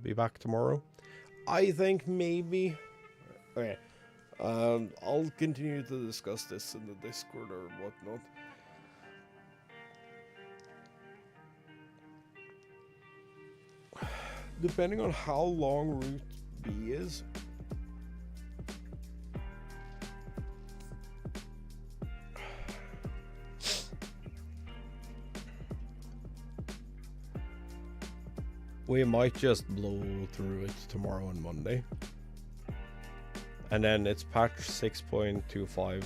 be back tomorrow. I think maybe. Okay. I'll continue to discuss this in the Discord or whatnot. Depending on how long Route B is, we might just blow through it tomorrow and Monday. And then it's patch 6.25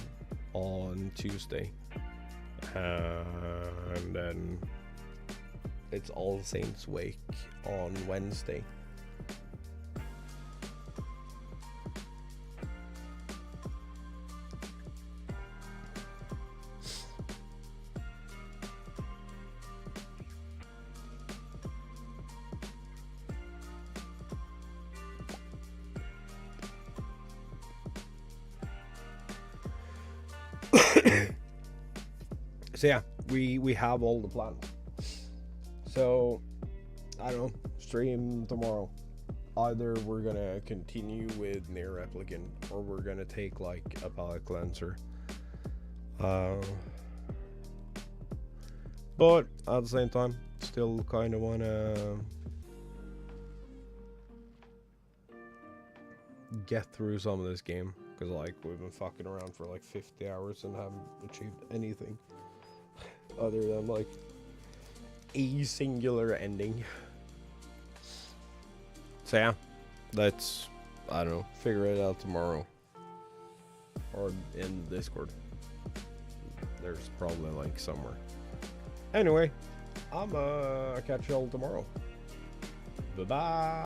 on Tuesday. And then it's All Saints Wake on Wednesday. So yeah, we have all the plans. So I don't know, stream tomorrow. Either we're gonna continue with NieR Replicant, or we're gonna take like a palate cleanser. But at the same time, still kind of wanna get through some of this game, because like we've been fucking around for like 50 hours and haven't achieved anything other than like a singular ending. So yeah, let's, I don't know, figure it out tomorrow or in Discord. There's probably like somewhere. Anyway, I'll catch y'all tomorrow. Bye bye.